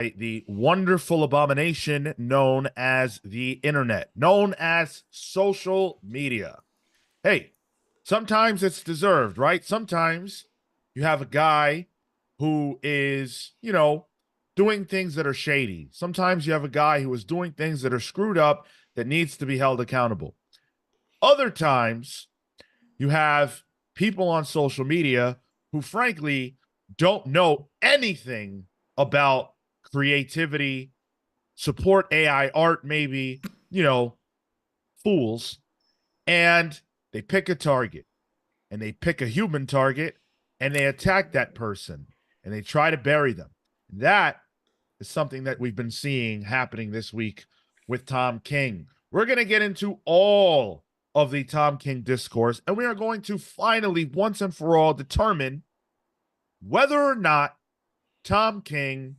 the wonderful abomination known as the internet, known as social media. Hey, sometimes it's deserved, right? Sometimes you have a guy who is, doing things that are shady. Sometimes you have a guy who is doing things that are screwed up that needs to be held accountable. Other times you have people on social media who, frankly, don't know anything about creativity, support AI art, maybe, fools. And they pick a target and they pick a human target and they attack that person and they try to bury them. That is something that we've been seeing happening this week with Tom King. We're going to get into all of the Tom King discourse, and we are going to finally, once and for all, determine whether or not Tom King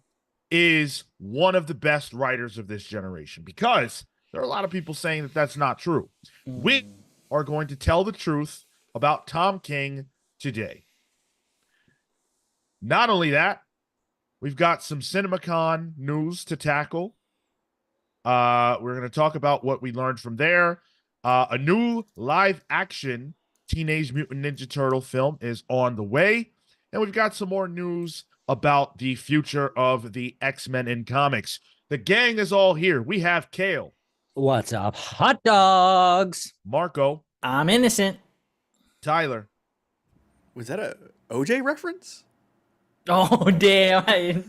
is one of the best writers of this generation, because there are a lot of people saying that that's not true. We are going to tell the truth about Tom King today. Not only that, we've got some CinemaCon news to tackle. We're going to talk about what we learned from there. A new live action Teenage Mutant Ninja Turtle film is on the way. And we've got some more news about the future of the X-Men in comics. The gang is all here. We have Cale. What's up, hot dogs? Marco. I'm innocent. Tyler. Was that a OJ reference? Oh, damn.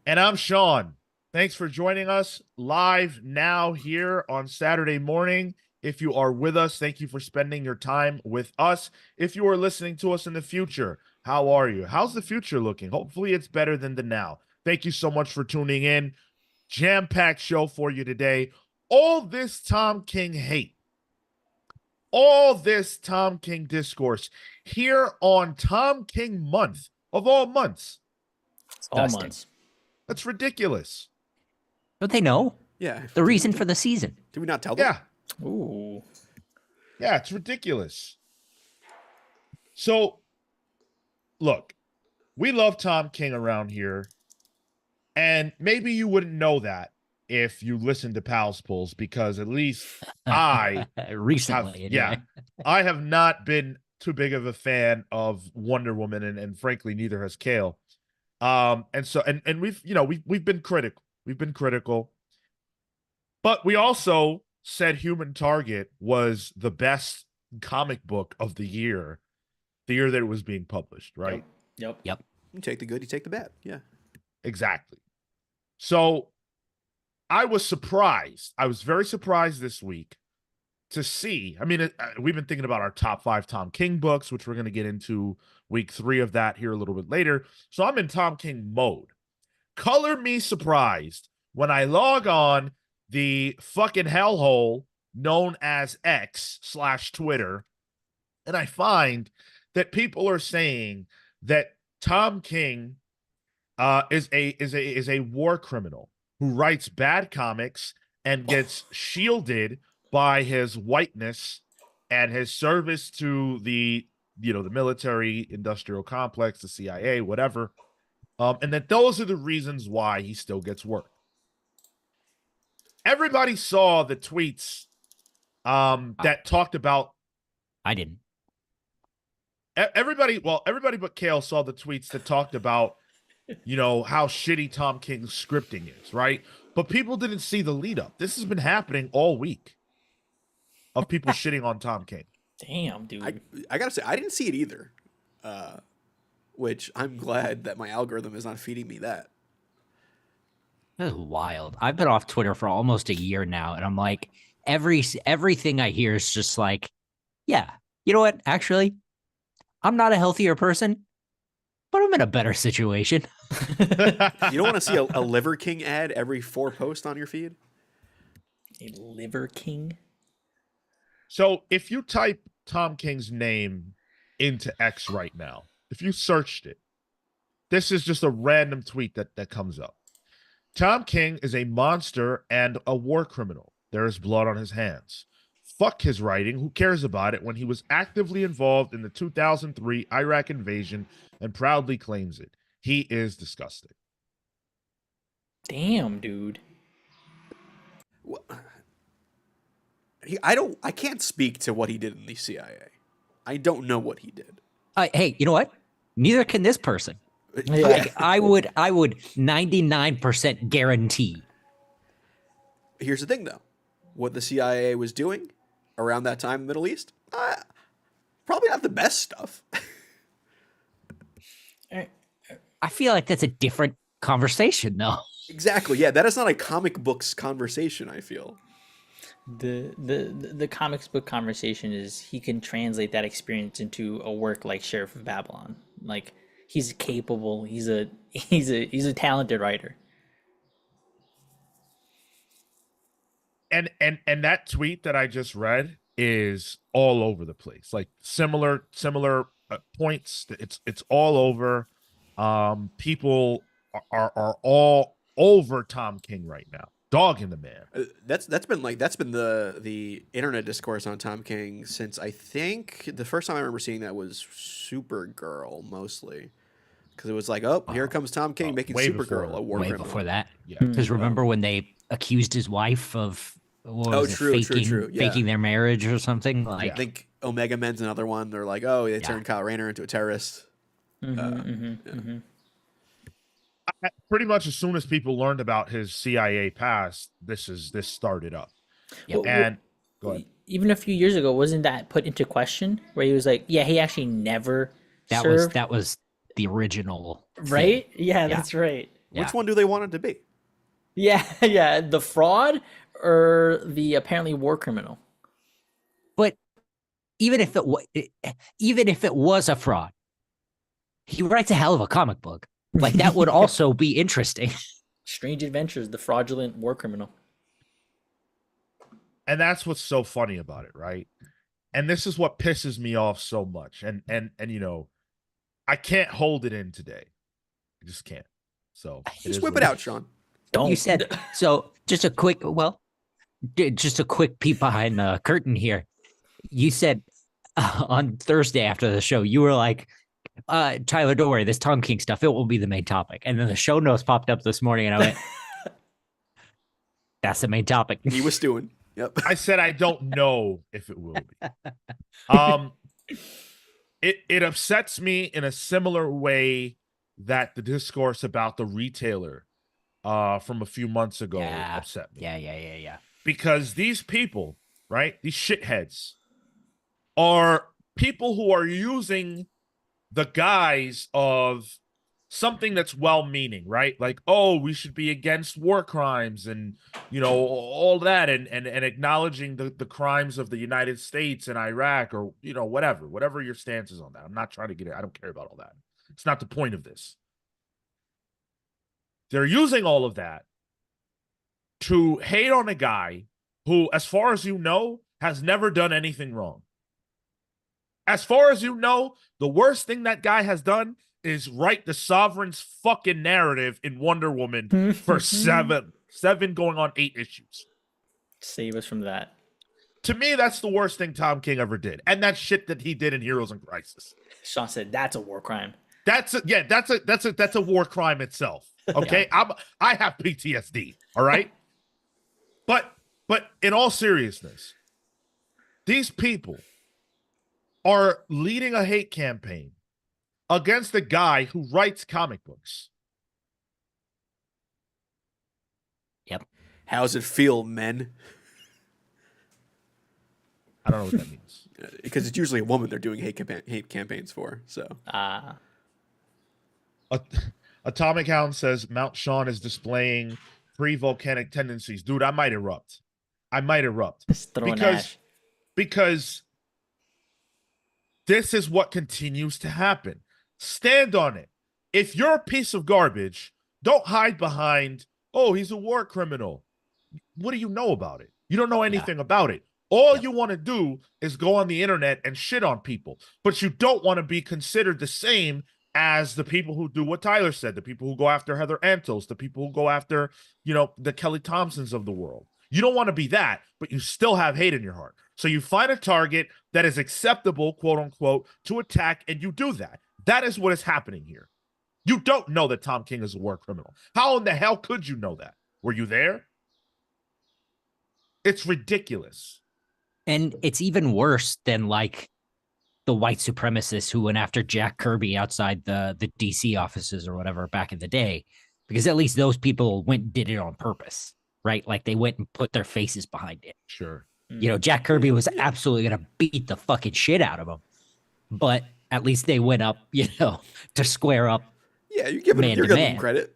And I'm Sean. Thanks for joining us live now here on Saturday morning. If you are with us, thank you for spending your time with us. If you are listening to us in the future, how are you? How's the future looking? Hopefully it's better than the now. Thank you so much for tuning in. Jam-packed show for you today. All this Tom King hate, all this Tom King discourse here on Tom King month of all months. All months. That's ridiculous. Don't they know? Yeah. The reason for the season. Did we not tell them? Yeah. Ooh. Yeah, it's ridiculous. So, look, we love Tom King around here. And maybe you wouldn't know that if you listened to Palsverse, because at least I recently, I have not been too big of a fan of Wonder Woman, and frankly, neither has Cale. And so we've been critical. We've been critical. But we also said Human Target was the best comic book of the year that it was being published, right? Yep. You take the good, you take the bad. Yeah. Exactly. So I was surprised. I was very surprised this week to see. I mean, we've been thinking about our top 5 Tom King books, which we're going to get into week 3 of that here a little bit later. So I'm in Tom King mode. Color me surprised when I log on the fucking hellhole known as X/Twitter, and I find that people are saying that Tom King is a war criminal who writes bad comics and gets shielded by his whiteness and his service to the military industrial complex, the CIA, whatever. And that those are the reasons why he still gets work. Everybody saw the tweets that talked about. I didn't. Everybody but Cale saw the tweets that talked about, how shitty Tom King's scripting is, right? But people didn't see the lead up. This has been happening all week of people shitting on Tom King. Damn, dude. I gotta say, I didn't see it either. Which I'm glad that my algorithm is not feeding me that. This is wild. I've been off Twitter for almost a year now, and I'm like, everything I hear is just like, yeah, you know what? Actually, I'm not a healthier person, but I'm in a better situation. You don't want to see a Liver King ad every 4 posts on your feed? A Liver King? So if you type Tom King's name into X right now, if you searched it, this is just a random tweet that comes up. Tom King is a monster and a war criminal. There is blood on his hands. Fuck his writing. Who cares about it when he was actively involved in the 2003 Iraq invasion and proudly claims it? He is disgusting. Damn, dude. I can't speak to what he did in the CIA. I don't know what he did. Hey, you know what? Neither can this person. Yeah. Like, I would 99% guarantee. Here's the thing, though. What the CIA was doing around that time in the Middle East, probably not the best stuff. I feel like that's a different conversation, though. Exactly. Yeah, that is not a comic books conversation, I feel. The comics book conversation is he can translate that experience into a work like Sheriff of Babylon. Like, he's capable. He's a talented writer. And that tweet that I just read is all over the place. Like similar points. It's all over. People are all over Tom King right now. Dogging the man. That's been the internet discourse on Tom King since I think the first time I remember seeing that was Supergirl mostly, because it was like, oh, here comes Tom King making way Supergirl before. a war Way criminal. before that. Yeah. Because remember when they accused his wife of True. Yeah. faking their marriage or something? Like, I think Omega Men's another one. They're like, oh, they turned Kyle Rayner into a terrorist. Pretty much as soon as people learned about his CIA past, this started up. Yep. And go ahead. Even a few years ago, wasn't that put into question? Where he was like, "Yeah, he actually never served." that was the original Right? thing. Yeah, that's right. Yeah. Which one do they want it to be? Yeah, yeah. The fraud or the apparently war criminal. But even if it was a fraud, he writes a hell of a comic book. Like, that would also be interesting. Strange Adventures, the fraudulent war criminal. And that's what's so funny about it, right? And this is what pisses me off so much. And you know, I can't hold it in today. I just can't. So Just whip it out, Sean. Don't. You said so. Just a quick peek behind the curtain here. You said on Thursday after the show, you were like, Tyler, don't worry, this Tom King stuff, it will be the main topic. And then the show notes popped up this morning, and I went, that's the main topic. He was stewing. Yep. I said I don't know if it will be. It upsets me in a similar way that the discourse about the retailer from a few months ago upset me. Yeah. Because these people, right, these shitheads, are people who are using the guise of something that's well-meaning, right? Like, oh, we should be against war crimes and, you know, all that, and acknowledging the crimes of the United States and Iraq, or, you know, whatever your stance is on that. I'm not trying to get it. I don't care about all that. It's not the point of this. They're using all of that to hate on a guy who, as far as you know, has never done anything wrong. As far as you know, the worst thing that guy has done is write the Sovereign's fucking narrative in Wonder Woman for seven going on 8 issues. Save us from that. To me, that's the worst thing Tom King ever did. And that shit that he did in Heroes in Crisis. Sean said that's a war crime. That's a war crime itself. Okay? I have PTSD, all right? But in all seriousness, these people are leading a hate campaign against a guy who writes comic books. Yep. How's it feel, men? I don't know what that means. Because it's usually a woman they're doing hate campaigns for. So Atomic Hound says Mount Sean is displaying pre-volcanic tendencies. Dude, I might erupt. just throw an ash. Because this is what continues to happen. Stand on it. If you're a piece of garbage, don't hide behind, oh, he's a war criminal. What do you know about it? You don't know anything about it. All you want to do is go on the internet and shit on people, but you don't want to be considered the same as the people who do what Tyler said, the people who go after Heather Antos, the people who go after, you know, the Kelly Thompsons of the world. You don't want to be that, but you still have hate in your heart. So you find a target that is acceptable, quote unquote, to attack, and you do that. That is what is happening here. You don't know that Tom King is a war criminal. How in the hell could you know that? Were you there? It's ridiculous. And it's even worse than like the white supremacists who went after Jack Kirby outside the DC offices or whatever back in the day, because at least those people went and did it on purpose, right? Like they went and put their faces behind it. Sure. You know, Jack Kirby was absolutely going to beat the fucking shit out of him, but at least they went up, you know, to square up. Yeah, you're giving them credit.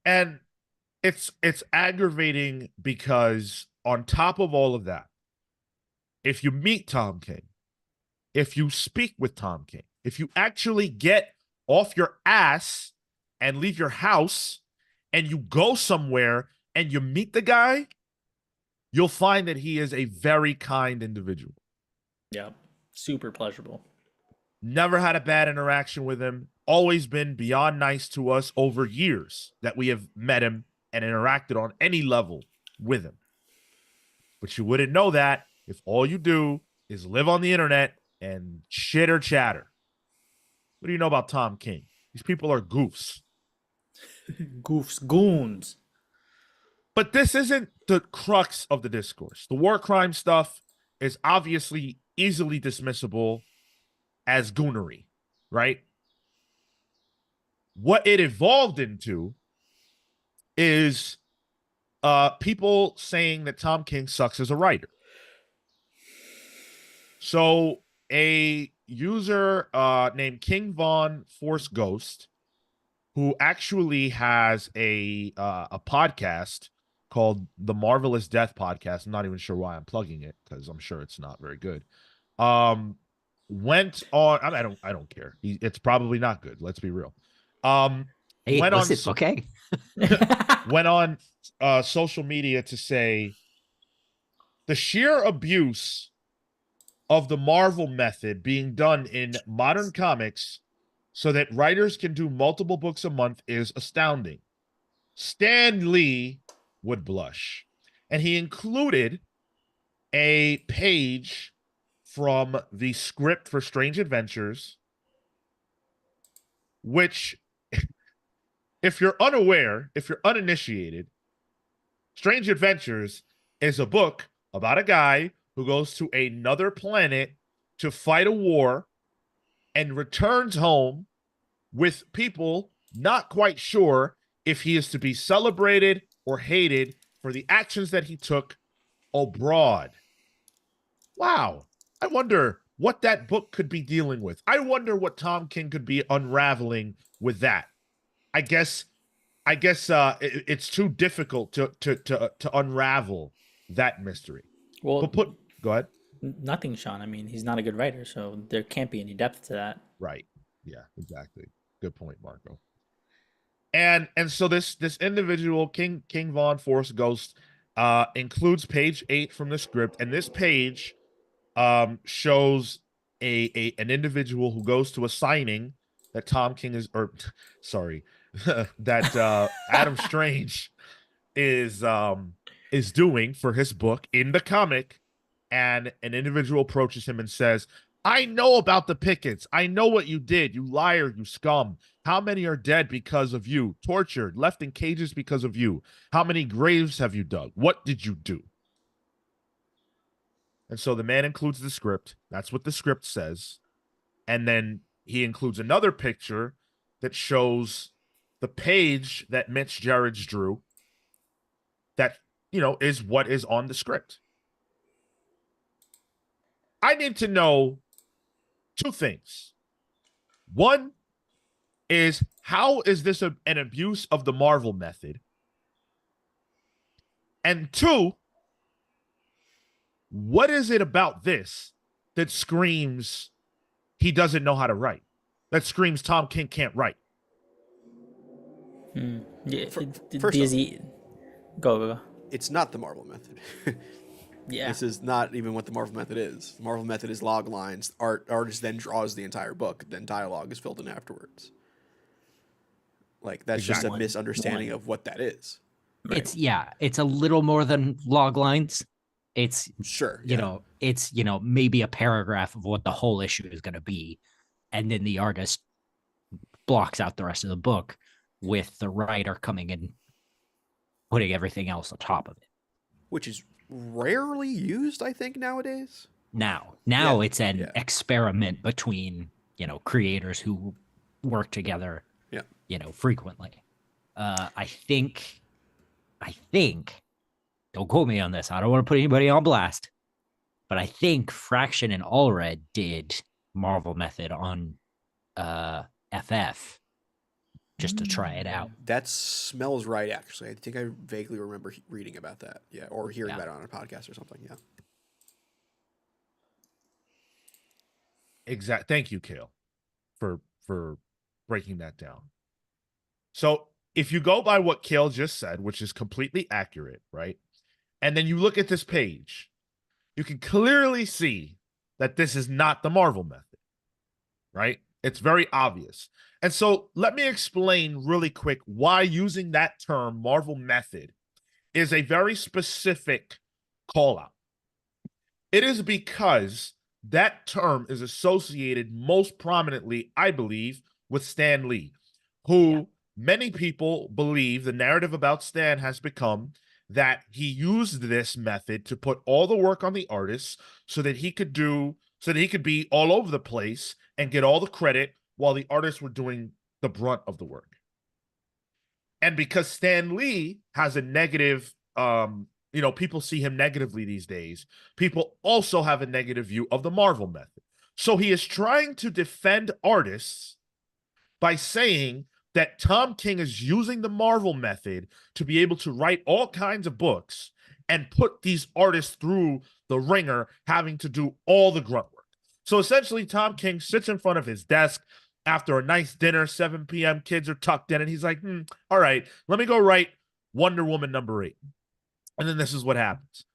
And it's aggravating because on top of all of that, if you meet Tom King, if you speak with Tom King, if you actually get off your ass and leave your house and you go somewhere and you meet the guy, you'll find that he is a very kind individual. Yeah, super pleasurable. Never had a bad interaction with him. Always been beyond nice to us over years that we have met him and interacted on any level with him. But you wouldn't know that if all you do is live on the internet and chitter chatter. What do you know about Tom King? These people are goofs. Goofs, goons. But this isn't the crux of the discourse. The war crime stuff is obviously easily dismissible as goonery, right? What it evolved into is people saying that Tom King sucks as a writer. So a user named King Von Force Ghost, who actually has a podcast called the Marvelous Death Podcast. I'm not even sure why I'm plugging it because I'm sure it's not very good. Went on. I don't care. It's probably not good. Let's be real. Hey, went listen, on. Okay. Went on social media to say the sheer abuse of the Marvel method being done in modern comics so that writers can do multiple books a month is astounding. Stan Lee would blush. And he included a page from the script for Strange Adventures, which, if you're unaware, if you're uninitiated, Strange Adventures is a book about a guy who goes to another planet to fight a war and returns home with people not quite sure if he is to be celebrated or hated for the actions that he took abroad. Wow. I wonder what that book could be dealing with. I wonder what Tom King could be unraveling with that. I guess it's too difficult to unravel that mystery. Well, go ahead. Nothing, Sean. I mean, he's not a good writer, so there can't be any depth to that. Right. Yeah, exactly. Good point, Marco. And so this individual, King Von Force Ghost, includes page 8 from the script, and this page shows an individual who goes to a signing that Tom King is, or sorry, that Adam Strange is doing for his book in the comic, and an individual approaches him and says, I know about the pickets. I know what you did. You liar, you scum. How many are dead because of you? Tortured, left in cages because of you. How many graves have you dug? What did you do? And so the man includes the script. That's what the script says. And then he includes another picture that shows the page that Mitch Gerrits drew that, is what is on the script. I need to know two things. One is, how is this an abuse of the Marvel method? And two, what is it about this that screams he doesn't know how to write? That screams Tom King can't write? Yeah, First off, go. It's not the Marvel method. Yeah. This is not even what the Marvel method is. The Marvel method is log lines. Artist then draws the entire book. Then dialogue is filled in afterwards. Like, that's just a misunderstanding of what that is. Right. It's a little more than log lines. It's Sure. you Yeah. know, it's maybe a paragraph of what the whole issue is going to be, and then the artist blocks out the rest of the book with the writer coming in putting everything else on top of it. Which is rarely used, I think, nowadays. Now Yeah, it's an yeah. experiment between creators who work together Yeah. frequently. I think don't quote me on this, I don't want to put anybody on blast, but I think Fraction and Allred did Marvel Method on FF just to try it out. That smells right, actually. I think I vaguely remember reading about that. Yeah, or hearing Yeah. about it on a podcast or something. Yeah. Exact. Thank you, Cale, for breaking that down. So if you go by what Cale just said, which is completely accurate, right? And then you look at this page, you can clearly see that this is not the Marvel method, right? It's very obvious. And so let me explain really quick why using that term, Marvel method, is a very specific call out. It is because that term is associated most prominently, I believe, with Stan Lee, who many people believe the narrative about Stan has become that he used this method to put all the work on the artists so that he could be all over the place and get all the credit while the artists were doing the brunt of the work. And because Stan Lee has a negative people see him negatively these days, people also have a negative view of the Marvel method. So he is trying to defend artists by saying that Tom King is using the Marvel method to be able to write all kinds of books and put these artists through the ringer, having to do all the grunt work. So essentially, Tom King sits in front of his desk after a nice dinner, 7 p.m., kids are tucked in, and he's like, all right, let me go write Wonder Woman #8. And then this is what happens.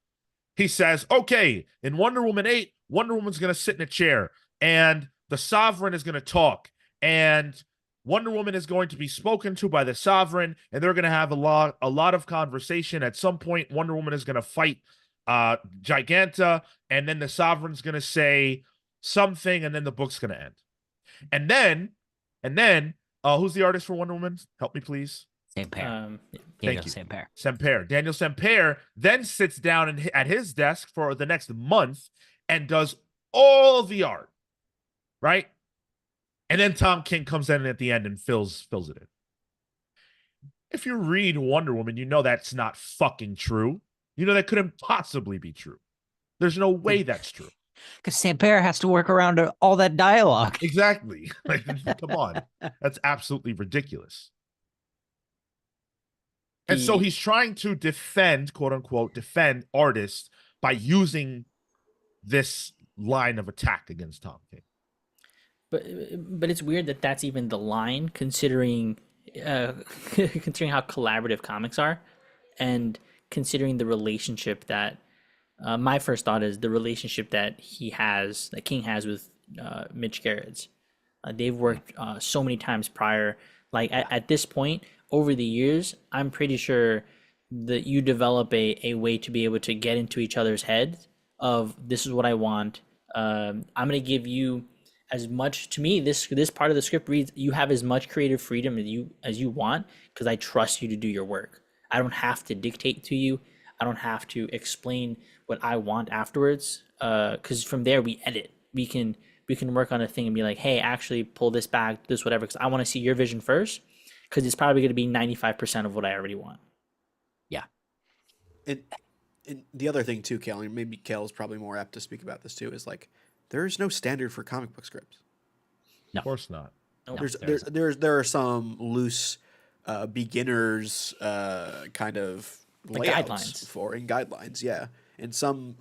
He says, okay, in Wonder Woman 8, Wonder Woman's going to sit in a chair, and the Sovereign is going to talk, and Wonder Woman is going to be spoken to by the Sovereign, and they're going to have a lot of conversation. At some point, Wonder Woman is going to fight Giganta, and then the Sovereign's going to say something, and then the book's going to end. And then, who's the artist for Wonder Woman? Help me, please. Saint-Pér. Thank you. Saint-Pér. Saint-Pér. Daniel Saint-Pér then sits down at his desk for the next month and does all the art, right? And then Tom King comes in at the end and fills it in. If you read Wonder Woman, you know that's not fucking true. You know that couldn't possibly be true. There's no way that's true. Because Saint-Pér has to work around all that dialogue. Exactly. Come on. That's absolutely ridiculous. And so he's trying to defend, quote unquote, defend artists by using this line of attack against Tom King. But it's weird that that's even the line, considering considering how collaborative comics are, and considering the relationship that my first thought is the relationship that King has with Mitch Gerrits. They've worked so many times prior. Like at this point, over the years, I'm pretty sure that you develop a way to be able to get into each other's heads of this is what I want. I'm gonna give you as much. To me, this part of the script reads, you have as much creative freedom as you want, because I trust you to do your work. I don't have to dictate to you. I don't have to explain what I want afterwards. Because from there we edit. We can work on a thing and be like, hey, actually pull this back, this whatever, because I want to see your vision first, because it's probably going to be 95% of what I already want. Yeah. And the other thing too, Cale, and maybe Cale's probably more apt to speak about this too, is like there's no standard for comic book scripts. No. Of course not. No, There are some loose beginners kind of layouts guidelines. and guidelines, yeah. And some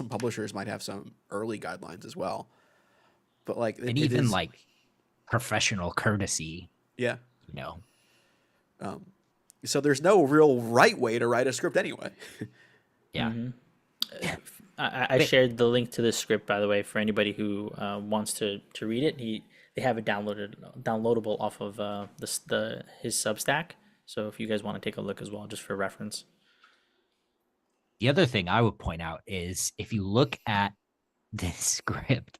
publishers might have some early guidelines as well. But like and even like professional courtesy. Yeah. So there's no real right way to write a script anyway. Yeah. Mm-hmm. I shared the link to this script, by the way, for anybody who wants to read it. They have it downloadable off of his Substack. So if you guys want to take a look as well, just for reference. The other thing I would point out is if you look at this script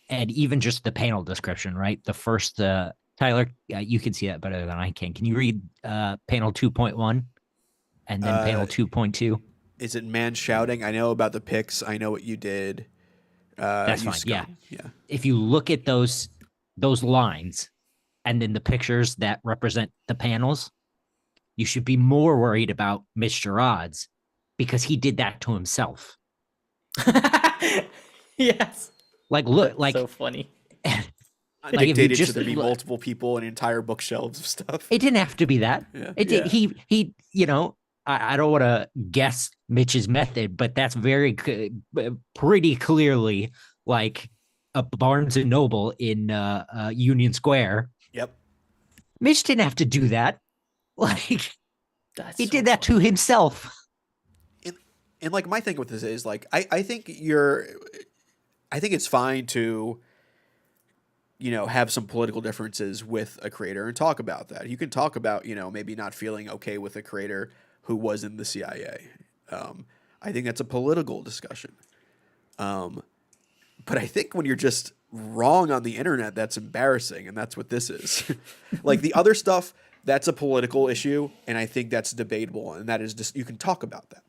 and even just the panel description, right? The first, Tyler, you can see that better than I can. Can you read panel 2.1 and then panel 2.2? Is it man shouting? I know about the pics. I know what you did. That's you fine. Yeah. Yeah. If you look at those lines and then the pictures that represent the panels, you should be more worried about Mr. Odds because he did that to himself. Yes. Like, look, That's like so funny. I Like, if you dictated just to there be look- multiple people and entire bookshelves of stuff. it didn't have to be that. Yeah. It Yeah. did. He, I don't want to guess Mitch's method, but that's pretty clearly like a Barnes and Noble in Union Square. Yep. Mitch didn't have to do that. Like, That's he so did that funny. to himself. And like my thing with this is like I think it's fine to have some political differences with a creator and talk about that. You can talk about maybe not feeling okay with a creator who was in the CIA. I think that's a political discussion. But I think when you're just wrong on the internet, that's embarrassing, and that's what this is. Like the other stuff, that's a political issue, and I think that's debatable, and that is just you can talk about that.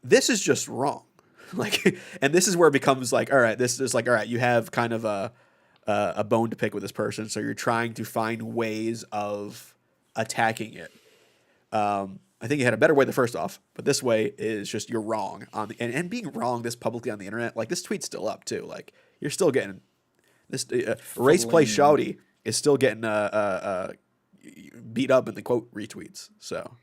This is just wrong. Like, and this is where it becomes like, all right, this is like, all right, you have kind of a bone to pick with this person, so you're trying to find ways of attacking it. I think you had a better way the first off, but this way is just you're wrong on and being wrong this publicly on the internet. Like this tweet's still up too. Like you're still getting this race play shouty is still getting beat up in the quote retweets. So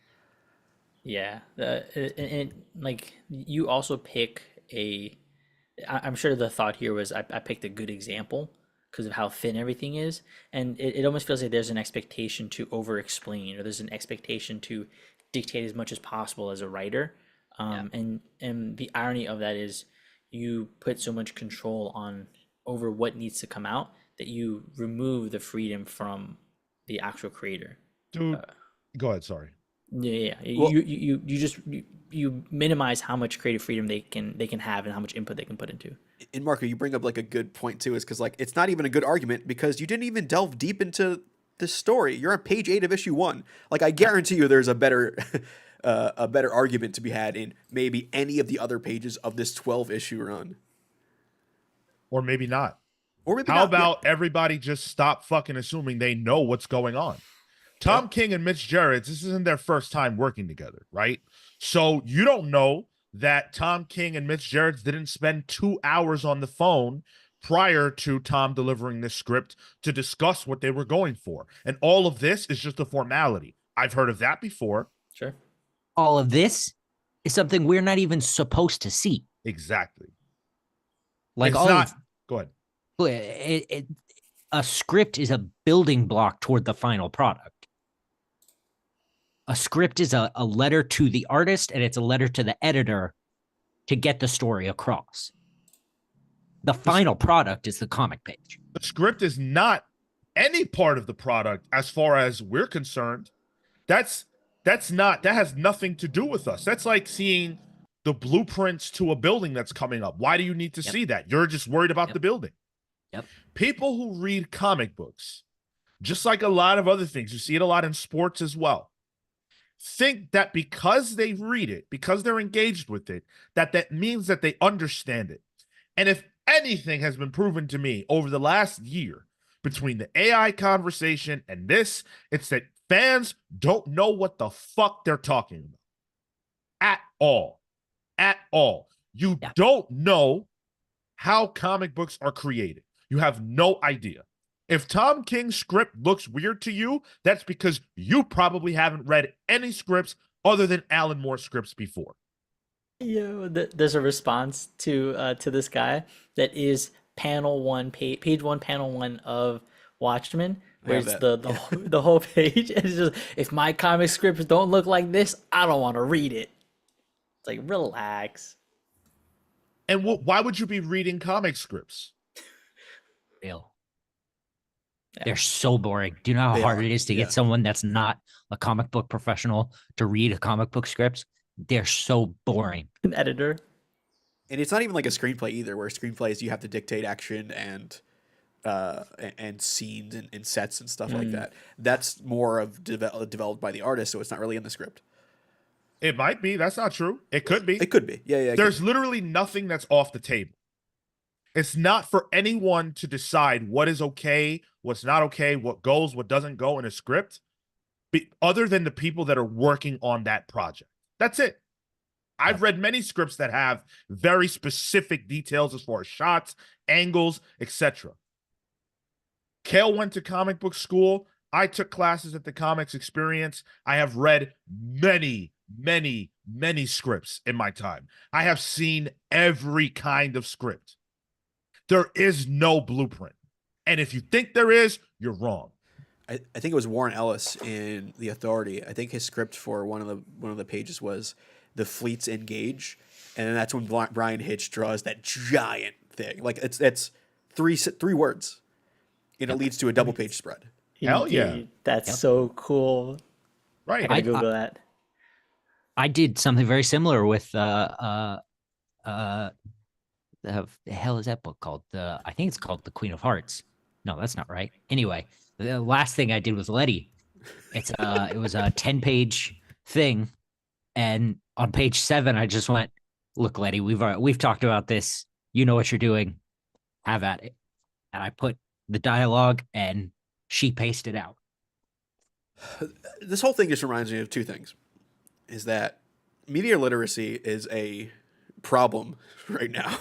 Yeah, and like you also pick I'm sure the thought here was I picked a good example because of how thin everything is, and it almost feels like there's an expectation to over-explain, or there's an expectation to dictate as much as possible as a writer, and the irony of that is you put so much control over what needs to come out that you remove the freedom from the actual creator. Dude, go ahead. Sorry. Yeah. Well- You minimize how much creative freedom they can have and how much input they can put into. And Marco, you bring up like a good point too, is because like it's not even a good argument because you didn't even delve deep into the story. You're on page 8 of issue 1. Like I guarantee you, there's a better argument to be had in maybe any of the other pages of this 12 issue run, Or maybe not. or maybe How not. about everybody just stop fucking assuming they know what's going on? Tom King and Mitch Gerads, this isn't their first time working together, right? So you don't know that Tom King and Mitch Gerads didn't spend 2 hours on the phone prior to Tom delivering this script to discuss what they were going for. And all of this is just a formality. I've heard of that before. Sure. All of this is something we're not even supposed to see. Exactly. Like It's all not. of Go ahead. a script is a building block toward the final product. A script is a letter to the artist and it's a letter to the editor to get the story across. The final product is the comic page. The script is not any part of the product as far as we're concerned. That has nothing to do with us. That's like seeing the blueprints to a building that's coming up. Why do you need to see that? You're just worried about the building. Yep. People who read comic books, just like a lot of other things, you see it a lot in sports as well, think that because they read it, because they're engaged with it, that means that they understand it. And if anything has been proven to me over the last year between the AI conversation and this, it's that fans don't know what the fuck they're talking about at all. At all. You don't know how comic books are created. You have no idea. If Tom King's script looks weird to you, that's because you probably haven't read any scripts other than Alan Moore scripts before. There's a response to this guy that is panel 1, page 1, panel 1 of Watchmen, where it's the whole page, and it's just, if my comic scripts don't look like this, I don't want to read it. It's like, relax. And why would you be reading comic scripts? Real. They're so boring. Do you know how hard it is to get someone that's not a comic book professional to read a comic book script? they're so boring. An editor. And it's not even like a screenplay either, where screenplays you have to dictate action and scenes and sets and stuff like that. That's more of developed by the artist, so it's not really in the script. It might be. That's not true. It could be. It could be. Yeah, yeah. There's literally nothing that's off the table. It's not for anyone to decide what is okay, what's not okay, what goes, what doesn't go in a script, other than the people that are working on that project. That's it. I've read many scripts that have very specific details as far as shots, angles, etc. Cale went to comic book school. I took classes at the Comics Experience. I have read many, many, many scripts in my time. I have seen every kind of script. There is no blueprint. And if you think there is, you're wrong. I think it was Warren Ellis in The Authority. I think his script for one of the pages was the fleets engage, and then that's when Brian Hitch draws that giant thing. Like it's three words, and it leads to a double page spread. Hell yeah. Indeed. That's so cool. Right. I gotta Google that. I did something very similar with the hell is that book called? I think it's called The Queen of Hearts. No, that's not right. Anyway, the last thing I did with Letty, it was a 10-page thing, and on page 7, I just went, "Look, Letty, we've talked about this. You know what you're doing. Have at it." And I put the dialogue, and she pasted out. This whole thing just reminds me of two things: is that media literacy is a problem right now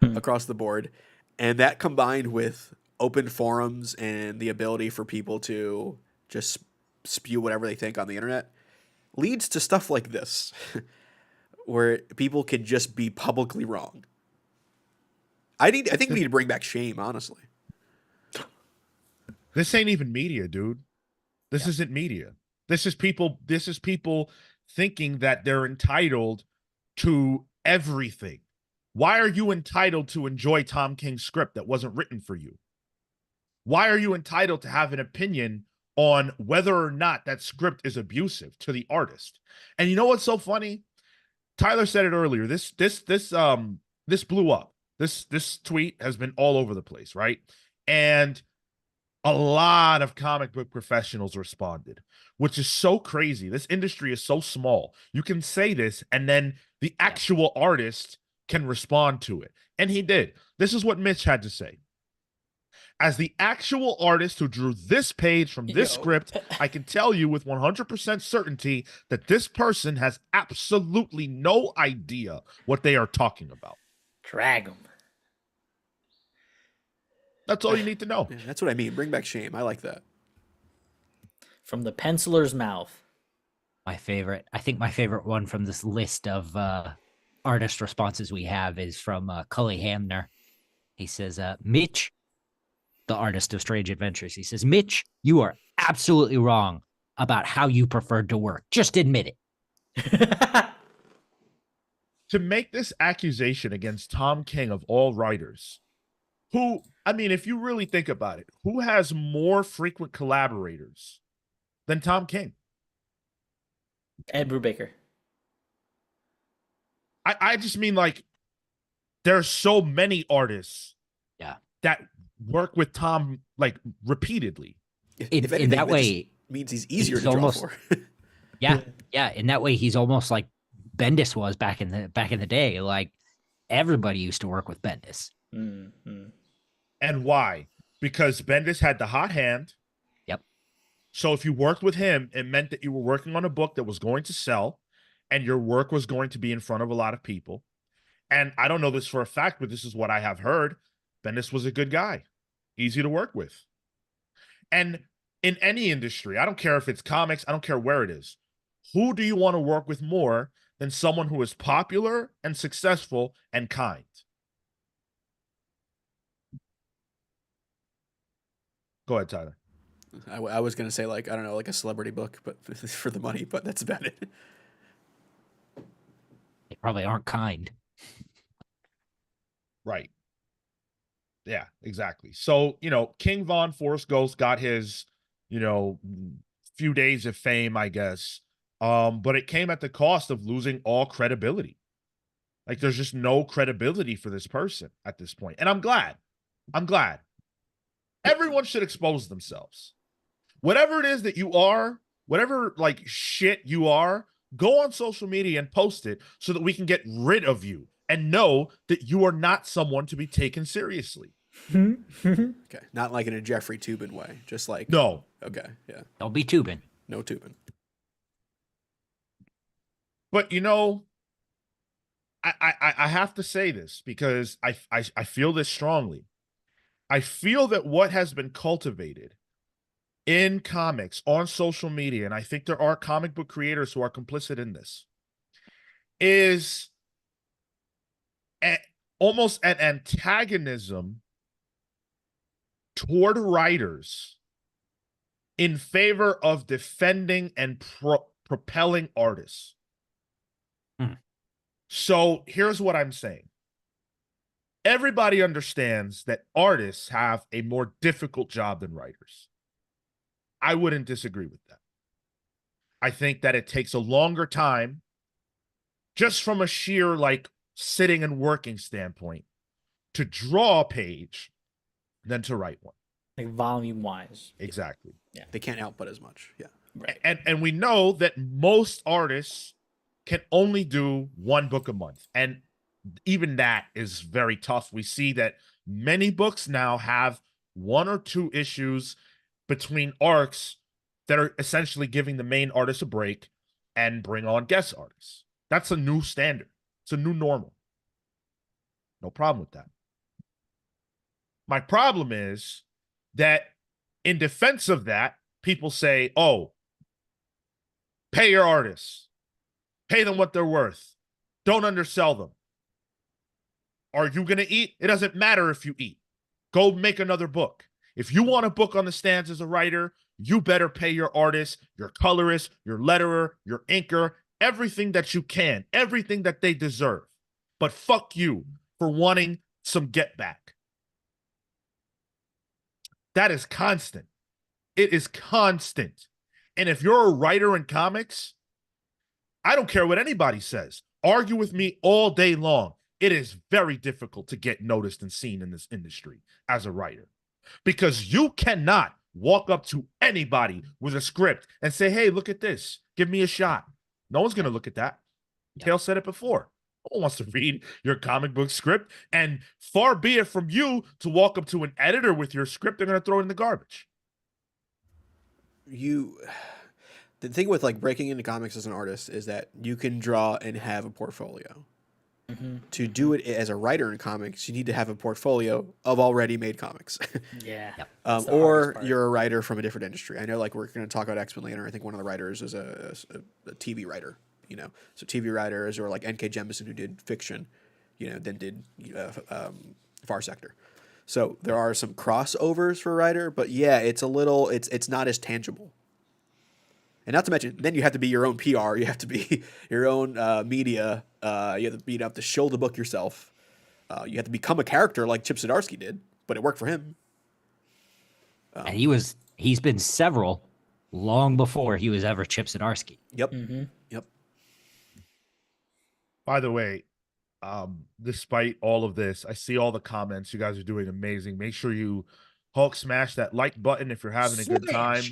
across the board, and that combined with open forums and the ability for people to just spew whatever they think on the internet leads to stuff like this, where people can just be publicly wrong. I think we need to bring back shame, honestly. This ain't even media, dude. This isn't media. This is people thinking that they're entitled to everything. Why are you entitled to enjoy Tom King's script that wasn't written for you? Why are you entitled to have an opinion on whether or not that script is abusive to the artist? And you know what's so funny? Tyler said it earlier. This blew up. This tweet has been all over the place, right? And a lot of comic book professionals responded, which is so crazy. This industry is so small. You can say this, and then the actual artist can respond to it. And he did. This is what Mitch had to say. As the actual artist who drew this page from this script, I can tell you with 100% certainty that this person has absolutely no idea what they are talking about. Drag them. That's all you need to know. Yeah, that's what I mean. Bring back shame. I like that. From the penciler's mouth. I think my favorite one from this list of artist responses we have is from Cully Hamner. He says, Mitch, the artist of Strange Adventures, he says, "Mitch, you are absolutely wrong about how you preferred to work. Just admit it." To make this accusation against Tom King of all writers, who, I mean, if you really think about it, who has more frequent collaborators than Tom King? Ed Brubaker. I just mean, like, there's so many artists that work with Tom, like, repeatedly. If anything, in that way, means he's easier to draw for. yeah. In that way, he's almost like Bendis was back in the day. Like, everybody used to work with Bendis. Mm-hmm. And why? Because Bendis had the hot hand. Yep. So if you worked with him, it meant that you were working on a book that was going to sell, and your work was going to be in front of a lot of people. And I don't know this for a fact, but this is what I have heard. Bendis was a good guy, easy to work with. And in any industry, I don't care if it's comics, I don't care where it is, who do you want to work with more than someone who is popular and successful and kind? Go ahead, Tyler. I was going to say, like, I don't know, like a celebrity book, but for the money, but that's about it. They probably aren't kind. Right. Yeah, exactly. So, King Von Force Ghost got his, few days of fame, I guess, But it came at the cost of losing all credibility. Like there's just no credibility for this person at this point. And I'm glad. Everyone should expose themselves. Whatever it is that you are, whatever like shit you are, go on social media and post it so that we can get rid of you and know that you are not someone to be taken seriously. Okay, not like in a Jeffrey Toobin way, just like No. Okay, yeah, Don't be tubing. no Toobin. But you know, I have to say this because I feel this strongly. I feel that what has been cultivated in comics on social media, and I think there are comic book creators who are complicit in this, is almost an antagonism toward writers in favor of defending and propelling artists. So here's what I'm saying. Everybody understands that artists have a more difficult job than writers. I wouldn't disagree with that. I think that it takes a longer time just from a sheer like sitting and working standpoint to draw a page than to write one. Like volume wise. Exactly. Yeah. They can't output as much. Yeah. Right. And we know that most artists can only do one book a month. And even that is very tough. We see that many books now have 1 or 2 issues between arcs that are essentially giving the main artist a break and bring on guest artists. That's a new standard. It's a new normal. No problem with that. My problem is that in defense of that, people say, oh, pay your artists. Pay them what they're worth. Don't undersell them. Are you going to eat? It doesn't matter if you eat. Go make another book. If you want a book on the stands as a writer, you better pay your artist, your colorist, your letterer, your inker, everything that you can, everything that they deserve. But fuck you for wanting some get back. That is constant. It is constant. And if you're a writer in comics, I don't care what anybody says. Argue with me all day long. It is very difficult to get noticed and seen in this industry as a writer because you cannot walk up to anybody with a script and say, hey, look at this. Give me a shot. No one's going to look at that. Cale said it before. No one wants to read your comic book script. And far be it from you to walk up to an editor with your script. They're going to throw it in the garbage. The thing with like breaking into comics as an artist is that you can draw and have a portfolio. Mm-hmm. To do it as a writer in comics, you need to have a portfolio of already made comics. Yeah. Or you're a writer from a different industry. I know like we're going to talk about X-Men later. I think one of the writers is a TV writer, you know. So TV writers or like N.K. Jemisin who did fiction, you know, then did Far Sector. So there are some crossovers for a writer, but yeah, it's not as tangible. And not to mention, then you have to be your own PR. You have to be your own media. You have to show the book yourself. You have to become a character like Chip Zdarsky did, but it worked for him. And he's been several long before he was ever Chip Zdarsky. Yep. Mm-hmm. Yep. By the way, despite all of this, I see all the comments. You guys are doing amazing. Make sure you Hulk smash that like button if you're having a good time.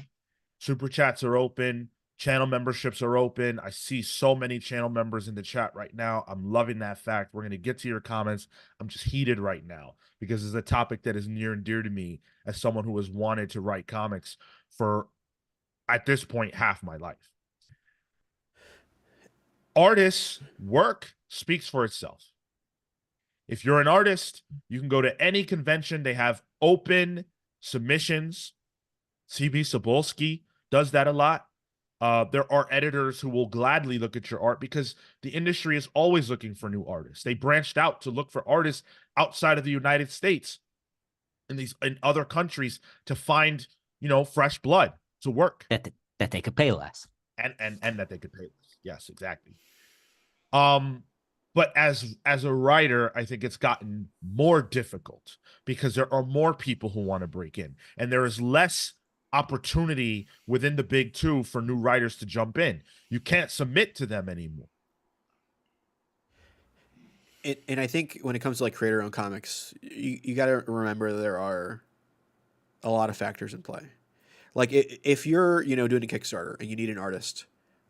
Super chats are open. Channel memberships are open. I see so many channel members in the chat right now. I'm loving that fact. We're going to get to your comments. I'm just heated right now because it's a topic that is near and dear to me as someone who has wanted to write comics for, at this point, half my life. Artists' work speaks for itself. If you're an artist, you can go to any convention. They have open submissions. CB Sobolski does that a lot. There are editors who will gladly look at your art because the industry is always looking for new artists. They branched out to look for artists outside of the United States in other countries to find, fresh blood to work. That they could pay less. And that they could pay less. Yes, exactly. But as a writer, I think it's gotten more difficult because there are more people who want to break in, and there is less opportunity within the big two for new writers to jump in. You can't submit to them anymore. And I think when it comes to like creator-owned comics, you got to remember there are a lot of factors in play. Like if you're doing a Kickstarter and you need an artist,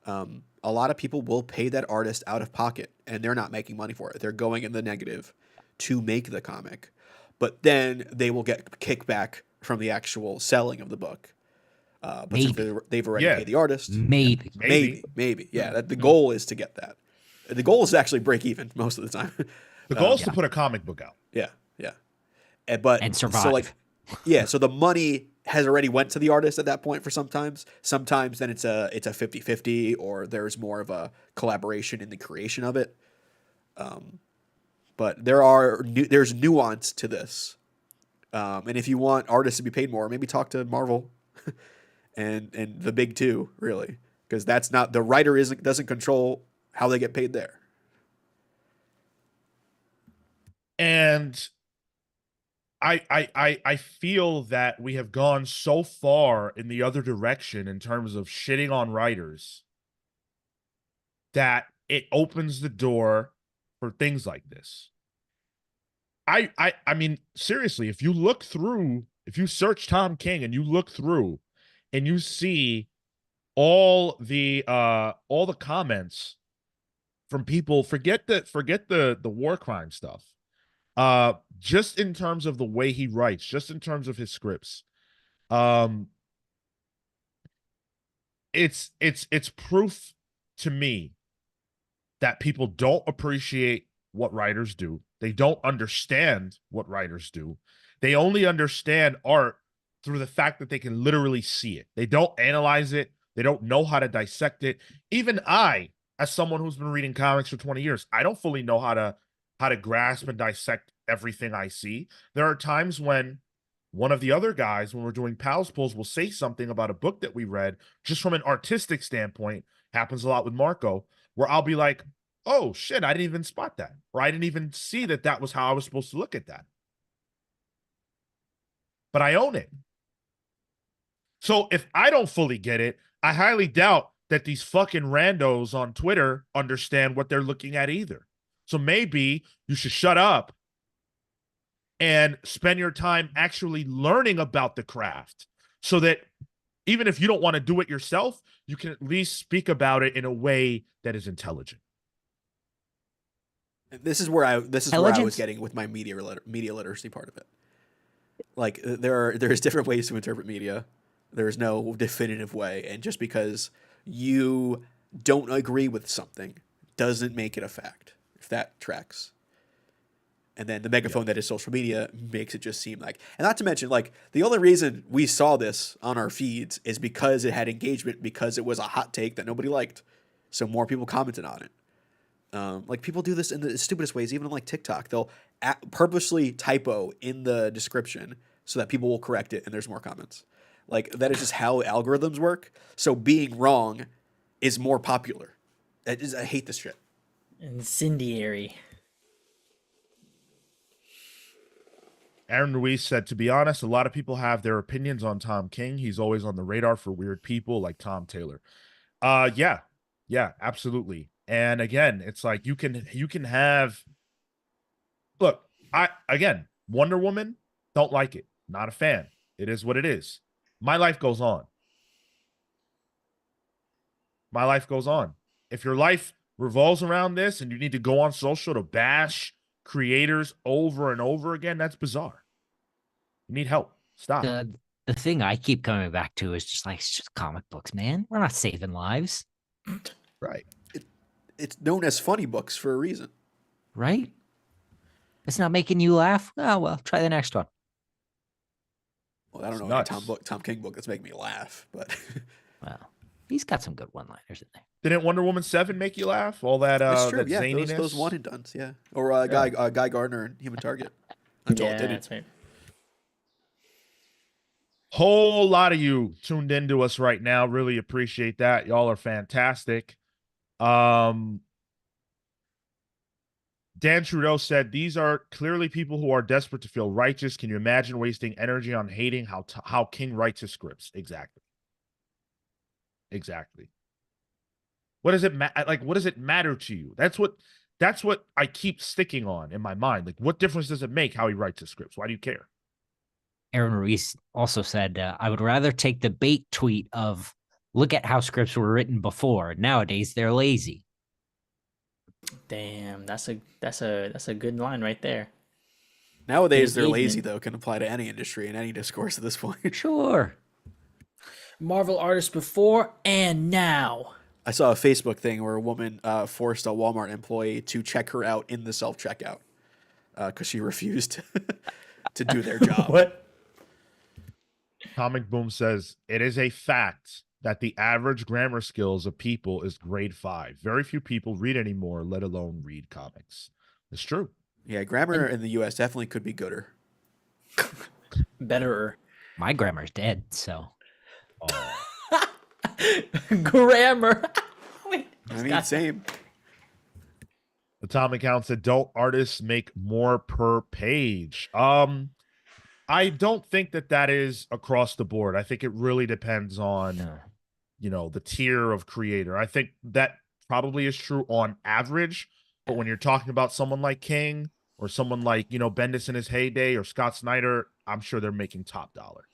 a lot of people will pay that artist out of pocket, and they're not making money for it. They're going in the negative to make the comic, but then they will get kickback from the actual selling of the book. But since they've already paid the artist, maybe. Yeah, that the goal is to get that. The goal is to actually break even most of the time. The goal is to put a comic book out. Yeah. And survive. So so the money has already went to the artist at that point for sometimes. Sometimes then it's a 50-50, or there's more of a collaboration in the creation of it. But there's nuance to this. And if you want artists to be paid more, maybe talk to Marvel and the big two, really, because that's not, the writer doesn't control how they get paid there. And I feel that we have gone so far in the other direction in terms of shitting on writers that it opens the door for things like this. I mean, seriously, if you search Tom King and you look through and you see all the comments from people, forget the war crime stuff. Just in terms of the way he writes, just in terms of his scripts, it's proof to me that people don't appreciate what writers do. They don't understand what writers do. They only understand art through the fact that they can literally see it. They don't analyze it. They don't know how to dissect it. Even I, as someone who's been reading comics for 20 years, I don't fully know how to grasp and dissect everything I see. There are times when one of the other guys, when we're doing Pals Pulls, will say something about a book that we read just from an artistic standpoint. Happens a lot with Marco, where I'll be like, oh shit, I didn't even spot that, or I didn't even see that was how I was supposed to look at that. But I own it. So if I don't fully get it, I highly doubt that these fucking randos on Twitter understand what they're looking at either. So maybe you should shut up and spend your time actually learning about the craft, so that even if you don't want to do it yourself, you can at least speak about it in a way that is intelligent. This is where I was getting with my media literacy part of it. Like there's different ways to interpret media. There's no definitive way, and just because you don't agree with something doesn't make it a fact, if that tracks. And then the megaphone that is social media makes it just seem like, and not to mention, like, the only reason we saw this on our feeds is because it had engagement, because it was a hot take that nobody liked. So more people commented on it. Like, people do this in the stupidest ways, even on like TikTok. They'll purposely typo in the description so that people will correct it and there's more comments. Like, that is just how algorithms work. So being wrong is more popular. I hate this shit. Incendiary. Aaron Ruiz said, to be honest, a lot of people have their opinions on Tom King. He's always on the radar for weird people like Tom Taylor. Yeah, absolutely. And again, it's like you can have, look, Wonder Woman, don't like it. Not a fan. It is what it is. My life goes on. My life goes on. If your life revolves around this and you need to go on social to bash creators over and over again, that's bizarre. You need help. Stop. The thing I keep coming back to is just like, it's just comic books, man. We're not saving lives. Right. It's known as funny books for a reason. Right? It's not making you laugh. Oh, well, try the next one. Well, I don't know any Tom King book that's making me laugh, but well, he's got some good one-liners in there. Didn't Wonder Woman 7 make you laugh? All that that's true. that Yeah, zaniness? those one and dones, yeah. Or Guy Gardner and Human Target. Until it didn't. That's right. Whole lot of you tuned into us right now. Really appreciate that. Y'all are fantastic. Dan Trudeau said, "These are clearly people who are desperate to feel righteous. Can you imagine wasting energy on hating how King writes his scripts?" Exactly. Exactly. What does it like? What does it matter to you? That's what I keep sticking on in my mind. Like, what difference does it make how he writes his scripts? Why do you care? Aaron Ruiz also said, I would rather take the bait tweet of look at how scripts were written before. Nowadays, they're lazy. Damn, that's a good line right there. Nowadays, they're Engagement. lazy, though, can apply to any industry and any discourse at this point. Sure. Marvel artists before and now. I saw a Facebook thing where a woman forced a Walmart employee to check her out in the self-checkout because she refused to do their job. What? Comic Boom says, "It is a fact that the average grammar skills of people is grade 5. Very few people read anymore, let alone read comics." It's true. Yeah, grammar in the U.S. definitely could be gooder. Betterer. My grammar's dead, so. Grammar. Wait, I mean, same. Atomic Count said, "Don't artists make more per page?" I don't think that is across the board. I think it really depends on, the tier of creator. I think that probably is true on average, but when you're talking about someone like King or someone like, Bendis in his heyday or Scott Snyder, I'm sure they're making top dollar.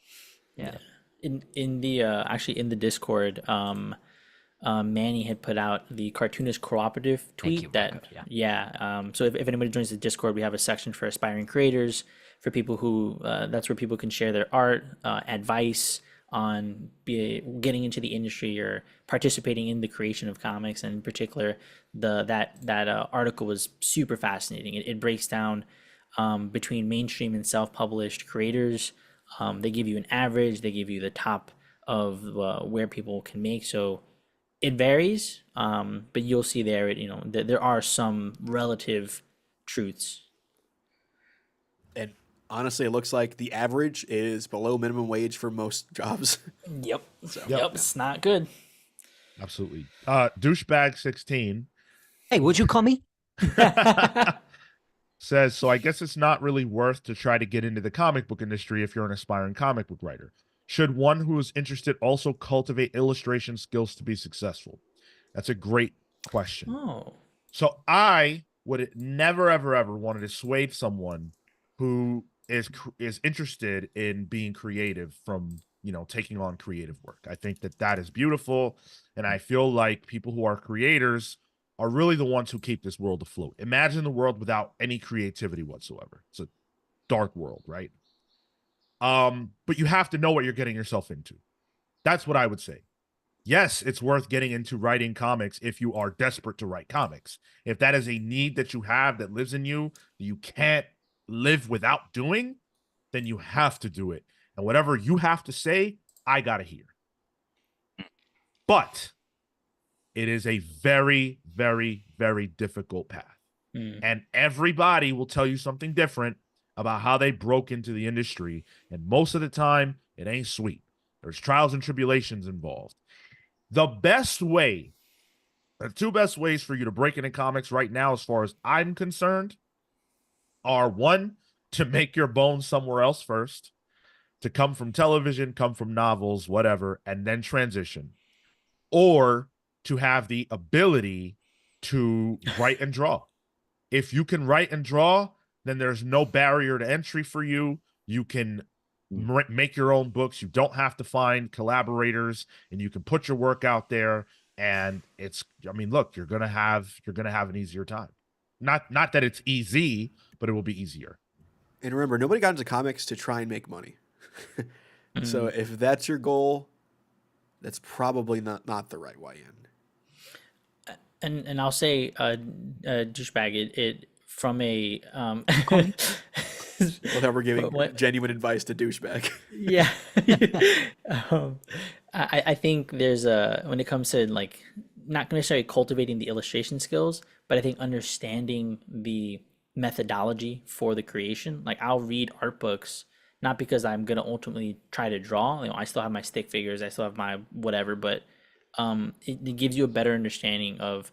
Yeah. In the actually in the Discord, Manny had put out the cartoonist cooperative tweet you, that Rocco. so if anybody joins the Discord, we have a section for aspiring creators, for people who that's where people can share their art, advice on getting into the industry or participating in the creation of comics. And in particular, that article was super fascinating. It breaks down between mainstream and self-published creators. They give you an average, they give you the top of where people can make. So it varies, but you'll see there, there are some relative truths. And honestly, it looks like the average is below minimum wage for most jobs. Yep. Yep. It's not good. Absolutely. Douchebag16 Hey, would you call me? says, "So I guess it's not really worth to try to get into the comic book industry if you're an aspiring comic book writer. Should one who is interested also cultivate illustration skills to be successful?" That's a great question. Oh. So I would never, ever, ever want to dissuade someone who is interested in being creative from, taking on creative work. I think that is beautiful. And I feel like people who are creators are really the ones who keep this world afloat. Imagine the world without any creativity whatsoever. It's a dark world, right? But you have to know what you're getting yourself into. That's what I would say. Yes, it's worth getting into writing comics if you are desperate to write comics. If that is a need that you have that lives in you, that you can't live without doing, then you have to do it. And whatever you have to say, I gotta hear. But it is a very, very, very difficult path. And everybody will tell you something different about how they broke into the industry. And most of the time, it ain't sweet. There's trials and tribulations involved. The two best ways for you to break into comics right now, as far as I'm concerned, are one, to make your bones somewhere else first, to come from television, come from novels, whatever, and then transition. Or to have the ability to write and draw. If you can write and draw, then there's no barrier to entry for you. You can make your own books. You don't have to find collaborators, and you can put your work out there. And look, you're gonna have an easier time. Not that it's easy, but it will be easier. And remember, nobody got into comics to try and make money. So if that's your goal, that's probably not the right way in. And I'll say, douchebag, it from a Without we're giving genuine advice to douchebag. yeah. I think there's when it comes to like not necessarily cultivating the illustration skills, but I think understanding the methodology for the creation. Like I'll read art books not because I'm gonna ultimately try to draw. I still have my stick figures, I still have my whatever, but it gives you a better understanding of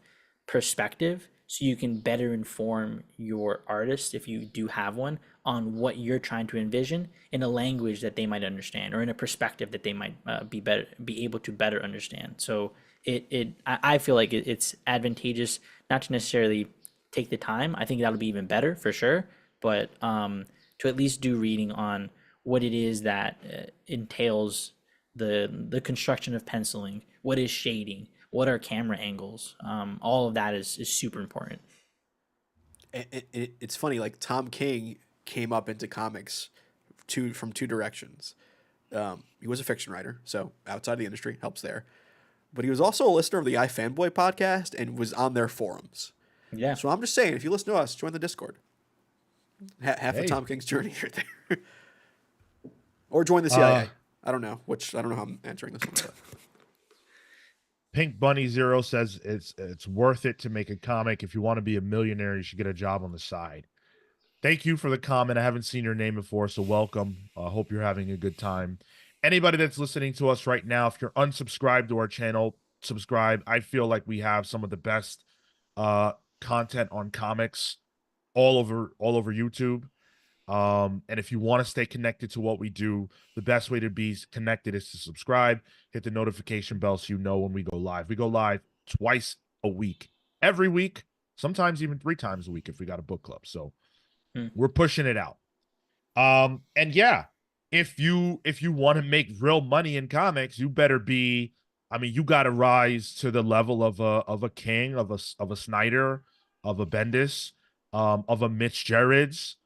perspective. so you can better inform your artist, if you do have one, on what you're trying to envision in a language that they might understand, or in a perspective that they might be able to better understand. So I feel like it's advantageous not to necessarily take the time. I think that'll be even better for sure, but to at least do reading on what it is that entails the construction of penciling, what is shading, what are camera angles. All of that is super important. It's funny, like Tom King came up into comics from two directions. He was a fiction writer, so outside of the industry, helps there. But he was also a listener of the iFanboy podcast and was on their forums. Yeah. So I'm just saying, if you listen to us, join the Discord. Half Hey. of Tom King's journey right there. Or join the CIA. I don't know how I'm answering this one. But. Pink Bunny Zero says it's worth it to make a comic. If you want to be a millionaire, you should get a job on the side. Thank you for the comment. I haven't seen your name before, so welcome. I hope you're having a good time. Anybody that's listening to us right now, if you're unsubscribed to our channel, subscribe. I feel like we have some of the best content on comics all over YouTube. And if you want to stay connected to what we do, the best way to be connected is to subscribe, hit the notification bell so you know when we go live. We go live twice a week, every week, sometimes even 3 times a week if we got a book club. So we're pushing it out. And yeah, if you want to make real money in comics, you better be, I mean, you got to rise to the level of a King, of a Snyder, of a Bendis, of a Mitch Gerads,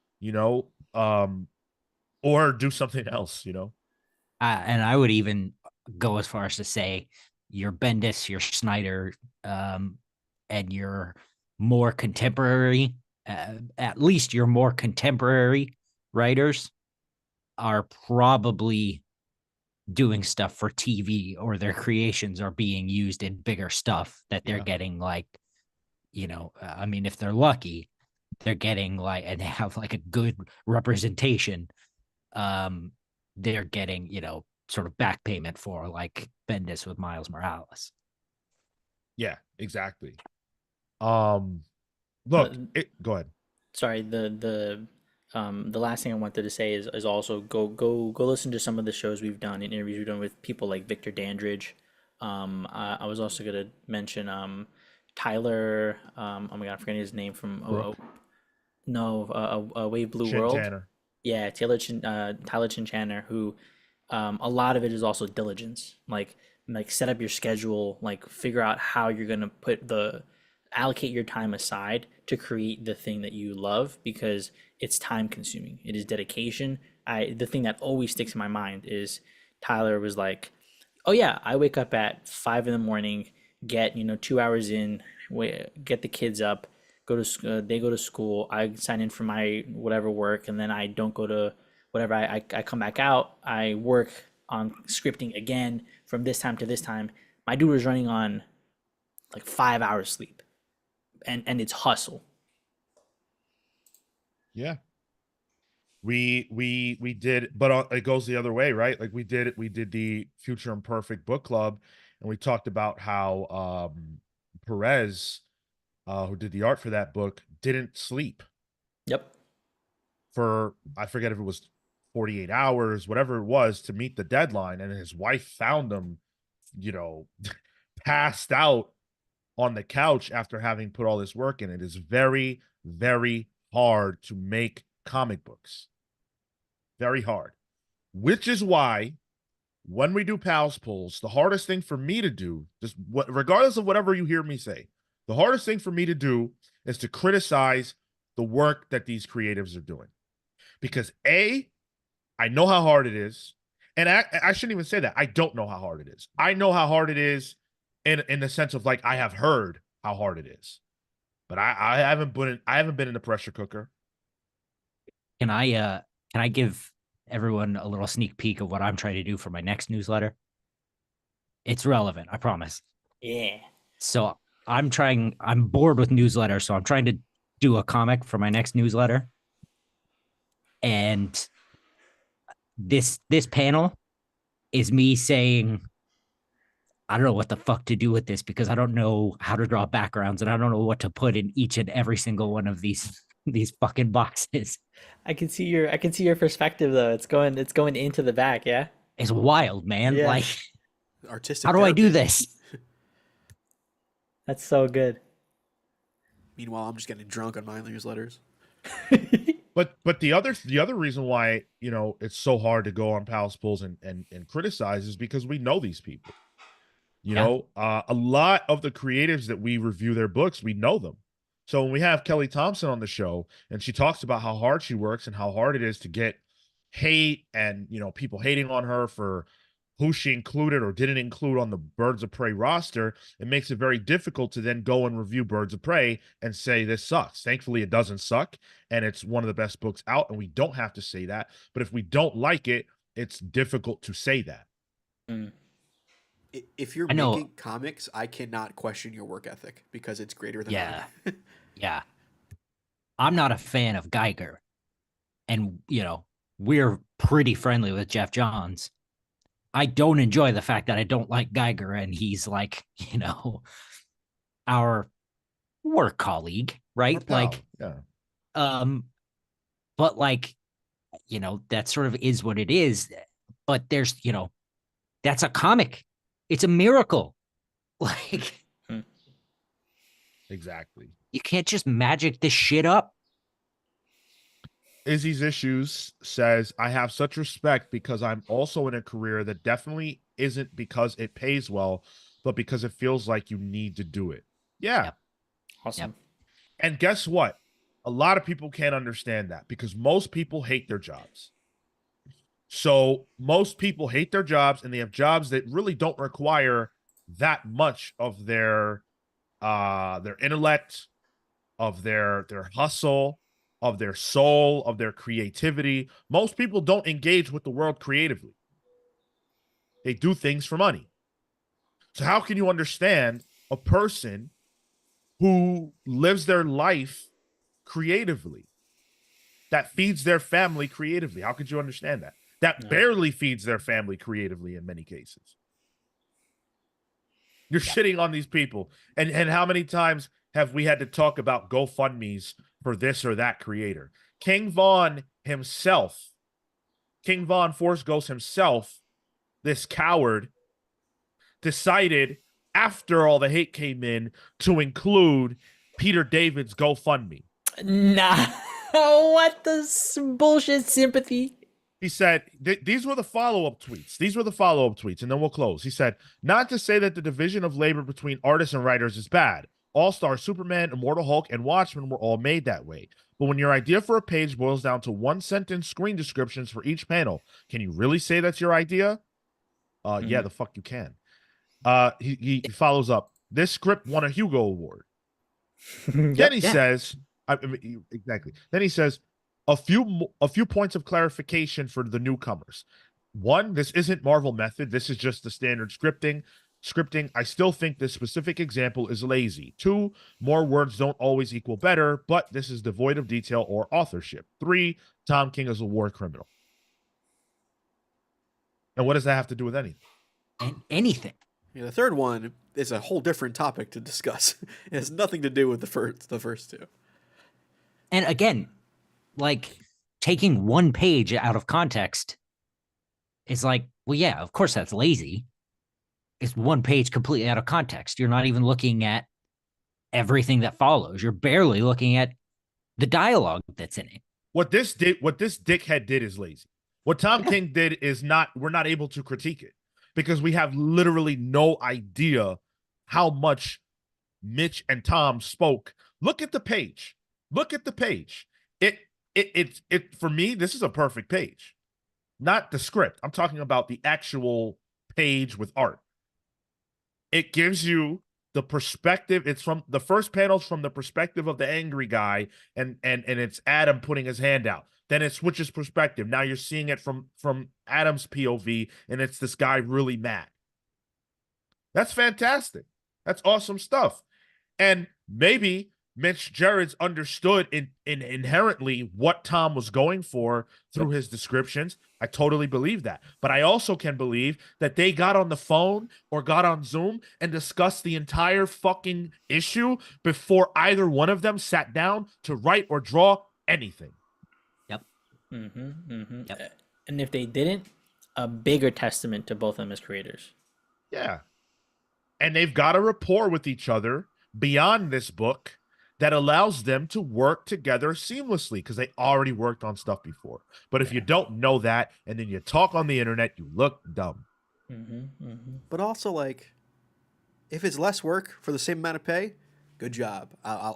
or do something else, And I would even go as far as to say your Bendis, your Snyder, and your more contemporary, at least your more contemporary writers are probably doing stuff for TV, or their creations are being used in bigger stuff that they're getting, like, I mean, if they're lucky, they're getting like, and they have like a good representation, they're getting, sort of back payment for, like Bendis with Miles Morales. Yeah, exactly. Look, go ahead. Sorry, the last thing I wanted to say is also go listen to some of the shows we've done and interviews we've done with people like Victor Dandridge. I was also gonna mention Tyler. Oh my god, I'm forgetting his name from Wave Blue Chin World. Tanner. Yeah, Tyler Chinchaner, who a lot of it is also diligence. Like set up your schedule, like figure out how you're gonna allocate your time aside to create the thing that you love, because it's time consuming. It is dedication. The thing that always sticks in my mind is Tyler was like, "Oh yeah, I wake up at 5 a.m, get 2 hours in, get the kids up, they go to school. I sign in for my whatever work, and then I don't go to whatever. I come back out. I work on scripting again from this time to this time. My dude was running on like 5 hours sleep, and it's hustle." Yeah. We did, but it goes the other way, right? Like we did the Future Imperfect book club, and we talked about how Perez, who did the art for that book, didn't sleep Yep. for, I forget if it was 48 hours, whatever it was, to meet the deadline, and his wife found him, passed out on the couch after having put all this work in. It is very, very hard to make comic books. Very hard. Which is why when we do Pals polls, the hardest thing for me to do, regardless of whatever you hear me say, the hardest thing for me to do is to criticize the work that these creatives are doing. Because A, I know how hard it is. And I shouldn't even say that. I don't know how hard it is. I know how hard it is in the sense of, like, I have heard how hard it is. But I haven't been in the pressure cooker. Can I give everyone a little sneak peek of what I'm trying to do for my next newsletter? It's relevant, I promise. Yeah. So I'm bored with newsletters, so I'm trying to do a comic for my next newsletter. And this panel is me saying, I don't know what the fuck to do with this because I don't know how to draw backgrounds and I don't know what to put in each and every single one of these fucking boxes. I can see your perspective though. It's going into the back, yeah? It's wild, man. Yeah. Like, Artistic how do I do therapy. this? That's so good. Meanwhile, I'm just getting drunk on my newsletters. But the other reason why, you know, it's so hard to go on Pals Pulls and criticize is because we know these people. You Yeah. know, a lot of the creatives that we review their books, we know them. So when we have Kelly Thompson on the show and she talks about how hard she works and how hard it is to get hate and, you know, people hating on her for who she included or didn't include on the Birds of Prey roster, it makes it very difficult to then go and review Birds of Prey and say this sucks. Thankfully, it doesn't suck, and it's one of the best books out, and we don't have to say that. But if we don't like it, it's difficult to say that. Mm. If you're I know. making comics, I cannot question your work ethic because it's greater than Yeah. mine. Yeah. I'm not a fan of Geiger. And, you know, we're pretty friendly with Jeff Johns. I don't enjoy the fact that I don't like Geiger and he's like, you know, our work colleague, right? Pal, Like, yeah. but like, you know, that sort of is what it is. But there's, you know, that's a comic. It's a miracle. Like, Exactly. you can't just magic this shit up. Izzy's Issues says, I have such respect because I'm also in a career that definitely isn't because it pays well, but because it feels like you need to do it. Yeah. Yep. Awesome. And guess what? A lot of people can't understand that because most people hate their jobs. So most people hate their jobs and they have jobs that really don't require that much of their intellect, of their hustle, of their soul, of their creativity. Most people don't engage with the world creatively. They do things for money. So how can you understand a person who lives their life creatively, that feeds their family creatively? How could you understand that? That No. barely feeds their family creatively in many cases. You're Yeah. shitting on these people. And how many times have we had to talk about GoFundMe's for this or that creator? King Von himself, King Von Force Ghost himself, this coward, decided after all the hate came in to include Peter David's GoFundMe. Nah. What the bullshit sympathy? He said, these were the follow-up tweets. These were the follow-up tweets, and then we'll close. He said, not to say that the division of labor between artists and writers is bad. All-Star Superman, Immortal Hulk, and Watchmen were all made that way. But when your idea for a page boils down to one-sentence screen descriptions for each panel, can you really say that's your idea? Yeah, the fuck you can. He follows up. This script won a Hugo Award. Then he says, exactly. Then he says, a few points of clarification for the newcomers. One, this isn't Marvel method. This is just the standard scripting. I still think this specific example is lazy. 2, more words don't always equal better, but this is devoid of detail or authorship. 3, Tom King is a war criminal. And what does that have to do with anything? And anything. Yeah, the third one is a whole different topic to discuss. It has nothing to do with the first two. And again, like taking one page out of context is like, well, yeah, of course that's lazy. It's one page completely out of context. You're not even looking at everything that follows. You're barely looking at the dialogue that's in it. What this dickhead did is lazy. What Tom King did is not, we're not able to critique it because we have literally no idea how much Mitch and Tom spoke. Look at the page. Look at the page. It for me, this is a perfect page. Not the script. I'm talking about the actual page with art. It gives you the perspective. It's from the first panel's from the perspective of the angry guy, and it's Adam putting his hand out. Then it switches perspective. Now you're seeing it from Adam's POV, and it's this guy really mad. That's fantastic. That's awesome stuff. And maybe Mitch Gerrits understood in inherently what Tom was going for through his descriptions. I totally believe that. But I also can believe that they got on the phone or got on Zoom and discussed the entire fucking issue before either one of them sat down to write or draw anything. Yep. Yep. And if they didn't, a bigger testament to both of them as creators. Yeah. And they've got a rapport with each other beyond this book that allows them to work together seamlessly because they already worked on stuff before. But if you don't know that and then you talk on the internet, you look dumb. But also, like, if it's less work for the same amount of pay, good job. I'm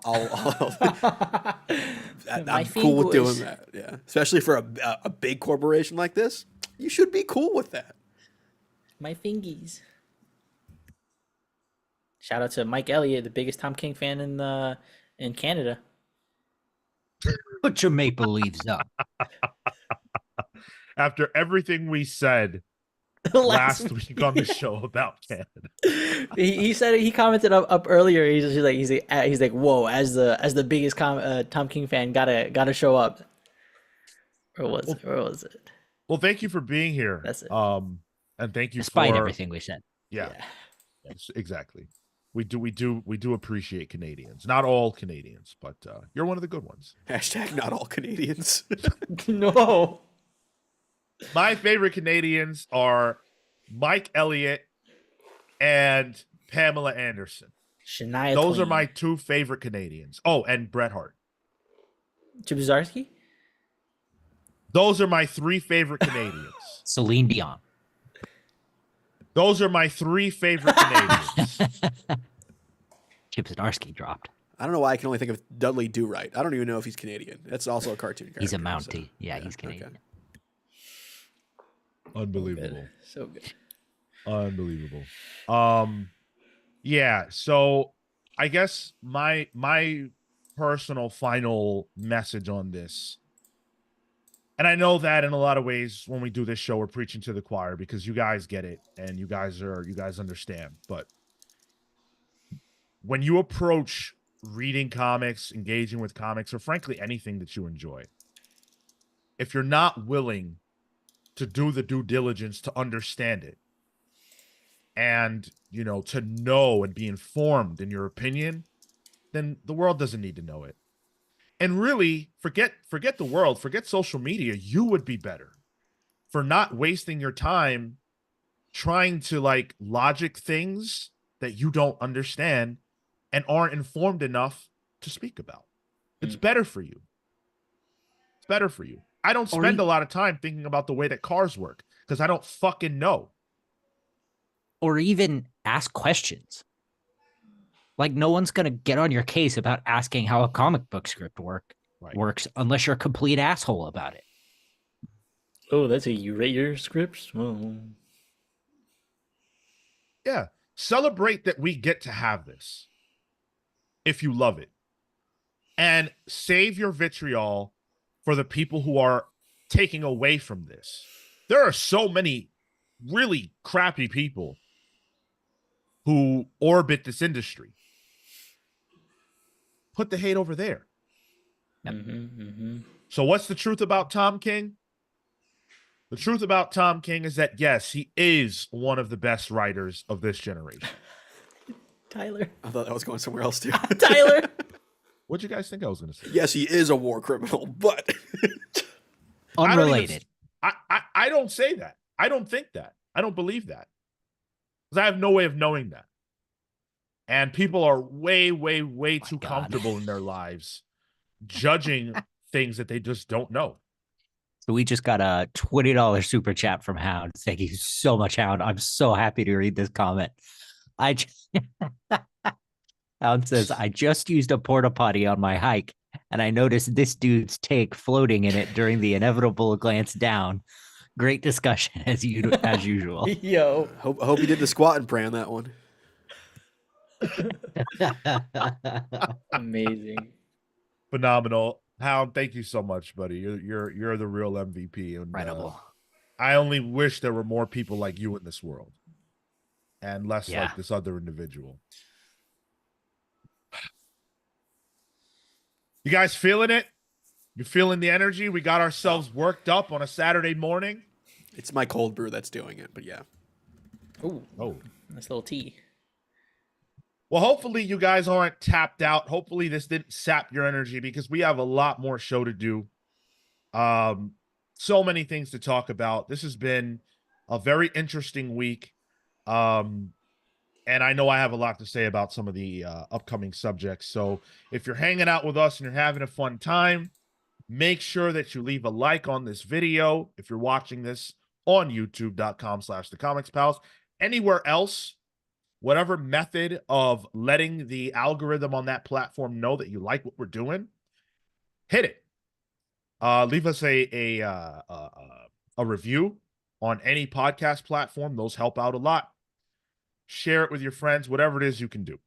cool with doing that. Yeah, especially for a big corporation like this, you should be cool with that. My fingies. Shout out to Mike Elliott, the biggest Tom King fan in Canada. Put your maple leaves up. After everything we said last week on the show about Canada, he said he commented up earlier. He's like, whoa! As the biggest Tom King fan, gotta show up. Where was it? Well, thank you for being here. That's it. And thank you Despite for everything we said. Yeah. Yes, exactly. We do appreciate Canadians. Not all Canadians, but you're one of the good ones. Hashtag not all Canadians. No. My favorite Canadians are Mike Elliott and Pamela Anderson. Shania Those Twain. are my two favorite Canadians. Oh, and Bret Hart. Chibuzarski? Those are my three favorite Canadians. Celine Dion. Those are my three favorite Canadians. Chip Zdarsky dropped. I don't know why I can only think of Dudley Do Right. I don't even know if he's Canadian. That's also a cartoon character. He's a Mountie. So, Yeah, he's Canadian. Okay. Unbelievable. So good. Unbelievable. Yeah, so I guess my personal final message on this, and I know that in a lot of ways when we do this show we're preaching to the choir because you guys get it and you guys understand, but when you approach reading comics, engaging with comics, or frankly anything that you enjoy, if you're not willing to do the due diligence to understand it and, you know, to know and be informed in your opinion, then the world doesn't need to know it. And really, forget the world, forget social media. You would be better for not wasting your time trying to like logic things that you don't understand and aren't informed enough to speak about. It's better for you. It's better for you. I don't spend a lot of time thinking about the way that cars work because I don't fucking know. Or even ask questions. Like, no one's going to get on your case about asking how a comic book script works unless you're a complete asshole about it. Oh, that's a you rate your scripts? Oh. Yeah. Celebrate that we get to have this if you love it. And save your vitriol for the people who are taking away from this. There are so many really crappy people who orbit this industry. Put the hate over there. So what's the truth about Tom King? The truth about Tom King is that, yes, he is one of the best writers of this generation. Tyler. I thought that was going somewhere else too. Tyler. What'd you guys think I was going to say? Yes, he is a war criminal, but Unrelated. I don't say that. I don't think that. I don't believe that. Because I have no way of knowing that. And people are way, way, way too comfortable in their lives judging things that they just don't know. So we just got a $20 super chat from Hound. Thank you so much, Hound. I'm so happy to read this comment. Hound says, I just used a porta potty on my hike, and I noticed this dude's take floating in it during the inevitable glance down. Great discussion as usual. Yo. hope you did the squat and pray on that one. Amazing. Phenomenal. Hound, thank you so much, buddy. You're the real MVP. And, Incredible. I only wish there were more people like you in this world and less like this other individual. You guys feeling it? You feeling the energy? We got ourselves worked up on a Saturday morning. It's my cold brew that's doing it, but yeah. Ooh, Oh. nice little tea. Well, hopefully you guys aren't tapped out. Hopefully this didn't sap your energy because we have a lot more show to do. So many things to talk about. This has been a very interesting week. And I know I have a lot to say about some of the upcoming subjects. So if you're hanging out with us and you're having a fun time, make sure that you leave a like on this video. If you're watching this on youtube.com/thecomicspals, anywhere else, whatever method of letting the algorithm on that platform know that you like what we're doing, hit it. Leave us a review on any podcast platform. Those help out a lot. Share it with your friends, whatever it is you can do.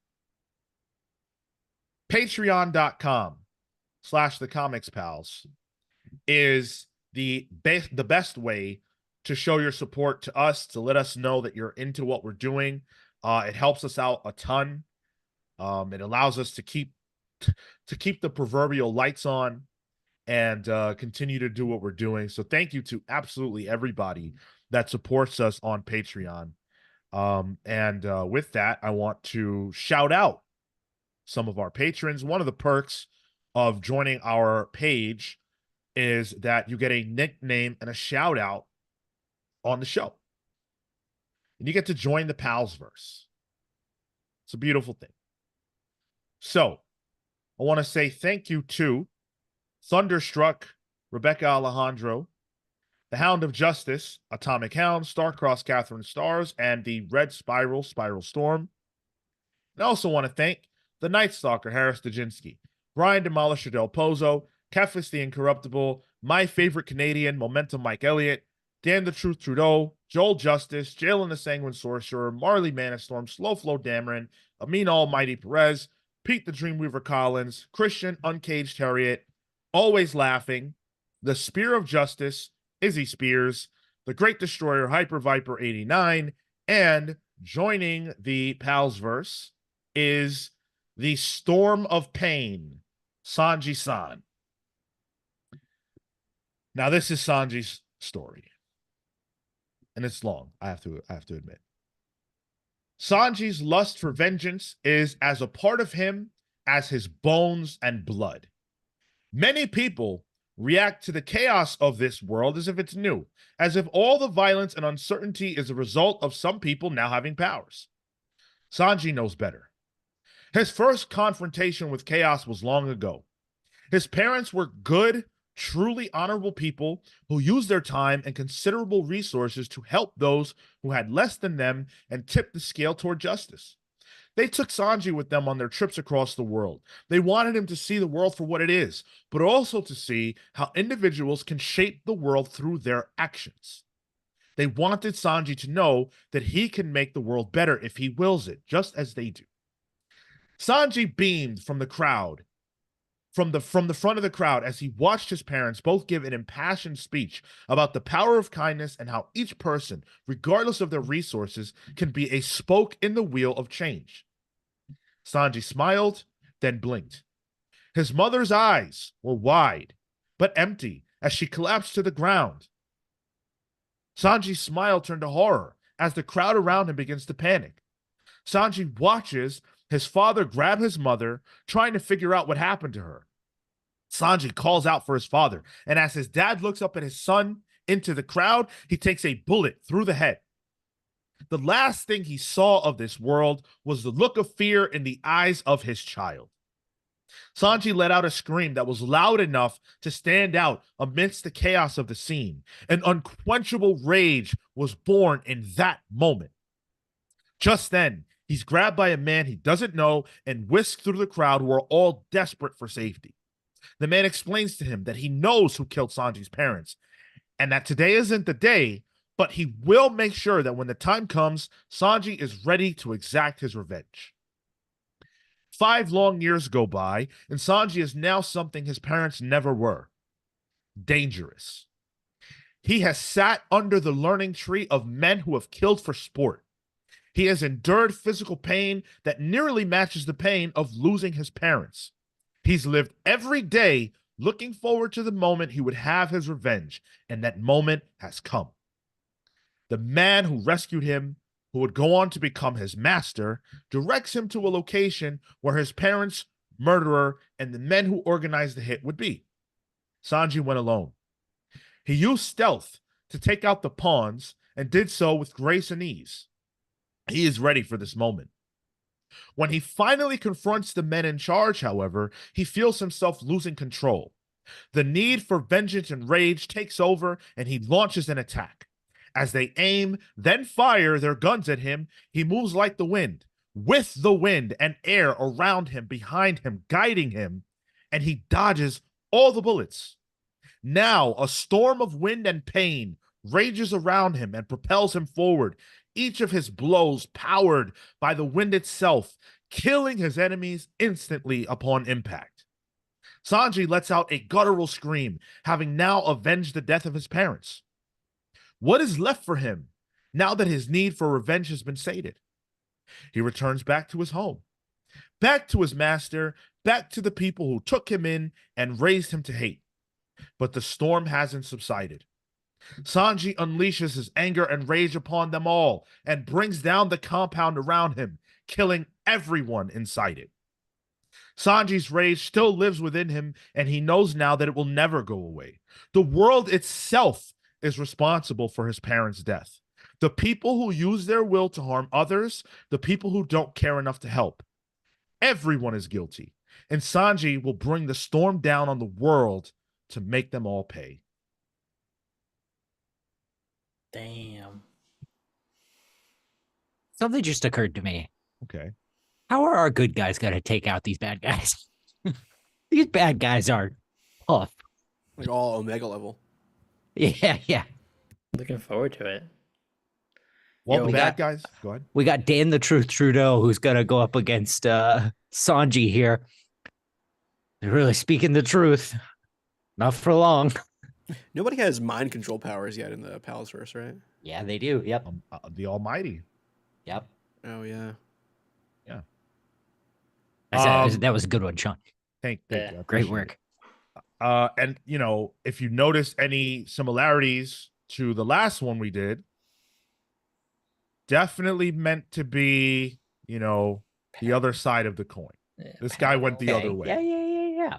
Patreon.com/thecomicspals is the best way to show your support to us, to let us know that you're into what we're doing. It helps us out a ton. It allows us to keep the proverbial lights on and continue to do what we're doing. So thank you to absolutely everybody that supports us on Patreon. With that, I want to shout out some of our patrons. One of the perks of joining our page is that you get a nickname and a shout out on the show. And you get to join the Palsverse. It's a beautiful thing. So I want to say thank you to Thunderstruck, Rebecca Alejandro, the Hound of Justice, Atomic Hound, Starcross Catherine Stars, and the Red Spiral, Spiral Storm. And I also want to thank the Night Stalker, Harris Dajinski, Brian Demolisher Del Pozo, Kefis the Incorruptible, my favorite Canadian, Momentum Mike Elliott, Dan the Truth Trudeau, Joel Justice, Jalen the Sanguine Sorcerer, Marley Manastorm, Slow Flow Dameron, Amin Almighty Perez, Pete the Dreamweaver Collins, Christian Uncaged Harriet, Always Laughing, The Spear of Justice, Izzy Spears, The Great Destroyer, Hyper Viper 89, and joining the Palsverse is the Storm of Pain, Sanji-san. Now, this is Sanji's story, and it's long, I have to admit. Sanji's lust for vengeance is as a part of him as his bones and blood. Many people react to the chaos of this world as if it's new, as if all the violence and uncertainty is a result of some people now having powers. Sanji knows better. His first confrontation with chaos was long ago. His parents were good, truly honorable people who used their time and considerable resources to help those who had less than them and tip the scale toward justice. They took Sanji with them on their trips across the world. They wanted him to see the world for what it is, but also to see how individuals can shape the world through their actions. They wanted Sanji to know that he can make the world better if he wills it, just as they do. Sanji beamed from the crowd, from the front of the crowd, as he watched his parents both give an impassioned speech about the power of kindness and how each person, regardless of their resources, can be a spoke in the wheel of change. Sanji smiled, then blinked. His mother's eyes were wide, but empty as she collapsed to the ground. Sanji's smile turned to horror as the crowd around him begins to panic. Sanji watches his father grab his mother, trying to figure out what happened to her. Sanji calls out for his father, and as his dad looks up at his son into the crowd, he takes a bullet through the head. The last thing he saw of this world was the look of fear in the eyes of his child. Sanji let out a scream that was loud enough to stand out amidst the chaos of the scene. An unquenchable rage was born in that moment. Just then, he's grabbed by a man he doesn't know and whisked through the crowd who are all desperate for safety. The man explains to him that he knows who killed Sanji's parents and that today isn't the day, but he will make sure that when the time comes, Sanji is ready to exact his revenge. 5 long years go by, and Sanji is now something his parents never were: dangerous. He has sat under the learning tree of men who have killed for sport. He has endured physical pain that nearly matches the pain of losing his parents. He's lived every day looking forward to the moment he would have his revenge, and that moment has come. The man who rescued him, who would go on to become his master, directs him to a location where his parents, murderer, and the men who organized the hit would be. Sanji went alone. He used stealth to take out the pawns and did so with grace and ease. He is ready for this moment. When he finally confronts the men in charge, however, he feels himself losing control. The need for vengeance and rage takes over, and he launches an attack. As they aim, then fire their guns at him, he moves like the wind, with the wind and air around him, behind him, guiding him, and he dodges all the bullets. Now, a storm of wind and pain rages around him and propels him forward, each of his blows powered by the wind itself, killing his enemies instantly upon impact. Sanji lets out a guttural scream, having now avenged the death of his parents. What is left for him now that his need for revenge has been sated? He returns back to his home, back to his master, back to the people who took him in and raised him to hate. But the storm hasn't subsided. Sanji unleashes his anger and rage upon them all and brings down the compound around him, killing everyone inside it. Sanji's rage still lives within him, and he knows now that it will never go away. The world itself is responsible for his parents' death. The people who use their will to harm others, the people who don't care enough to help. Everyone is guilty, and Sanji will bring the storm down on the world to make them all pay. Damn. Something just occurred to me. Okay. How are our good guys going to take out these bad guys? These bad guys are tough. Like all Omega level. Yeah. Looking forward to it. Well, Yo, the we bad got- guys, go ahead. We got Dan the Truth Trudeau, who's going to go up against Sanji here. They're really speaking the truth. Not for long. Nobody has mind control powers yet in the Palsverse, right? Yeah, they do. Yep. The Almighty. Yep. Oh yeah. That was a good one, Sean. Thank Yeah, you. I Great appreciate work. it. And if you notice any similarities to the last one we did, definitely meant to be, the other side of the coin. This guy went the other way. Yeah.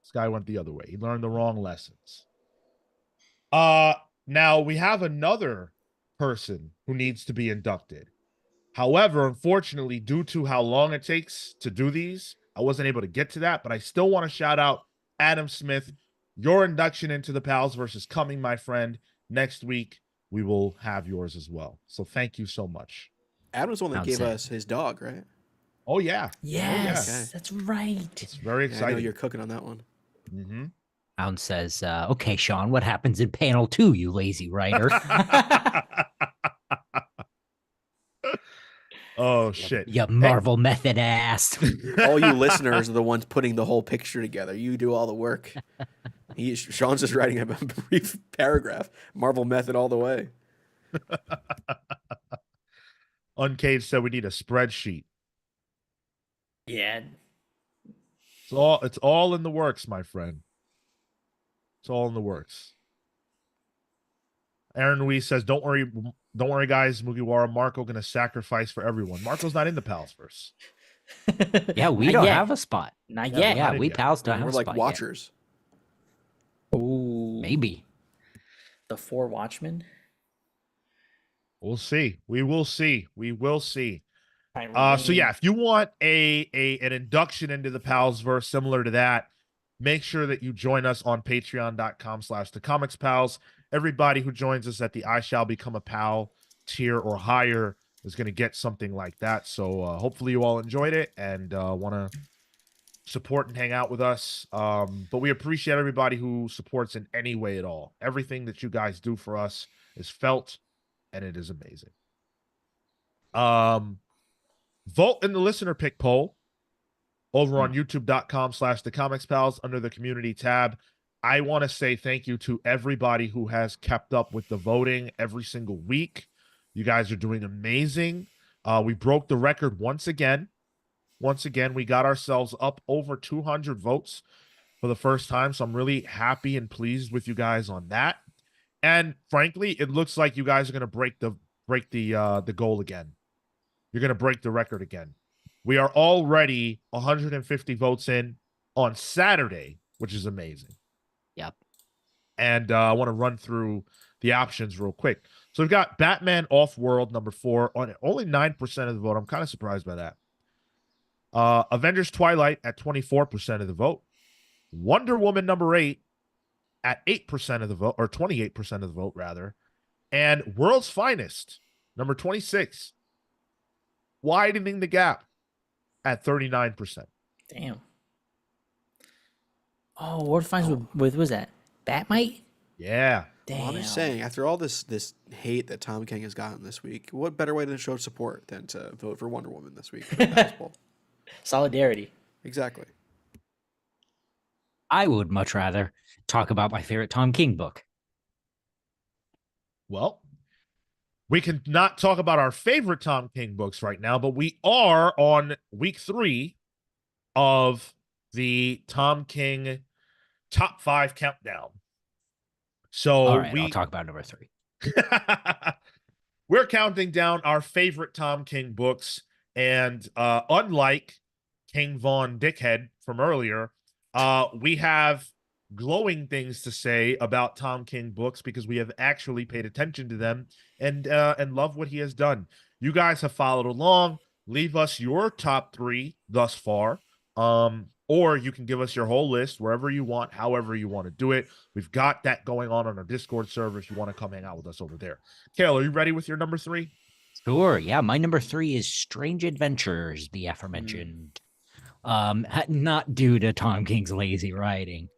This guy went the other way. He learned the wrong lessons. Now we have another person who needs to be inducted. However, unfortunately, due to how long it takes to do these, I wasn't able to get to that, but I still want to shout out Adam Smith. Your induction into the Palsverse is coming, my friend. Next week, we will have yours as well. So thank you so much. Adam's the one that Sounds gave sick. us his dog, right? Oh, yeah. Yes, Okay. that's right. It's very Yeah, I know exciting. you're cooking on that one. Mm-hmm. Pound says, okay, Sean, what happens in panel 2, you lazy writer? Oh, shit. You Marvel method ass. All you listeners are the ones putting the whole picture together. You do all the work. Sean's just writing a brief paragraph. Marvel method all the way. Uncaged said we need a spreadsheet. Yeah. It's all in the works, my friend. It's all in the works. Aaron Ruiz says, don't worry, guys. Mugiwara, Marco gonna sacrifice for everyone. Marco's not in the Palsverse. Yeah, we Not don't yet. have a spot. Not Yeah, yet. Yeah, in we yet. pals don't have We're a like spot yet. watchers. Ooh. Maybe. The Four Watchmen. We'll see. We will see. We will see. Right, So yeah, if you want an induction into the Palsverse similar to that, make sure that you join us on patreon.com/thecomics-pals. Everybody who joins us at the I Shall Become a Pal tier or higher is going to get something like that. So hopefully you all enjoyed it and want to support and hang out with us. But we appreciate everybody who supports in any way at all. Everything that you guys do for us is felt, and it is amazing. Vote in the listener pick poll over on youtube.com/thecomics-pals under the community tab. I want to say thank you to everybody who has kept up with the voting every single week. You guys are doing amazing. We broke the record once again. Once again, we got ourselves up over 200 votes for the first time. So I'm really happy and pleased with you guys on that. And frankly, it looks like you guys are going to break the goal again. You're going to break the record again. We are already 150 votes in on Saturday, which is amazing. Yep. And I want to run through the options real quick. So we've got Batman Off-World number 4 on only 9% of the vote. I'm kind of surprised by that. Avengers Twilight at 24% of the vote. Wonder Woman number 8 at 8% of the vote, or 28% of the vote, rather. And World's Finest number 26, widening the gap at 39%. Damn. Oh, World Finds with was that Batmite? Yeah. Damn. Well, I'm just saying, after all this hate that Tom King has gotten this week, what better way to show support than to vote for Wonder Woman this week? Solidarity. Exactly. I would much rather talk about my favorite Tom King book. Well, we can not talk about our favorite Tom King books right now, but we are on week 3 of the Tom King top 5 countdown. So All right, I'll talk about number 3. We're counting down our favorite Tom King books, and unlike King Von Dickhead from earlier, we have glowing things to say about Tom King books because we have actually paid attention to them and love what he has done. You guys have followed along. Leave us your top 3 thus far. Or you can give us your whole list wherever you want, however you want to do it. We've got that going on our Discord server if you want to come hang out with us over there. Cale, are you ready with your number 3? Sure. Yeah, my number 3 is Strange Adventures, the aforementioned. Not due to Tom King's lazy writing.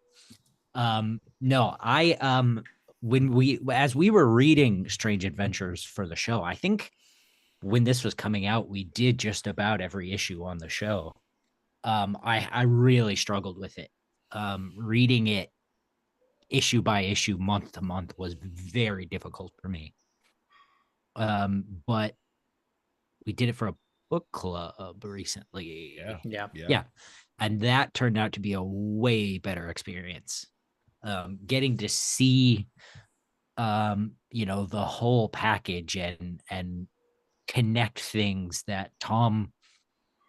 No, as we were reading Strange Adventures for the show, I think when this was coming out, we did just about every issue on the show. I really struggled with it. Reading it issue by issue, month to month was very difficult for me. But we did it for a book club recently. Yeah. And that turned out to be a way better experience. Getting to see the whole package and connect things that Tom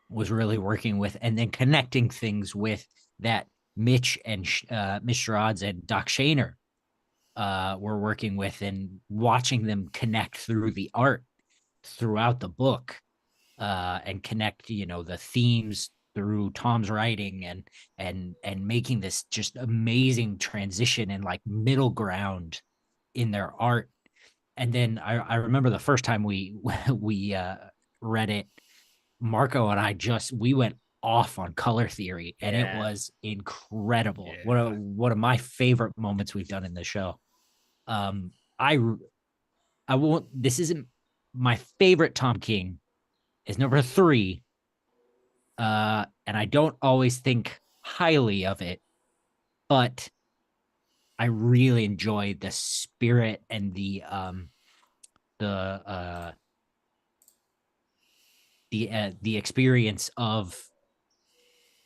was really working with, and then connecting things with that Mitch and Mitch Gerards and Doc Shaner were working with, and watching them connect through the art throughout the book, and connect the themes through Tom's writing, and making this just amazing transition and like middle ground in their art. And then I remember the first time we read it, Marco and I we went off on color theory, and it was incredible. Yeah. One of my favorite moments we've done in the show. I won't. This isn't my favorite Tom King. Is number 3. And I don't always think highly of it, but I really enjoyed the spirit and the experience of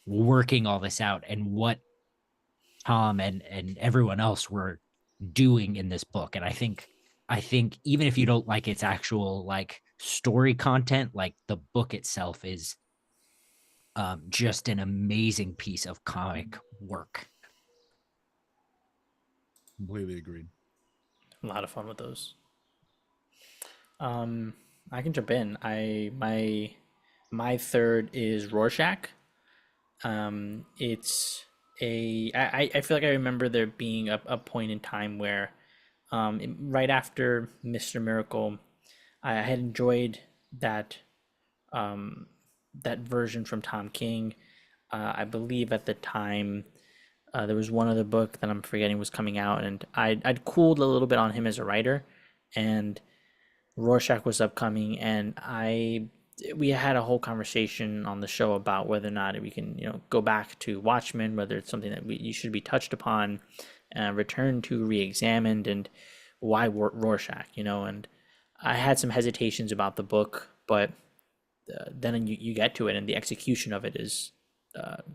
working all this out, and what Tom and everyone else were doing in this book. And I think even if you don't like its actual like story content, like the book itself is just an amazing piece of comic work. Completely agreed. A lot of fun with those. I can jump in. My third is Rorschach. It's I feel like I remember there being a point in time where, right after Mr. Miracle, I had enjoyed that that version from Tom King. I believe at the time there was one other book that I'm forgetting was coming out, and I'd cooled a little bit on him as a writer, and Rorschach was upcoming, and we had a whole conversation on the show about whether or not we can go back to Watchmen, whether it's something that you should be touched upon, returned to, re-examined, and why Rorschach, and I had some hesitations about the book, but then you get to it, and the execution of it is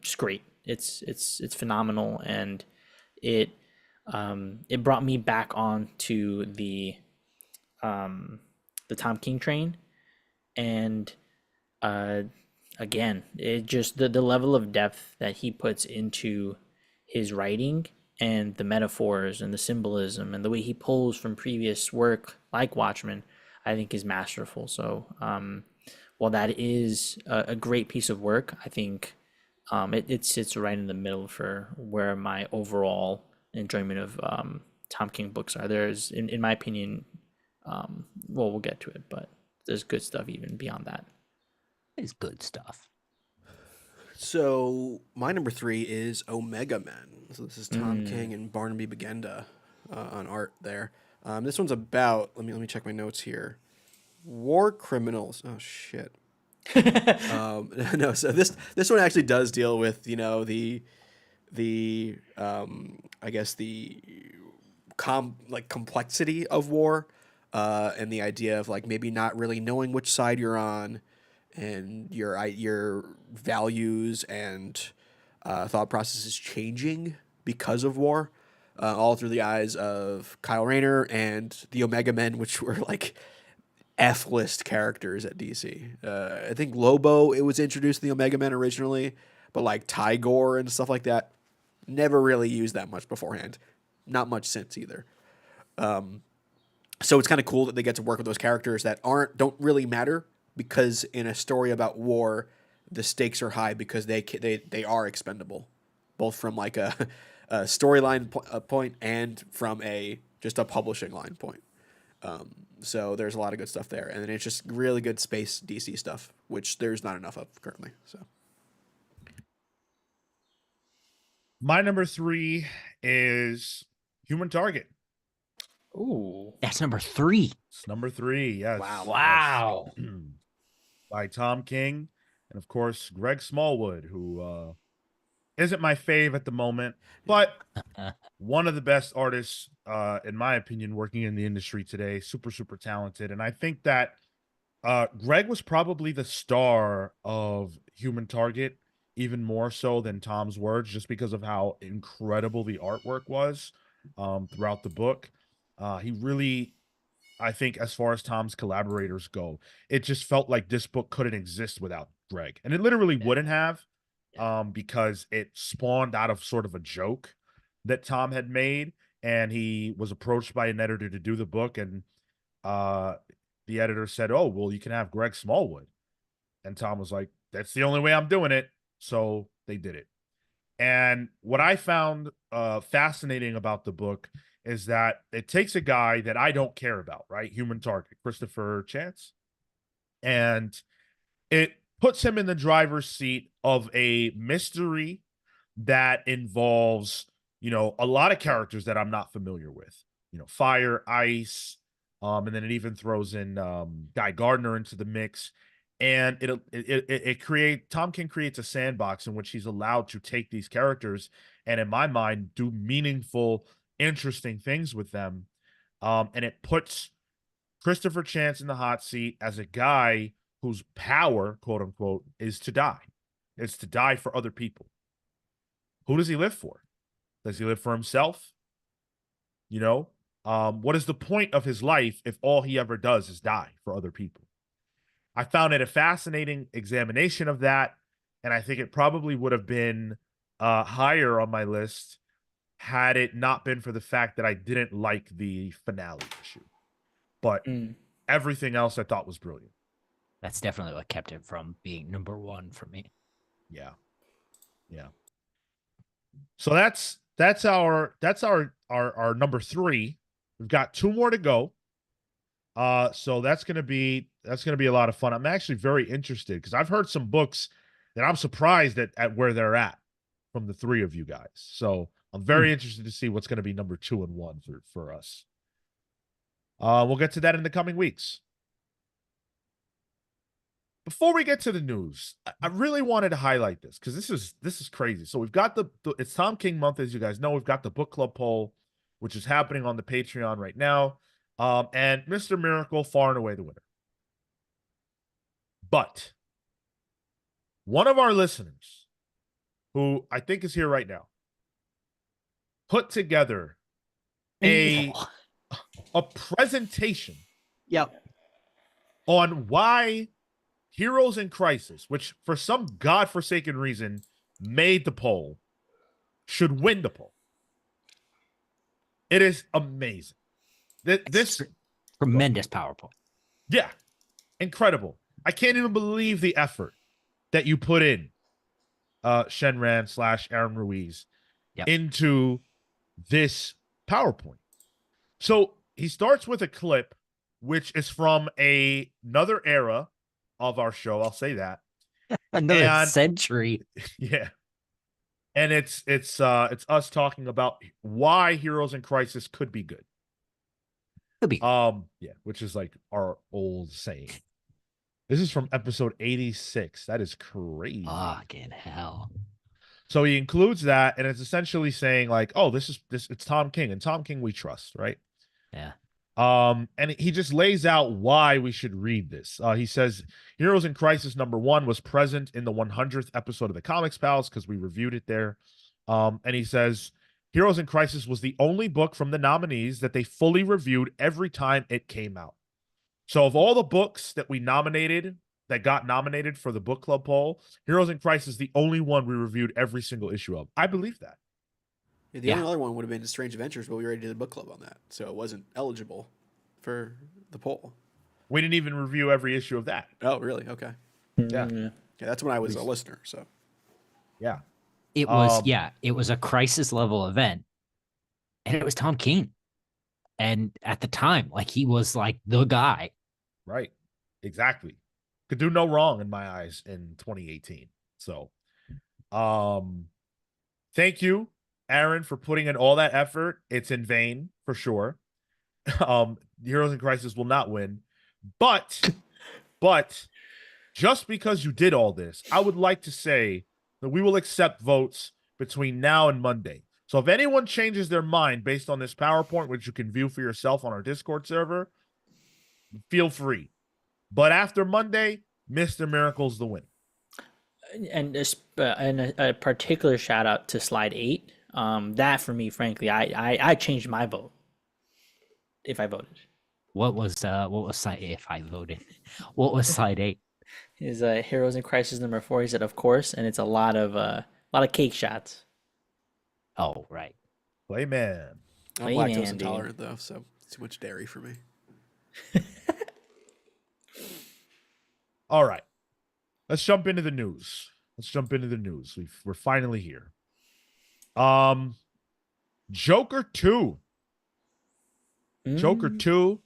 just great. It's phenomenal, and it it brought me back on to the Tom King train, and again, it just the level of depth that he puts into his writing, and the metaphors and the symbolism and the way he pulls from previous work like Watchmen, I think is masterful. So while that is a great piece of work, I think it sits right in the middle for where my overall enjoyment of Tom King books are. There's, in my opinion, well, we'll get to it, but there's good stuff even beyond that. It's good stuff. So my number 3 is Omega Men. So this is Tom King and Barnaby Bagenda on art there. This one's about, let me check my notes here. War criminals. Oh shit. No, so this one actually does deal with, the I guess the complexity of war, and the idea of like maybe not really knowing which side you're on, and your values and thought processes changing because of war, all through the eyes of Kyle Rayner and the Omega Men, which were like F-list characters at DC. I think Lobo, it was introduced to the Omega Men originally, but like Tygor and stuff like that, never really used that much beforehand. Not much since either. So it's kind of cool that they get to work with those characters that don't really matter, because in a story about war, the stakes are high because they are expendable, both from like a storyline point and from just a publishing line point. So there's a lot of good stuff there, and then it's just really good space DC stuff, which there's not enough of currently. So my number 3 is Human Target. Ooh, That's number 3. It's number 3. Yes. Wow. Yes. By Tom King, and of course Greg Smallwood, who isn't my fave at the moment, but one of the best artists, in my opinion, working in the industry today. Super, super talented. And I think that Greg was probably the star of Human Target, even more so than Tom's words, just because of how incredible the artwork was throughout the book. He really, I think, as far as Tom's collaborators go, it just felt like this book couldn't exist without Greg. And it literally wouldn't have, because it spawned out of sort of a joke that Tom had made. And he was approached by an editor to do the book. And the editor said, "Oh, well, you can have Greg Smallwood." And Tom was like, "That's the only way I'm doing it." So they did it. And what I found fascinating about the book is that it takes a guy that I don't care about, right? Human Target, Christopher Chance. And it puts him in the driver's seat of a mystery that involves, a lot of characters that I'm not familiar with. Fire, ice, and then it even throws in Guy Gardner into the mix. And Tom King creates a sandbox in which he's allowed to take these characters and, in my mind, do meaningful, interesting things with them. And it puts Christopher Chance in the hot seat as a guy whose power, quote unquote, is to die. It's to die for other people. Who does he live for? Does he live for himself? What is the point of his life if all he ever does is die for other people? I found it a fascinating examination of that, and I think it probably would have been higher on my list had it not been for the fact that I didn't like the finale issue. But everything else I thought was brilliant. That's definitely what kept it from being number 1 for me. Yeah. So that's our number 3. We've got 2 more to go. So that's gonna be a lot of fun. I'm actually very interested because I've heard some books that I'm surprised at where they're at from the 3 of you guys. So I'm very interested to see what's going to be number 2 and 1 for us. We'll get to that in the coming weeks. Before we get to the news, I really wanted to highlight this because this is crazy. So we've got it's Tom King month, as you guys know. We've got the book club poll, which is happening on the Patreon right now. And Mr. Miracle, far and away the winner. But One of our listeners, who I think is here right now, put together a presentation Yep. on why Heroes in Crisis, which for some godforsaken reason made the poll, should win the poll. It is amazing. This tremendous PowerPoint. Yeah, incredible. I can't even believe the effort that you put in, Shenran / Aaron Ruiz, into this PowerPoint. So he starts with a clip, which is from another era of our show. I'll say that. Another century. Yeah. And it's us talking about why Heroes in Crisis could be good. Could be. Yeah, which is like our old saying. This is from episode 86. That is crazy. Fucking hell. So he includes that, and it's essentially saying like, oh, it's Tom King, and Tom King we trust, right? Yeah. And he just lays out why we should read this. He says Heroes in Crisis #1 was present in the 100th episode of the Comics Pals because we reviewed it there. And he says Heroes in Crisis was the only book from the nominees that they fully reviewed every time it came out. So of all the books that we nominated, that got nominated for the book club poll, Heroes in Crisis is the only one we reviewed every single issue of. I believe that. Yeah, the only other one would have been Strange Adventures, but we already did a book club on that, so it wasn't eligible for the poll. We didn't even review every issue of that. Oh, really? Okay. Yeah. Yeah, that's when I was a listener, so. Yeah. It was a crisis level event. And it was Tom King. And at the time, like he was like the guy. Right. Exactly. Could do no wrong in my eyes in 2018. So, thank you, Aaron, for putting in all that effort. It's in vain for sure. Heroes in Crisis will not win, but just because you did all this, I would like to say that we will accept votes between now and Monday. So if anyone changes their mind based on this PowerPoint, which you can view for yourself on our Discord server, feel free. But after Monday, Mr. Miracle's the winner. And a particular shout out to Slide 8. That for me, frankly, I changed my vote if I voted. What was side if I voted? What was side 8? Is Heroes in Crisis #4. He said, of course, and it's a lot of cake shots. Oh, right. Playman. I'm lactose intolerant though, so too much dairy for me. All right. Let's jump into the news. We're finally here. Joker 2. Joker 2,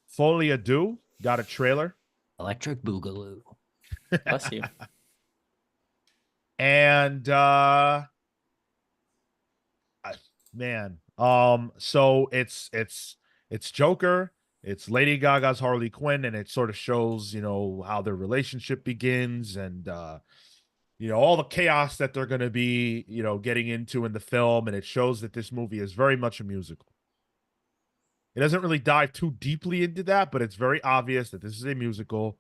Folie à Deux, got a trailer. Electric Boogaloo. Bless you. And man, so it's Joker, it's Lady Gaga's Harley Quinn, and it sort of shows, how their relationship begins and all the chaos that they're going to be, getting into in the film, and it shows that this movie is very much a musical. It doesn't really dive too deeply into that, but it's very obvious that this is a musical,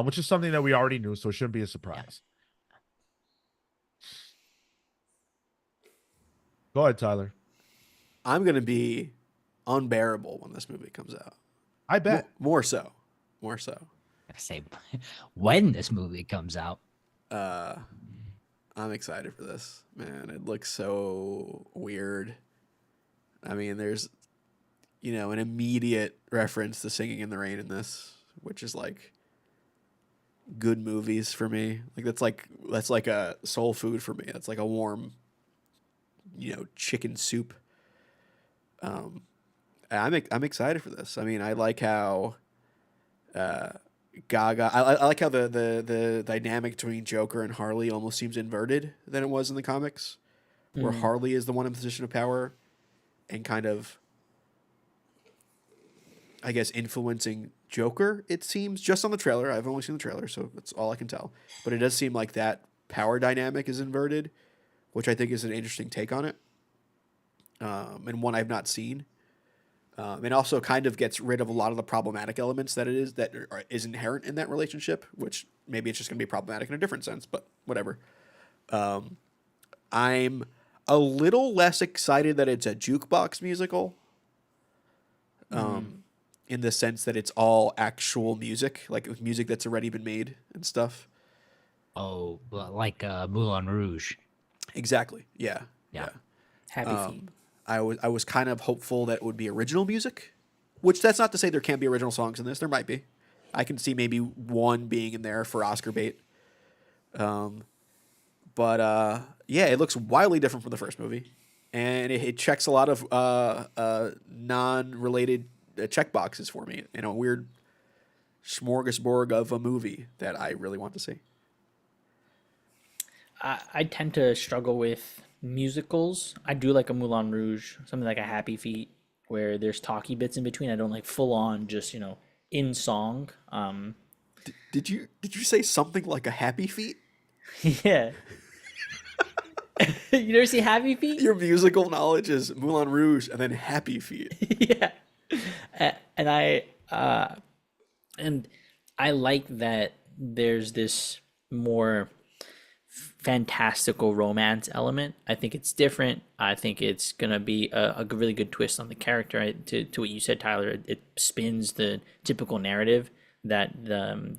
which is something that we already knew, so it shouldn't be a surprise. Go ahead, Tyler. I'm going to be unbearable when this movie comes out. I bet. More so. I say when this movie comes out. I'm excited for this, man. It looks so weird. I mean, there's, an immediate reference to Singing in the Rain in this, which is like good movies for me. Like that's like a soul food for me. That's like a warm, chicken soup. I'm excited for this. I mean, I like how Gaga. I like how the dynamic between Joker and Harley almost seems inverted than it was in the comics, where Harley is the one in position of power, and kind of, I guess, influencing Joker. It seems just on the trailer. I've only seen the trailer, so that's all I can tell. But it does seem like that power dynamic is inverted, which I think is an interesting take on it, and one I've not seen. and also kind of gets rid of a lot of the problematic elements that is inherent in that relationship, which maybe it's just going to be problematic in a different sense, but whatever. I'm a little less excited that it's a jukebox musical, in the sense that it's all actual music, like music that's already been made and stuff. Oh, like Moulin Rouge. Exactly. Yeah. Yeah. Happy Feet. I was kind of hopeful that it would be original music, which that's not to say there can't be original songs in this. There might be. I can see maybe one being in there for Oscar bait. But yeah, it looks wildly different from the first movie, and it checks a lot of non-related check boxes for me in a weird smorgasbord of a movie that I really want to see. I tend to struggle with musicals. I do like a Moulin Rouge, something like a Happy Feet, where there's talky bits in between. I don't like full on just in song. Did you say something like a Happy Feet? Yeah. You never see Happy Feet? Your musical knowledge is Moulin Rouge and then Happy Feet. Yeah. And I like that there's this more fantastical romance element. I think it's different. I think it's gonna be a really good twist on the character. To what you said, Tyler, it spins the typical narrative that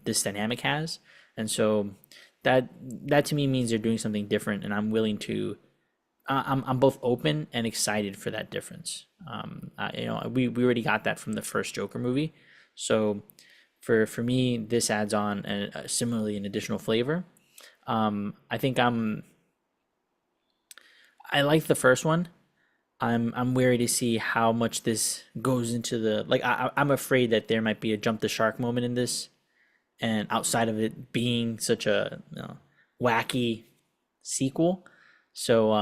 this dynamic has, and so that to me means they're doing something different, and I'm willing to. I'm both open and excited for that difference. We already got that from the first Joker movie, so for me, this adds on similarly an additional flavor. I think I like the first one. I'm wary to see how much this goes into the I'm afraid that there might be a jump the shark moment in this, and outside of it being such a wacky sequel. So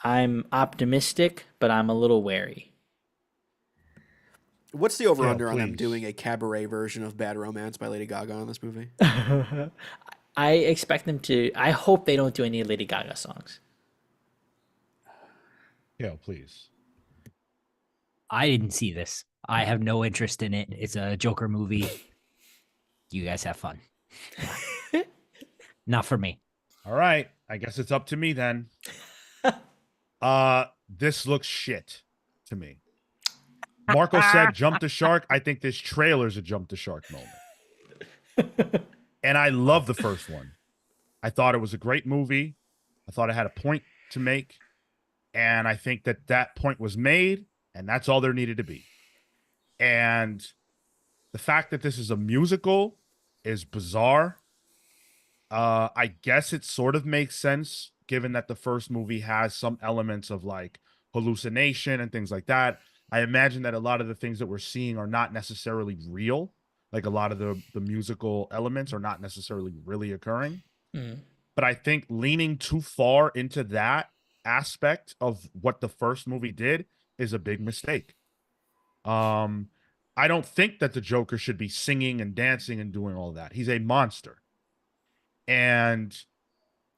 I'm optimistic, but I'm a little wary. What's the over-under on them please. doing a cabaret version of Bad Romance by Lady Gaga in this movie? I expect them to. I hope they don't do any Lady Gaga songs. Yeah, please. I didn't see this. I have no interest in it. It's a Joker movie. You guys have fun. Not for me. All right. I guess it's up to me then. This looks shit to me. Marco said jump the shark. I think this trailer's a jump the shark moment. And I love the first one. I thought it was a great movie. I thought it had a point to make. And I think that point was made, and that's all there needed to be. And the fact that this is a musical is bizarre. I guess it sort of makes sense given that the first movie has some elements of like hallucination and things like that. I imagine that a lot of the things that we're seeing are not necessarily real. Like a lot of the musical elements are not necessarily really occurring. Mm. But I think leaning too far into that aspect of what the first movie did is a big mistake. I don't think that the Joker should be singing and dancing and doing all that. He's a monster. And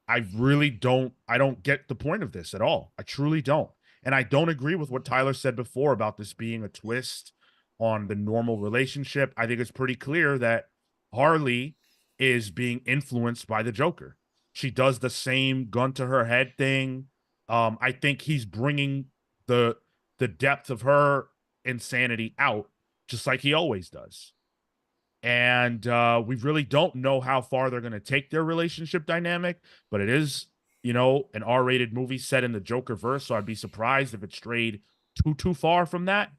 I don't get the point of this at all. I truly don't. And I don't agree with what Tyler said before about this being a twist on the normal relationship. I think it's pretty clear that Harley is being influenced by the Joker. She does the same gun to her head thing. I think he's bringing the depth of her insanity out, just like he always does. And we really don't know how far they're going to take their relationship dynamic, but it is, an R-rated movie set in the Joker verse, so I'd be surprised if it strayed too far from that.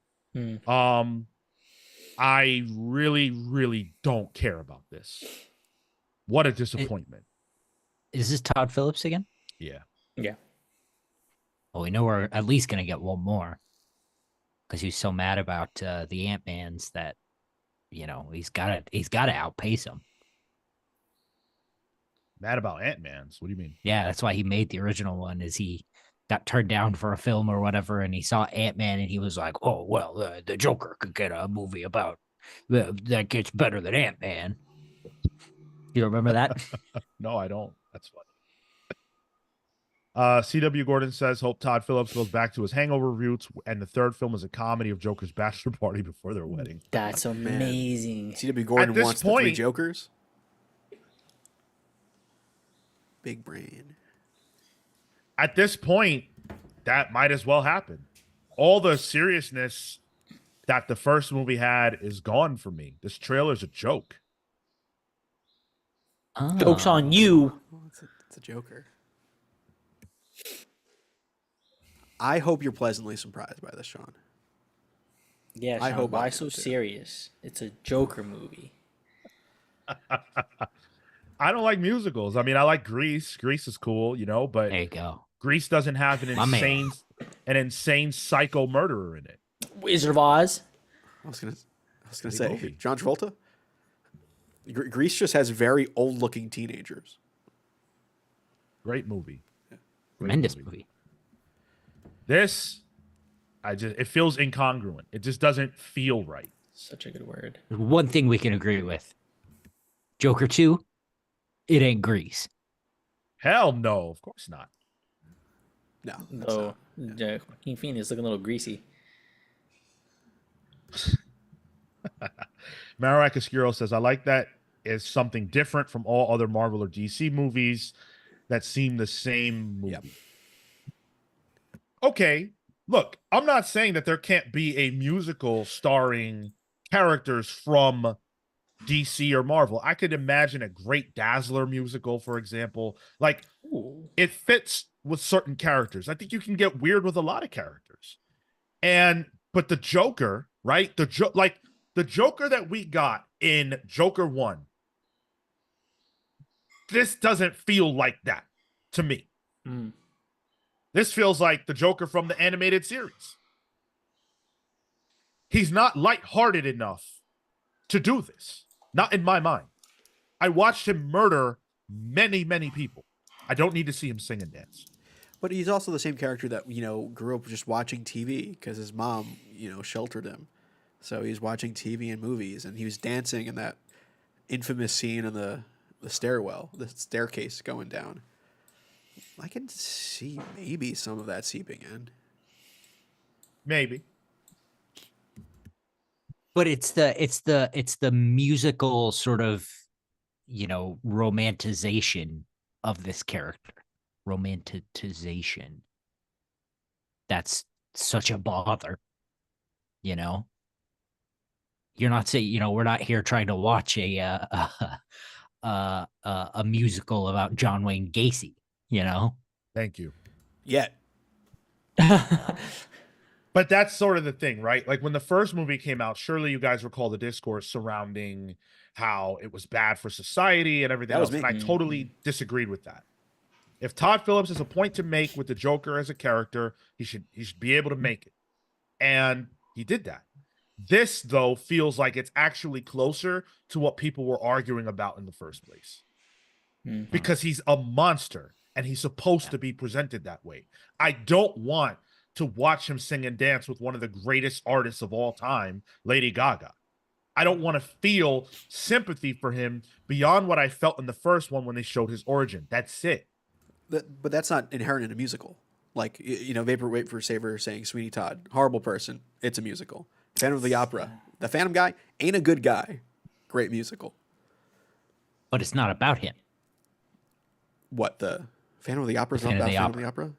I really, really don't care about this. What a disappointment. Is this Todd Phillips again? Yeah. Yeah. Well, we know we're at least going to get one more because he's so mad about the Ant-Mans that, he's got to outpace him. Mad about Ant-Mans? What do you mean? Yeah, that's why he made the original one, is he got turned down for a film or whatever, and he saw Ant-Man, and he was like, oh, well, the Joker could get a movie about that gets better than Ant-Man. You remember that? No, I don't. That's funny. CW Gordon says, hope Todd Phillips goes back to his Hangover roots, and the third film is a comedy of Joker's bachelor party before their wedding. That's amazing. CW Gordon this wants the three point- Jokers. Big brain. At this point, that might as well happen. All the seriousness that the first movie had is gone for me. This trailer's a joke. Joke's on you. Well, it's a Joker. I hope you're pleasantly surprised by this, Sean. Yeah, I Sean, hope I why am so too. serious? It's a Joker movie. I don't like musicals. I mean, I like Grease. Grease is cool, you know, but There you go. Grease doesn't have an My man. insane psycho murderer in it. Wizard of Oz. I was gonna Big say movie. John Travolta. Grease just has very old-looking teenagers. Great movie. Great Tremendous movie. This, it feels incongruent. It just doesn't feel right. Such a good word. There's one thing we can agree with. Joker 2, it ain't Grease. Hell no, of course not. No, that's Though not. Joaquin Phoenix is looking a little greasy. Marak Escuro says, I like that is something different from all other Marvel or DC movies that seem the same movie. Yep. Okay, look, I'm not saying that there can't be a musical starring characters from DC or Marvel. I could imagine a Great Dazzler musical, for example. Like, Ooh. it fits with certain characters. I think you can get weird with a lot of characters. But the Joker, right? The Joker that we got in Joker 1, this doesn't feel like that to me. Mm. This feels like the Joker from the animated series. He's not lighthearted enough to do this. Not in my mind. I watched him murder many, many people. I don't need to see him sing and dance. But he's also the same character that, grew up just watching TV because his mom, sheltered him. So he's watching TV and movies, and he was dancing in that infamous scene in the stairwell, the staircase going down. I can see maybe some of that seeping in. Maybe. But it's the musical sort of, romanticization of this character. Romanticization. That's such a bother. You're not saying, we're not here trying to watch a musical about John Wayne Gacy, Thank you. Yet. But that's sort of the thing, right? Like when the first movie came out, surely you guys recall the discourse surrounding how it was bad for society and everything That was else. me. And I totally disagreed with that. If Todd Phillips has a point to make with the Joker as a character, he should be able to make it. And he did that. This, though, feels like it's actually closer to what people were arguing about in the first place. Mhm. Because he's a monster and he's supposed to be presented that way. I don't want to watch him sing and dance with one of the greatest artists of all time, Lady Gaga. I don't want to feel sympathy for him beyond what I felt in the first one when they showed his origin. That's it. But that's not inherent in a musical. Like, Vaporwave Saver saying Sweeney Todd, horrible person. It's a musical. Phantom of the Opera. The Phantom guy ain't a good guy. Great musical. But it's not about him. What, the Phantom of the Opera is not Phantom about of the Phantom of the Opera?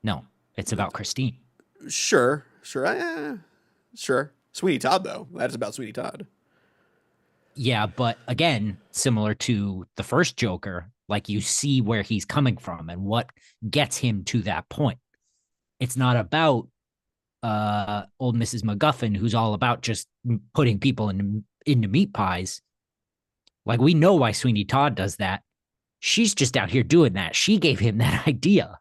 No, it's about Christine. Sure. Sure. Sweeney Todd, though. That is about Sweeney Todd. Yeah, but again, similar to the first Joker, like you see where he's coming from and what gets him to that point. It's not about old Mrs. MacGuffin, who's all about just putting people into meat pies. Like, we know why Sweeney Todd does that. She's just out here doing that. She gave him that idea.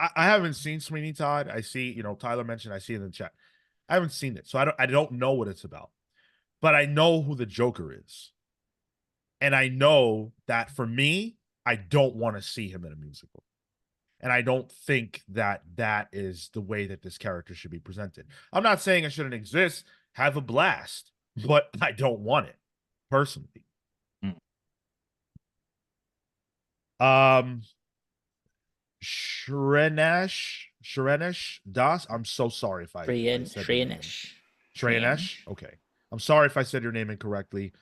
I haven't seen Sweeney Todd. I see, Tyler mentioned, I see it in the chat. I haven't seen it, so I don't know what it's about. But I know who the Joker is. And I know that for me, I don't want to see him in a musical. And I don't think that that is the way that this character should be presented. I'm not saying it shouldn't exist. Have a blast. But I don't want it, personally. Shrenesh Das. I'm so sorry if I said your name. Shreyesh. Shrenesh. Okay. I'm sorry if I said your name incorrectly.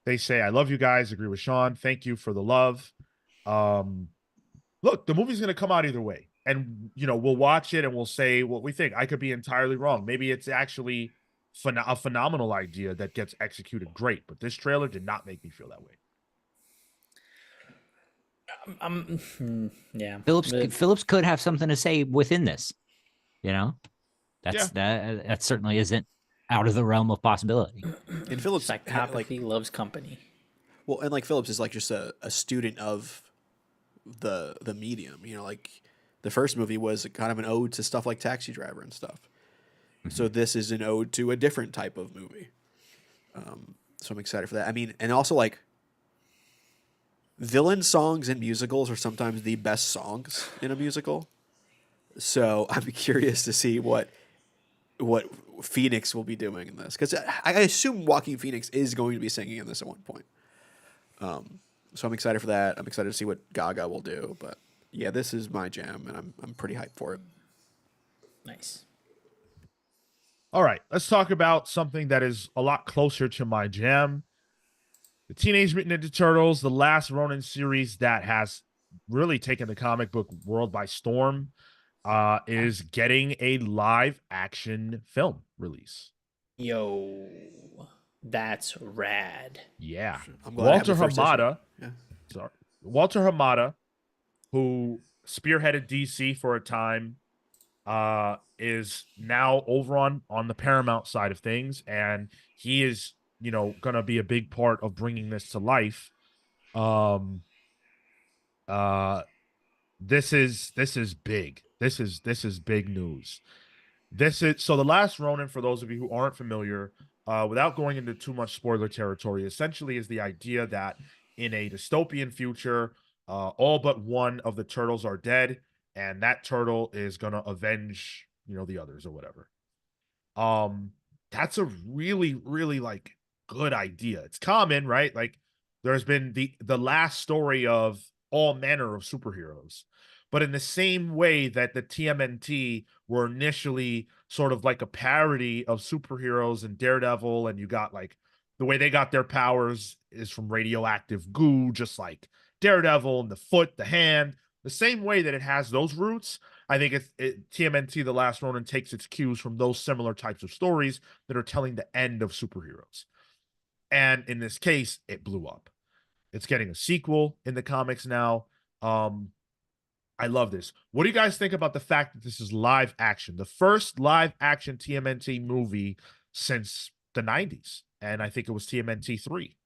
They say, I love you guys. Agree with Sean. Thank you for the love. Look, the movie's going to come out either way. And, we'll watch it and we'll say what we think. I could be entirely wrong. Maybe it's actually a phenomenal idea that gets executed great. But this trailer did not make me feel that way. Yeah. Phillips could have something to say within this. That certainly isn't out of the realm of possibility. And Phillips psychopathy loves company. Well, and like Phillips is like just a student of the medium. Like the first movie was kind of an ode to stuff like Taxi Driver and stuff. So this is an ode to a different type of movie. So I'm excited for that. I mean, and also like villain songs in musicals are sometimes the best songs in a musical. So I'm curious to see what Phoenix will be doing in this, because I assume Joaquin Phoenix is going to be singing in this at one point. So I'm excited for that. I'm excited to see what Gaga will do. But yeah, this is my jam, and I'm pretty hyped for it. Nice. All right, let's talk about something that is a lot closer to my jam. The Teenage Mutant Ninja Turtles, the last Ronin series that has really taken the comic book world by storm, is getting a live action film release. Yo, that's rad. Yeah. Walter Hamada. Yeah. Sorry. Walter Hamada, who spearheaded DC for a time, is now over on the Paramount side of things, and he is, going to be a big part of bringing this to life. This is big. This is big news. So the last Ronin, for those of you who aren't familiar, without going into too much spoiler territory, essentially is the idea that in a dystopian future, all but one of the turtles are dead, and that turtle is gonna avenge, the others or whatever. That's a really, really like good idea. It's common, right? Like there's been the last story of all manner of superheroes. But in the same way that the TMNT were initially sort of like a parody of superheroes and Daredevil, and you got like the way they got their powers is from radioactive goo, just like Daredevil, and the foot, the hand, the same way that it has those roots. I think TMNT, The Last Ronin, takes its cues from those similar types of stories that are telling the end of superheroes. And in this case, it blew up. It's getting a sequel in the comics now. I love this. What do you guys think about the fact that this is live action? The first live action TMNT movie since the 90s. And I think it was TMNT 3.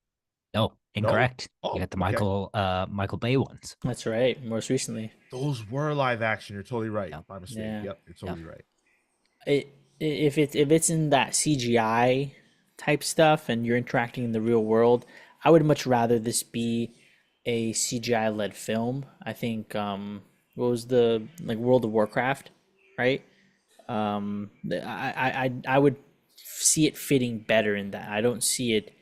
No, incorrect. No? Oh, you got the Michael Bay ones. That's right. Most recently. Those were live action. You're totally right. Yep. My mistake. Yeah. Yep, you're totally right. If it's in that CGI type stuff and you're interacting in the real world, I would much rather this be a CGI led film. I think what was the World of Warcraft, right? I would see it fitting better in that. I don't see it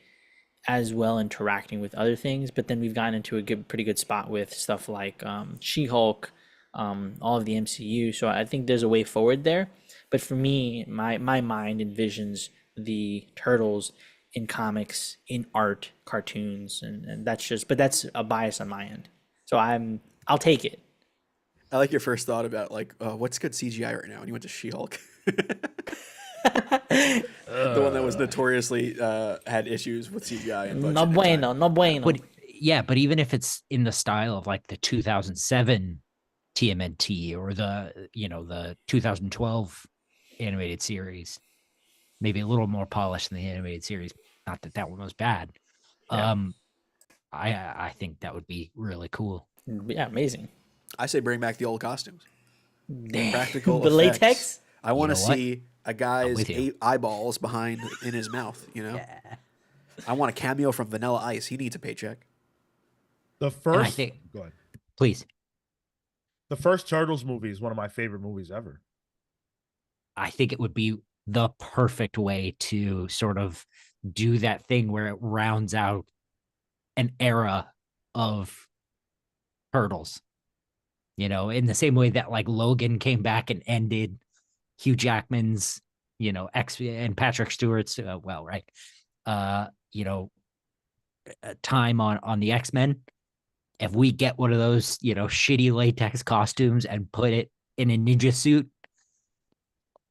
as well interacting with other things, but then we've gotten into a pretty good spot with stuff like She-Hulk, all of the MCU. So I think there's a way forward there. But for me, my mind envisions the Turtles in comics, in art, cartoons, and that's a bias on my end. So I'll take it. I like your first thought about what's good CGI right now, and you went to She-Hulk. The one that was notoriously had issues with CGI. And no bueno, no bueno. But even if it's in the style of like the 2007 TMNT or the 2012 animated series, maybe a little more polished than the animated series. Not that one was bad. Yeah. I think that would be really cool. Yeah, amazing. I say bring back the old costumes. Damn. Practical the effects. Latex. I want to see a guy's 8 eyeballs in his mouth. Yeah. I want a cameo from Vanilla Ice. He needs a paycheck. The first. Go ahead, please. The first Turtles movie is one of my favorite movies ever. I think it would be the perfect way to sort of do that thing where it rounds out an era of Turtles. You know, in the same way that like Logan came back and ended Hugh Jackman's, you know, X and Patrick Stewart's, right, you know, time on the X-Men. If we get one of those, you know, shitty latex costumes and put it in a ninja suit,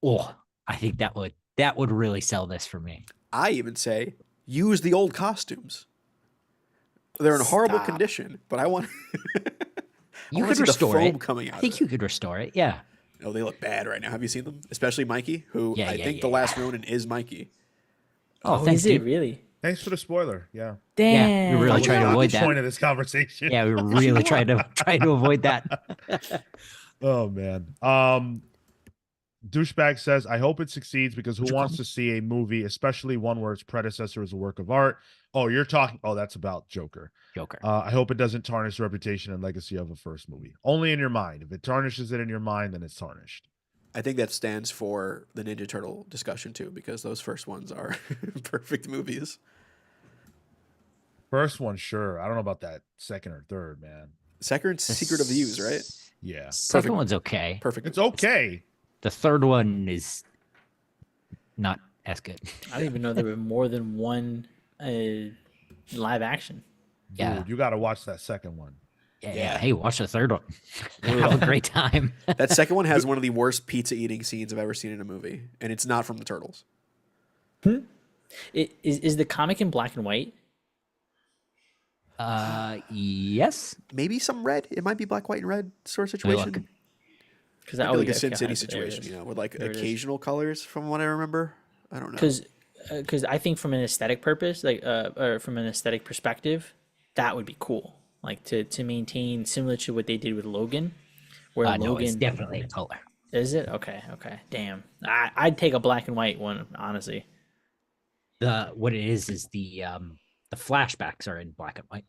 oh, I think that would really sell this for me. I even say use the old costumes. They're in horrible Stop. condition, but I want. You wanna could see the restore foam it. coming out I of think it. you could restore it. Yeah. Oh, they look bad right now. Have you seen them? Especially Mikey, who Yeah, I yeah, think yeah, the yeah. last Ronin is Mikey. Oh, Oh, thanks, is it dude. really? Thanks for the spoiler. Yeah. Yeah, Damn. you're really That trying to was not avoid the that. point of this conversation. Yeah, we were really trying to avoid that. Oh man. Douchebag says, I hope it succeeds because who wants to see a movie, especially one where its predecessor is a work of art? Oh, that's about Joker. Joker. I hope it doesn't tarnish the reputation and legacy of a first movie. Only in your mind. If it tarnishes it in your mind, then it's tarnished. I think that stands for the Ninja Turtle discussion too, because those first ones are perfect movies. First one, sure. I don't know about that second or third, man. Second, Secret of the Use, right? Yeah. Second Perfect. one's okay. Perfect. It's okay. The third one is not as good. I didn't even know there were more than one live action. Dude, Yeah. you got to watch that second one. Yeah. Hey, watch the third one. Have a great time. That second one has one of the worst pizza eating scenes I've ever seen in a movie, and it's not from the Turtles. Is the comic in black and white? Yes. Maybe some red. It might be black, white, and red sort of Let me look. situation. Because Maybe like a Sin City situation, with like There it is. occasional colors, from what I remember. I don't know. Because I think from an aesthetic purpose, or from an aesthetic perspective, that would be cool. Like to maintain similar to what they did with Logan, where Logan No, it's definitely a color. is it? Okay. Damn, I'd take a black and white one, honestly. What it is the flashbacks are in black and white.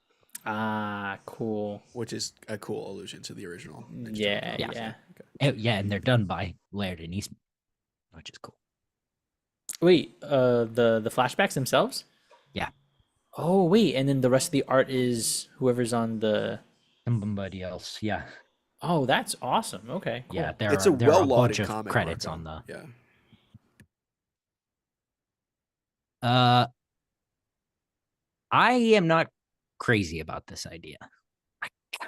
Ah, cool. Which is a cool allusion to the original. Ninja Yeah, Turtle comics. yeah. Yeah, and they're done by Laird and Eastman, which is cool. Wait, the flashbacks themselves? Yeah. Oh wait, and then the rest of the art is whoever's on the. Somebody else. Yeah. Oh, that's awesome. Okay, cool. Yeah. There It's are, a there are a well-lauded bunch of comic. credits Marco. on the. Yeah. I am not crazy about this idea.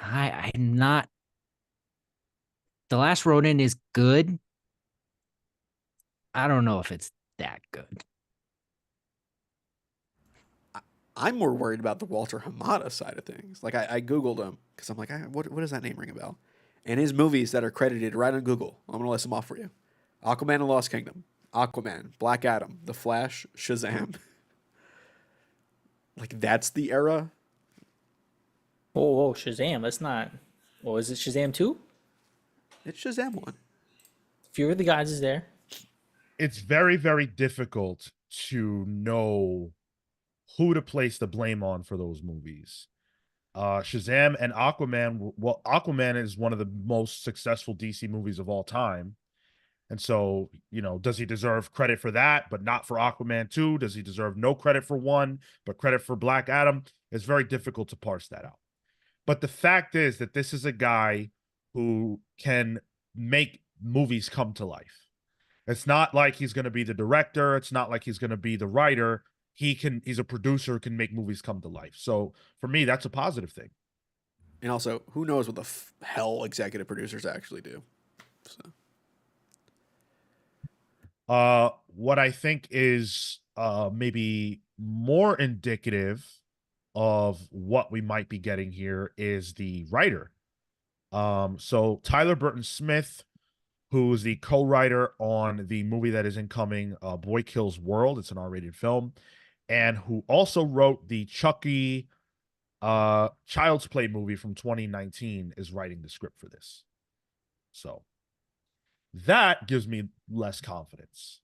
I'm not. The Last Ronin is good. I don't know if it's that good. I'm more worried about the Walter Hamada side of things. Like I googled him because I'm like, what does that name ring a bell? And his movies that are credited right on Google. I'm gonna list them off for you: Aquaman and Lost Kingdom, Aquaman, Black Adam, The Flash, Shazam. Like that's the era. Whoa, Shazam! That's not. Well, is it Shazam 2? It's Shazam one. Fear of the Gods is there. It's very, very difficult to know who to place the blame on for those movies. Shazam and Aquaman. Well, Aquaman is one of the most successful DC movies of all time. And so, does he deserve credit for that, but not for Aquaman 2? Does he deserve no credit for one, but credit for Black Adam? It's very difficult to parse that out. But the fact is that this is a guy who can make movies come to life. It's not like he's going to be the director. It's not like he's going to be the writer. He's a producer who can make movies come to life. So for me, that's a positive thing. And also, who knows what the hell executive producers actually do? So. What I think is maybe more indicative of what we might be getting here is the writer. So Tyler Burton Smith, who is the co-writer on the movie that is incoming, Boy Kills World. It's an R-rated film. And who also wrote the Chucky Child's Play movie from 2019, is writing the script for this. So that gives me less confidence.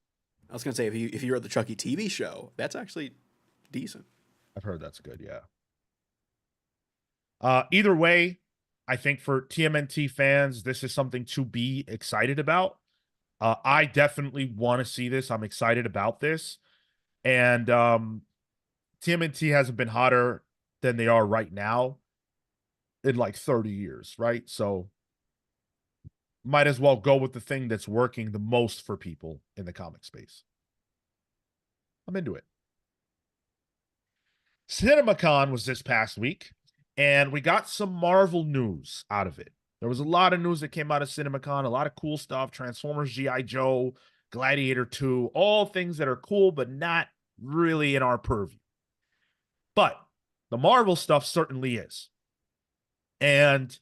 I was gonna say if you wrote the Chucky TV show, that's actually decent. I've heard that's good, yeah. Either way, I think for TMNT fans, this is something to be excited about. I definitely want to see this. I'm excited about this. And TMNT hasn't been hotter than they are right now in like 30 years, right? So might as well go with the thing that's working the most for people in the comic space. I'm into it. CinemaCon was this past week, and we got some Marvel news out of it. There was a lot of news that came out of CinemaCon, a lot of cool stuff, Transformers, G.I. Joe, Gladiator 2, all things that are cool, but not really in our purview. But the Marvel stuff certainly is. And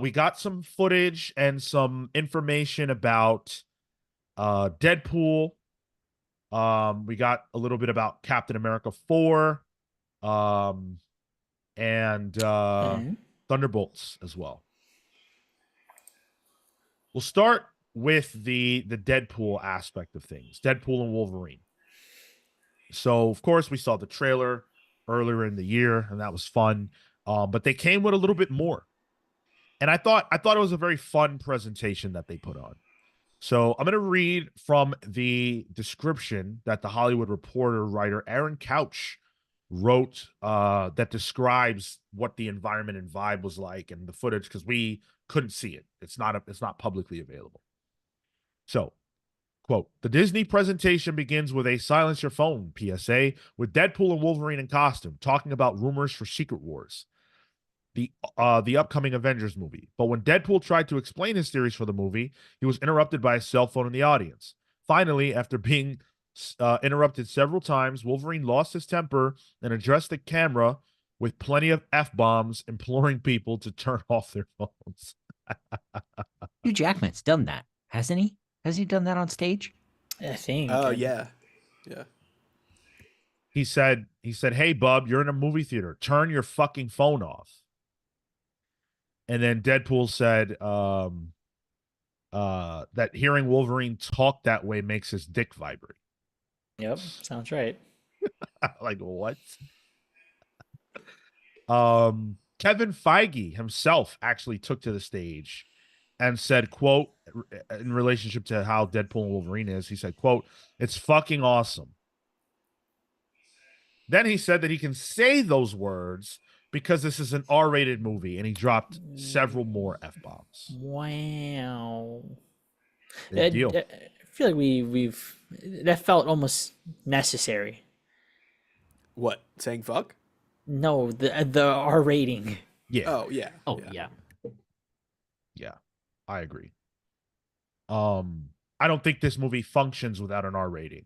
we got some footage and some information about Deadpool. We got a little bit about Captain America 4 and Thunderbolts as well. We'll start with the Deadpool aspect of things, Deadpool and Wolverine. So, of course, we saw the trailer earlier in the year, and that was fun. But they came with a little bit more. And I thought it was a very fun presentation that they put on. So I'm going to read from the description that the Hollywood Reporter writer Aaron Couch wrote that describes what the environment and vibe was like and the footage, because we couldn't see it. It's not publicly available. So, quote, the Disney presentation begins with a silence your phone PSA with Deadpool and Wolverine in costume talking about rumors for Secret Wars, the upcoming Avengers movie. But when Deadpool tried to explain his theories for the movie, he was interrupted by a cell phone in the audience. Finally, after being interrupted several times, Wolverine lost his temper and addressed the camera with plenty of F-bombs, imploring people to turn off their phones. Hugh Jackman's done that, hasn't he? Has he done that on stage? I think. Oh, yeah. He said, hey, bub, you're in a movie theater. Turn your fucking phone off. And then Deadpool said that hearing Wolverine talk that way makes his dick vibrate. Yep, sounds right. Like, what? Kevin Feige himself actually took to the stage and said, quote, in relationship to how Deadpool and Wolverine is, he said, quote, it's fucking awesome. Then he said that he can say those words because this is an R-rated movie, and he dropped several more F-bombs. Wow. Big deal. I feel like we've that felt almost necessary. What? Saying fuck? No, the R rating. Yeah. Oh, yeah. Oh, yeah. Yeah, I agree. I don't think this movie functions without an R rating.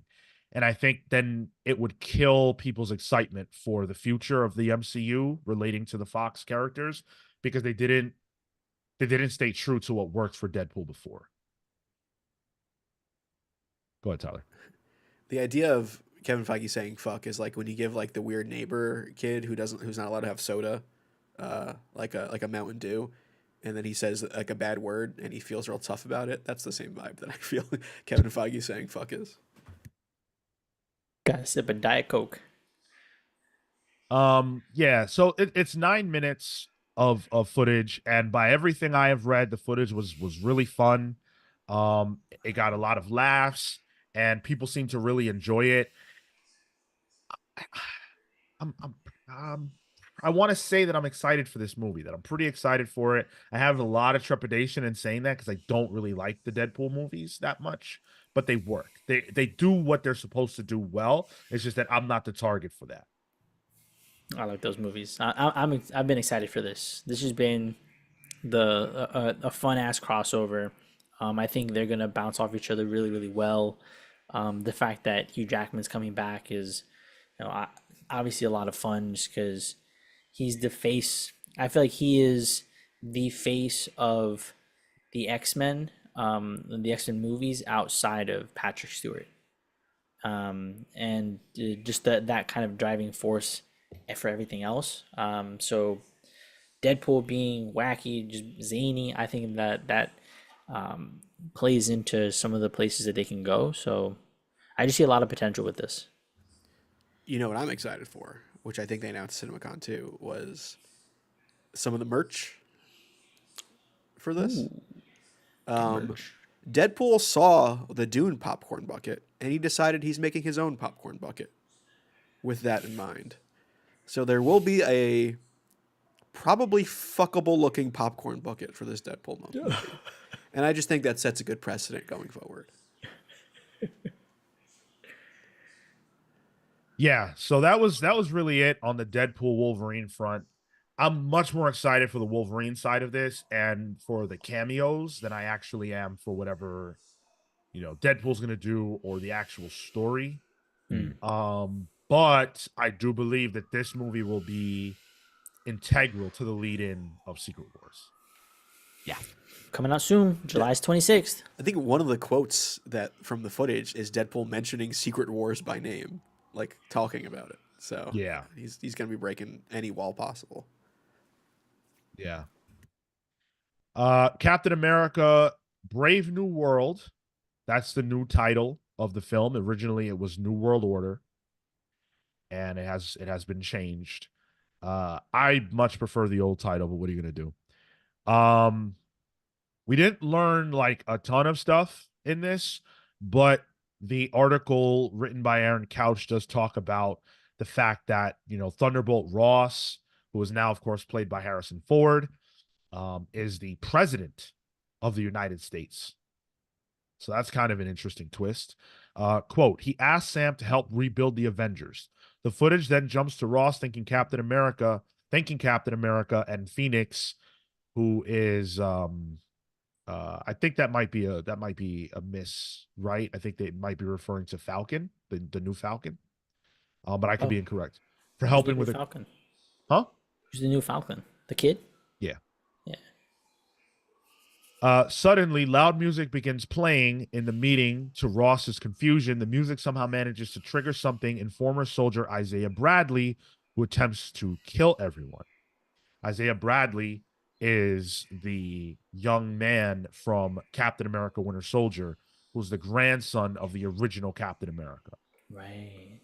And I think then it would kill people's excitement for the future of the MCU relating to the Fox characters, because they didn't stay true to what worked for Deadpool before. Go ahead, Tyler. The idea of Kevin Feige saying fuck is like when you give like the weird neighbor kid who's not allowed to have soda, like a Mountain Dew, and then he says like a bad word and he feels real tough about it. That's the same vibe that I feel Kevin Feige saying fuck is. Got a sip of Diet Coke. Yeah, so it's 9 minutes of footage, and by everything I have read, the footage was really fun. It got a lot of laughs, and people seem to really enjoy it. I want to say that I'm excited for this movie, that I'm pretty excited for it. I have a lot of trepidation in saying that because I don't really like the Deadpool movies that much, but they work. They do what they're supposed to do well. It's just that I'm not the target for that. I like those movies. I've been excited for this. This has been a fun ass crossover. I think they're gonna bounce off each other really, really well. The fact that Hugh Jackman's coming back is, obviously a lot of fun, just because he's the face. I feel like he is the face of the X-Men, the X-Men movies outside of Patrick Stewart, and just that kind of driving force for everything else. So Deadpool being wacky, just zany, I think that plays into some of the places that they can go. So I just see a lot of potential with this. You know what I'm excited for, which I think they announced at CinemaCon too, was some of the merch for this. Deadpool saw the Dune popcorn bucket, and he decided he's making his own popcorn bucket with that in mind. So there will be a probably fuckable looking popcorn bucket for this Deadpool movie. And I just think that sets a good precedent going forward. Yeah, so that was really it on the Deadpool Wolverine front. I'm much more excited for the Wolverine side of this and for the cameos than I actually am for whatever, Deadpool's going to do or the actual story. But I do believe that this movie will be integral to the lead-in of Secret Wars. Yeah. Coming out soon, July 26th. I think one of the quotes that from the footage is Deadpool mentioning Secret Wars by name, like talking about it. So Yeah. he's going to be breaking any wall possible. Yeah. Captain America Brave New World. That's the new title of the film. Originally it was New World Order, and it has been changed. I much prefer the old title, but what are you going to do? We didn't learn like a ton of stuff in this, but the article written by Aaron Couch does talk about the fact that, Thunderbolt Ross, who is now, of course, played by Harrison Ford, is the president of the United States. So that's kind of an interesting twist. Quote, he asked Sam to help rebuild the Avengers. The footage then jumps to Ross thanking Captain America and Phoenix, who is I think that might be a miss, right? I think they might be referring to Falcon, the new Falcon. But I could be incorrect. For Who's helping the with new it. Falcon? Huh? Who's the new Falcon? The kid? Yeah. Yeah. Suddenly, loud music begins playing in the meeting. To Ross's confusion, the music somehow manages to trigger something in former soldier Isaiah Bradley, who attempts to kill everyone. Isaiah Bradley is the young man from Captain America Winter Soldier, who's the grandson of the original Captain America. Right.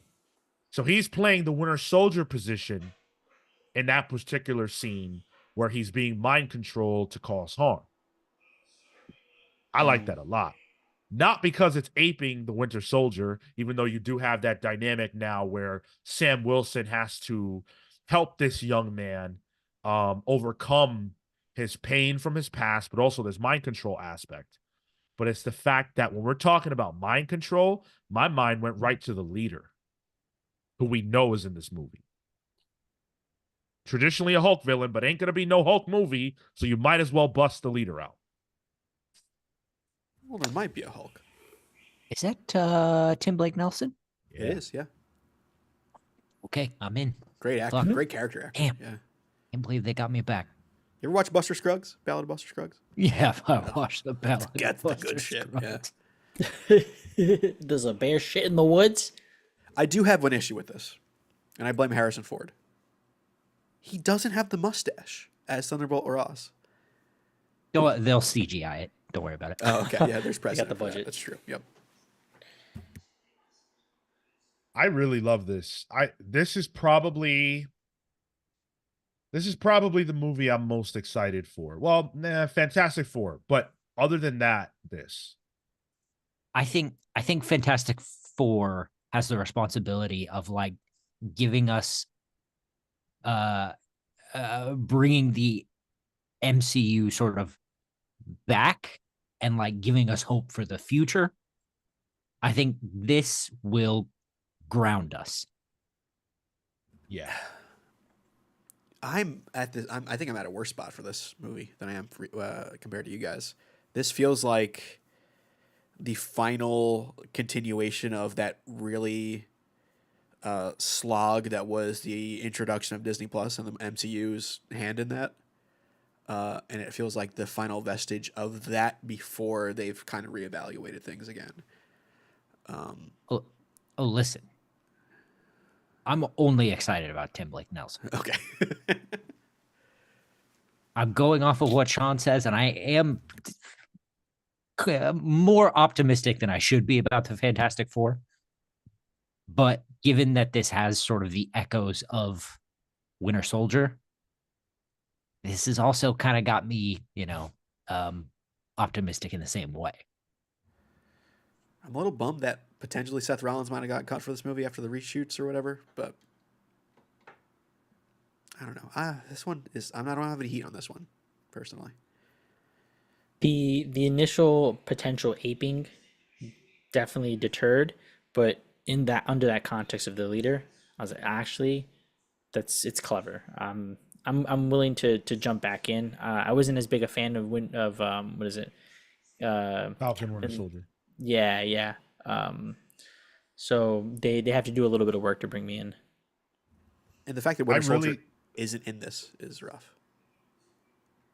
So he's playing the Winter Soldier position in that particular scene where he's being mind controlled to cause harm. I like that a lot. Not because it's aping the Winter Soldier, even though you do have that dynamic now where Sam Wilson has to help this young man overcome his pain from his past, but also this mind control aspect. But it's the fact that when we're talking about mind control, my mind went right to the leader, who we know is in this movie. Traditionally a Hulk villain, but ain't going to be no Hulk movie, so you might as well bust the leader out. Well, there might be a Hulk. Is that Tim Blake Nelson? Yeah. It is, yeah. Okay, I'm in. Great actor, Fuck. great character actor. Damn. Yeah. Can't believe they got me back. You ever watch Buster Scruggs? Ballad of Buster Scruggs? Yeah, I watched the Ballad. That's the good shit. Yeah. Does a bear shit in the woods? I do have one issue with this, and I blame Harrison Ford. He doesn't have the mustache as Thunderbolt Ross. They'll CGI it. Don't worry about it. Oh, okay. Yeah, there's precedent. the for that. budget. That's true. Yep. I really love this. This is probably the movie I'm most excited for. Well, Fantastic Four, but other than that, this. I think Fantastic Four has the responsibility of like giving us bringing the MCU sort of back and like giving us hope for the future. I think this will ground us. Yeah. I think I'm at a worse spot for this movie than I am compared to you guys. This feels like the final continuation of that really slog that was the introduction of Disney Plus and the MCU's hand in that. And it feels like the final vestige of that before they've kind of reevaluated things again. Listen. I'm only excited about Tim Blake Nelson. Okay. I'm going off of what Sean says, and I am more optimistic than I should be about the Fantastic Four. But given that this has sort of the echoes of Winter Soldier, this has also kind of got me, optimistic in the same way. I'm a little bummed that potentially Seth Rollins might have got cut for this movie after the reshoots or whatever, but I don't know. This one is I don't have any heat on this one, personally. The initial potential aping definitely deterred, but in that under that context of the leader, I was like, actually, it's clever. I'm willing to jump back in. I wasn't as big a fan of what is it? Falcon Winter And Soldier. yeah, yeah. Um, so they have to do a little bit of work to bring me in. And the fact that I Winter Soldier really, isn't in this is rough.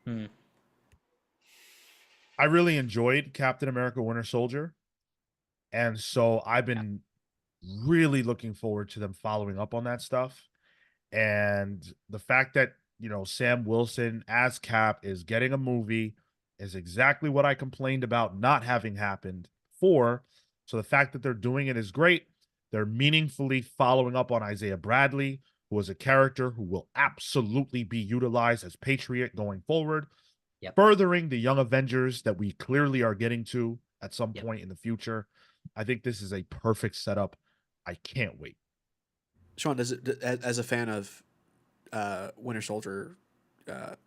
Hmm. I really enjoyed Captain America Winter Soldier. And so I've been really looking forward to them following up on that stuff. And the fact that, Sam Wilson as Cap is getting a movie is exactly what I complained about not having happened before. So the fact that they're doing it is great. They're meaningfully following up on Isaiah Bradley, who is a character who will absolutely be utilized as Patriot going forward, Yep. furthering the Young Avengers that we clearly are getting to at some Yep. point in the future. I think this is a perfect setup. I can't wait. Sean, does it as a fan of Winter Soldier,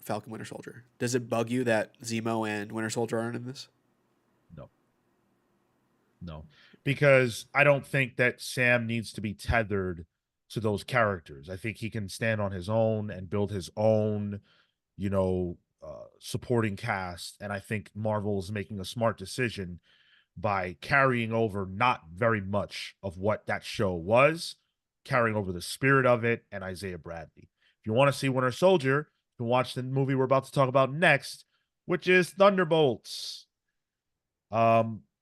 Falcon Winter Soldier, does it bug you that Zemo and Winter Soldier aren't in this? No. No, because I don't think that Sam needs to be tethered to those characters. I think he can stand on his own and build his own, supporting cast. And I think Marvel is making a smart decision by carrying over not very much of what that show was, carrying over the spirit of it and Isaiah Bradley. If you want to see Winter Soldier, you can watch the movie we're about to talk about next, which is Thunderbolts.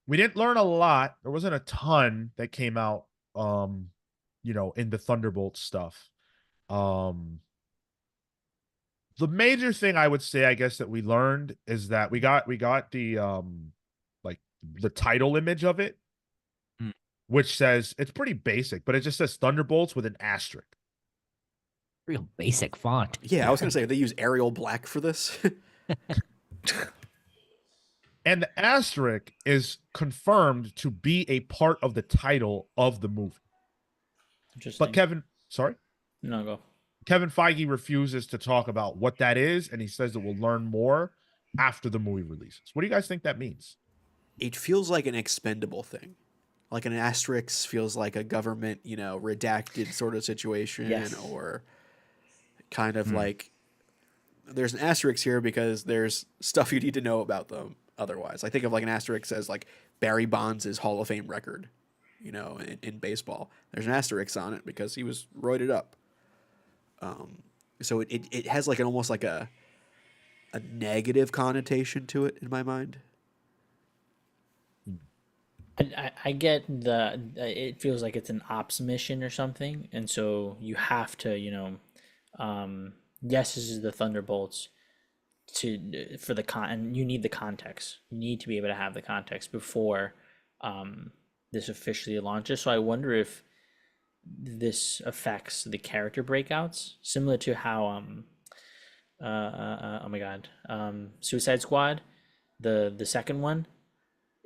We didn't learn a lot. There wasn't a ton that came out, in the Thunderbolt stuff. The major thing I would say, I guess, that we learned is that we got the like the title image of it, Mm. which says it's pretty basic, but it just says Thunderbolts with an asterisk. Real basic font. Yeah, I was gonna say they use Arial Black for this. And the asterisk is confirmed to be a part of the title of the movie. Interesting. But sorry? No, go. Kevin Feige refuses to talk about what that is, and he says that we'll learn more after the movie releases. What do you guys think that means? It feels like an expendable thing. Like an asterisk feels like a government, redacted sort of situation, Yes. or kind of like there's an asterisk here because there's stuff you need to know about them otherwise. I think of like an asterisk as like Barry Bonds' Hall of Fame record, in baseball. There's an asterisk on it because he was roided up. So it has like almost like a negative connotation to it in my mind. I get it feels like it's an ops mission or something, and so you have to, yes, this is the Thunderbolts for the and you need the context. You need to be able to have the context before this officially launches. So I wonder if this affects the character breakouts, similar to how oh my god, Suicide Squad, the second one,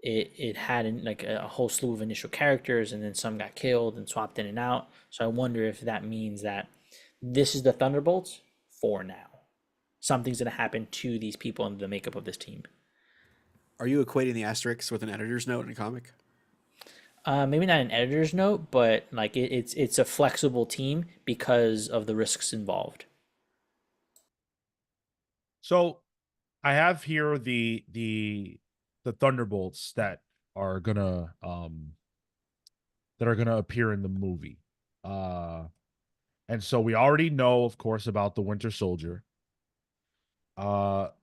it had like a whole slew of initial characters, and then some got killed and swapped in and out. So I wonder if that means that this is the Thunderbolts for now. Something's going to happen to these people in the makeup of this team. Are you equating the asterisks with an editor's note in a comic? Maybe not an editor's note, but like it's a flexible team because of the risks involved. So I have here the Thunderbolts that are gonna appear in the movie. And so we already know, of course, about the Winter Soldier.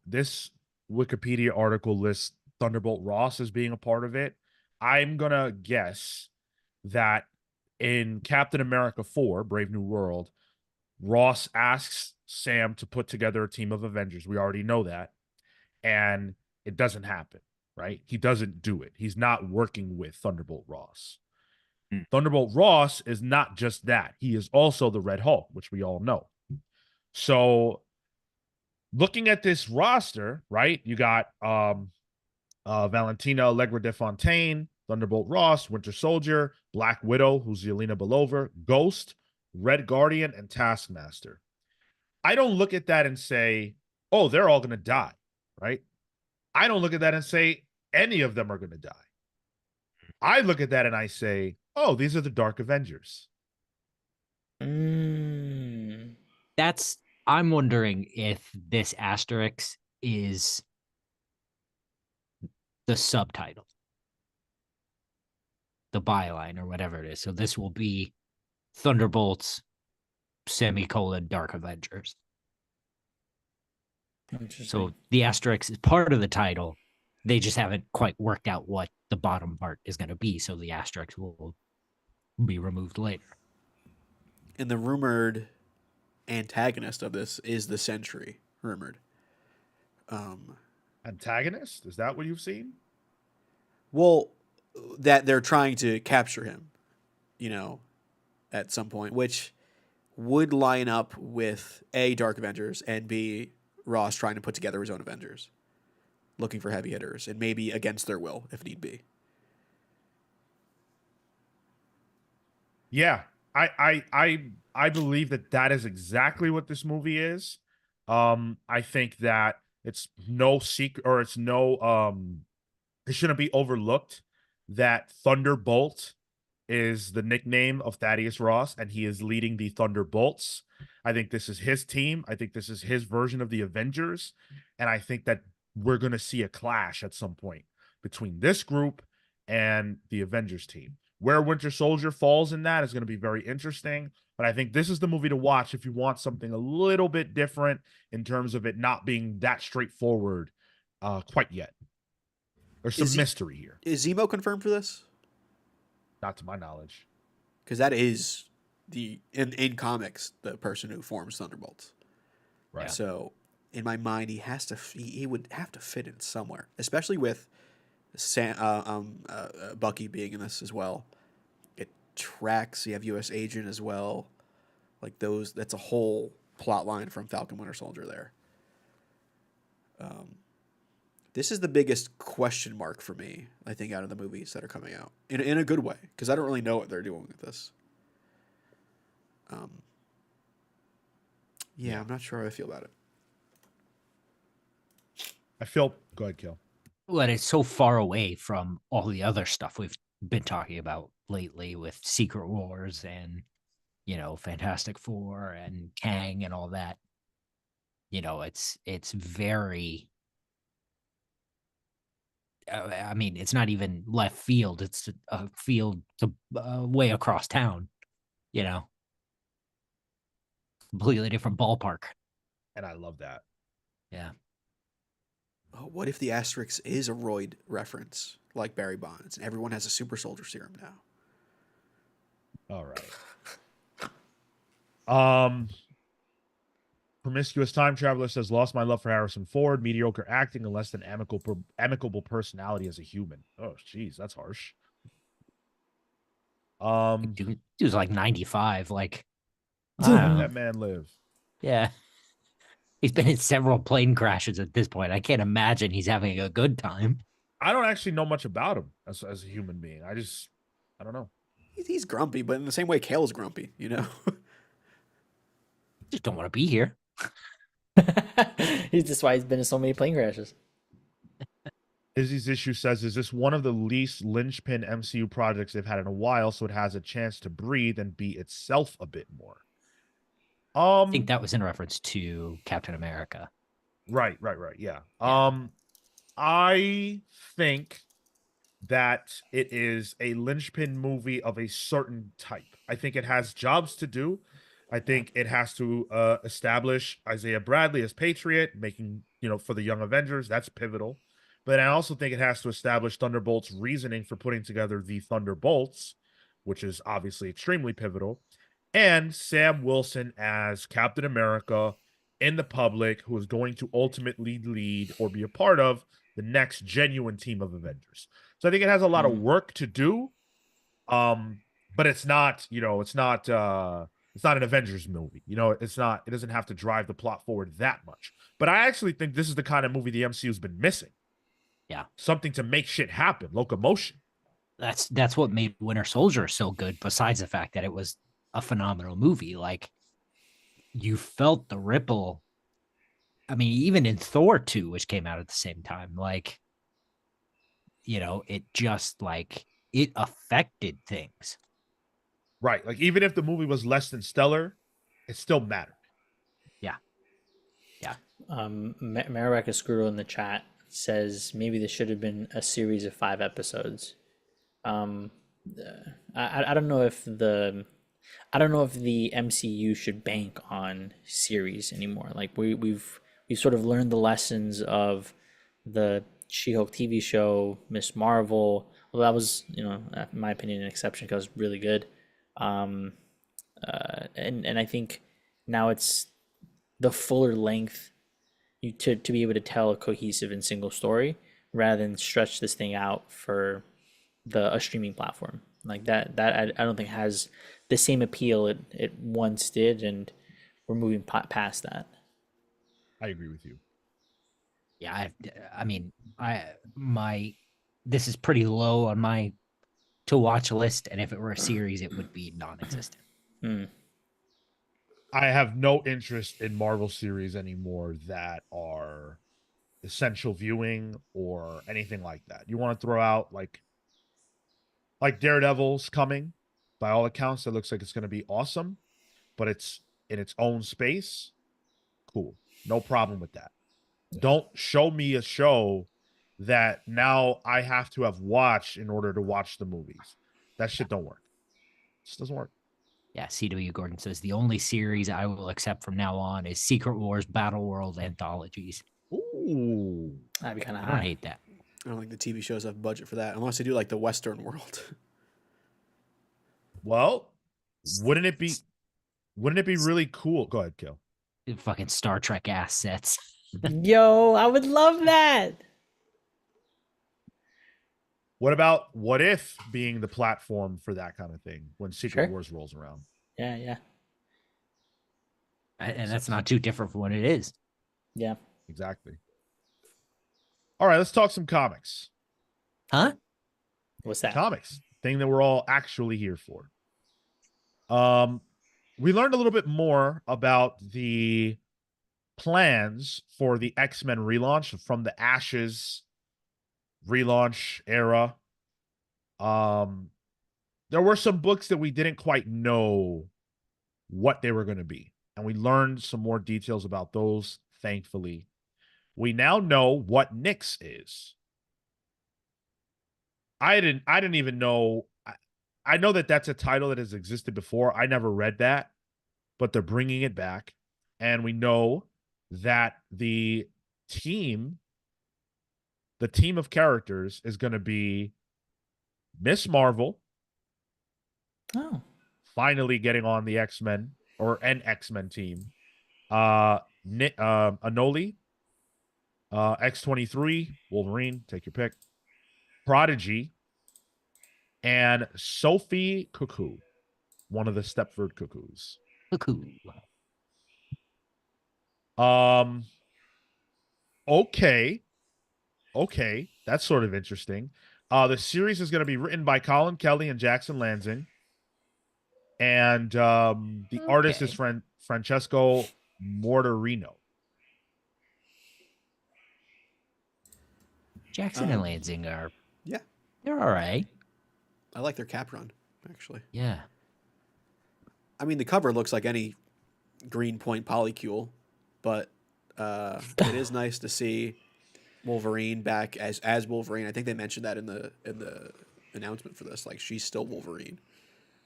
This Wikipedia article lists Thunderbolt Ross as being a part of it. I'm gonna guess that in Captain America 4, Brave New World, Ross asks Sam to put together a team of Avengers. We already know that. And it doesn't happen, right? He doesn't do it. He's not working with Thunderbolt Ross. Thunderbolt Ross is not just that. He is also the Red Hulk, which we all know. So looking at this roster, right? You got Valentina Allegra de Fontaine, Thunderbolt Ross, Winter Soldier, Black Widow, who's Yelena Belova, Ghost, Red Guardian, and Taskmaster. I don't look at that and say, oh, they're all going to die, right? I don't look at that and say any of them are going to die. I look at that and I say, oh, these are the Dark Avengers. Mm. I'm wondering if this asterisk is the subtitle, the byline, or whatever it is. So this will be Thunderbolts, semicolon, Dark Avengers. Interesting. So the asterisk is part of the title. They just haven't quite worked out what the bottom part is going to be. So the asterisk will be removed later. And the rumored antagonist of this is the Sentry. Rumored. Antagonist? Is that what you've seen? Well, that they're trying to capture him, at some point, which would line up with A, Dark Avengers, and B, Ross trying to put together his own Avengers, looking for heavy hitters, and maybe against their will, if need be. Yeah, I believe that is exactly what this movie is. I think that it's no secret, or it's no it shouldn't be overlooked that Thunderbolt is the nickname of Thaddeus Ross, and he is leading the Thunderbolts. I think this is his team. I think this is his version of the Avengers, and I think that we're going to see a clash at some point between this group and the Avengers team. Where Winter Soldier falls in that is going to be very interesting, but I think this is the movie to watch if you want something a little bit different in terms of it not being that straightforward quite yet. There's some mystery here. Is Zemo confirmed for this? Not to my knowledge. Because that is in comics the person who forms Thunderbolts. Right. So in my mind, he would have to fit in somewhere, especially with Bucky being in this as well. It tracks. You have U.S. Agent as well. Like those, that's a whole plot line from Falcon Winter Soldier there. This is the biggest question mark for me, I think, out of the movies that are coming out in a good way, because I don't really know what they're doing with this. Yeah, I'm not sure how I feel about it. Go ahead, Cale. Well, it's so far away from all the other stuff we've been talking about lately with Secret Wars and, Fantastic Four and Kang and all that. It's very, I mean, it's not even left field. It's a field way across town, completely different ballpark. And I love that. Yeah. Oh, what if the asterisk is a roid reference, like Barry Bonds, and everyone has a super soldier serum now? All right. Promiscuous Time Traveler says, lost my love for Harrison Ford, mediocre acting, and less than amicable personality as a human. Oh, jeez, that's harsh. Dude was like 95. Like, Let that man live. Yeah. He's been in several plane crashes at this point. I can't imagine he's having a good time. I don't actually know much about him as a human being. I don't know. He's grumpy, but in the same way Cale's grumpy, Just don't want to be here. That's why he's been in so many plane crashes. Izzy's issue says, is this one of the least linchpin MCU projects they've had in a while, so it has a chance to breathe and be itself a bit more? I think that was in reference to Captain America. Right. Yeah. I think that it is a linchpin movie of a certain type. I think it has jobs to do. I think it has to establish Isaiah Bradley as Patriot, making, for the Young Avengers. That's pivotal. But I also think it has to establish Thunderbolt's reasoning for putting together the Thunderbolts, which is obviously extremely pivotal. And Sam Wilson as Captain America in the public, who is going to ultimately lead or be a part of the next genuine team of Avengers. So I think it has a lot of work to do. But it's not, it's not an Avengers movie. It doesn't have to drive the plot forward that much. But I actually think this is the kind of movie the MCU's been missing. Yeah. Something to make shit happen, locomotion. That's what made Winter Soldier so good, besides the fact that it was a phenomenal movie. Like, you felt the ripple I mean, even in Thor 2, which came out at the same time, like, it just like it affected things. Right. Like even if the movie was less than stellar, it still mattered. Yeah. Yeah. Marek Escuro in the chat says maybe this should have been a series of 5 episodes. I don't know if the MCU should bank on series anymore. Like we've sort of learned the lessons of the She-Hulk TV show, Miss Marvel. Well, that was, in my opinion, an exception because it was really good. And I think now it's the fuller length to be able to tell a cohesive and single story rather than stretch this thing out for a streaming platform like that. I don't think has the same appeal it once did, and we're moving past that. I agree with you. Yeah, I mean, this is pretty low on my to watch list, and if it were a series, it would be non-existent. I have no interest in Marvel series anymore that are essential viewing or anything like that. You want to throw out like Daredevil's coming. By all accounts, it looks like it's going to be awesome, but it's in its own space. Cool. No problem with that. Don't show me a show that now I have to have watched in order to watch the movies. That shit don't work. It just doesn't work. Yeah, CW Gordon says the only series I will accept from now on is Secret Wars Battle World anthologies. Ooh. That'd be kind of I high. don't hate that. I don't think the TV shows have budget for that unless they do like the Western world. Well, wouldn't it be really cool? Go ahead, Cale. Fucking Star Trek ass sets. Yo, I would love that. What about What If being the platform for that kind of thing when Secret Wars rolls around? Yeah. And that's not too different from what it is. Yeah. Exactly. All right, let's talk some comics. Huh? What's that? Comics, thing that we're all actually here for. We learned a little bit more about the plans for the X-Men relaunch from the Ashes relaunch era. There were some books that we didn't quite know what they were going to be, and we learned some more details about those, thankfully. We now know what Nyx is. I didn't even know. I know that that's a title that has existed before. I never read that, but they're bringing it back, and we know that the team of characters is going to be Miss Marvel. Oh. Finally getting on the X-Men or an X-Men team. Anoli, X-23, Wolverine, take your pick. Prodigy, and Sophie Cuckoo, one of the Stepford Cuckoos. Cuckoo. Okay, that's sort of interesting. The series is going to be written by Colin Kelly and Jackson Lansing, and the artist is Francesco Mortarino. Jackson and Lansing are they're all right. I like their cap run, actually. Yeah. I mean, the cover looks like any Green Point polycule, but it is nice to see Wolverine back as Wolverine. I think they mentioned that in the announcement for this, like she's still Wolverine,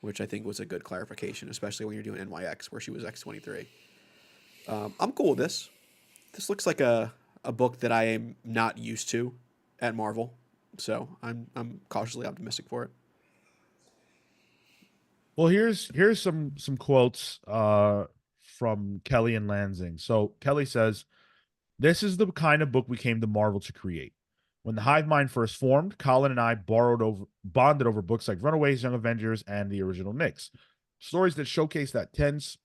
which I think was a good clarification, especially when you're doing NYX where she was X-23. I'm cool with this. This looks like a book that I am not used to at Marvel, so I'm cautiously optimistic for it. Well, here's some quotes from Kelly and Lansing. So Kelly says, "This is the kind of book we came to Marvel to create. When the Hive Mind first formed, Colin and I bonded over books like Runaways, Young Avengers, and the original Nyx. Stories that showcase that tense,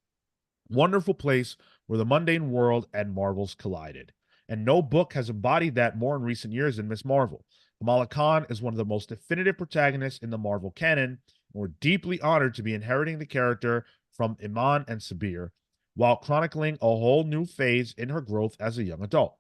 wonderful place where the mundane world and Marvels collided. And no book has embodied that more in recent years than Miss Marvel. Kamala Khan is one of the most definitive protagonists in the Marvel canon. And we're deeply honored to be inheriting the character from Iman and Sabir. while chronicling a whole new phase in her growth as a young adult.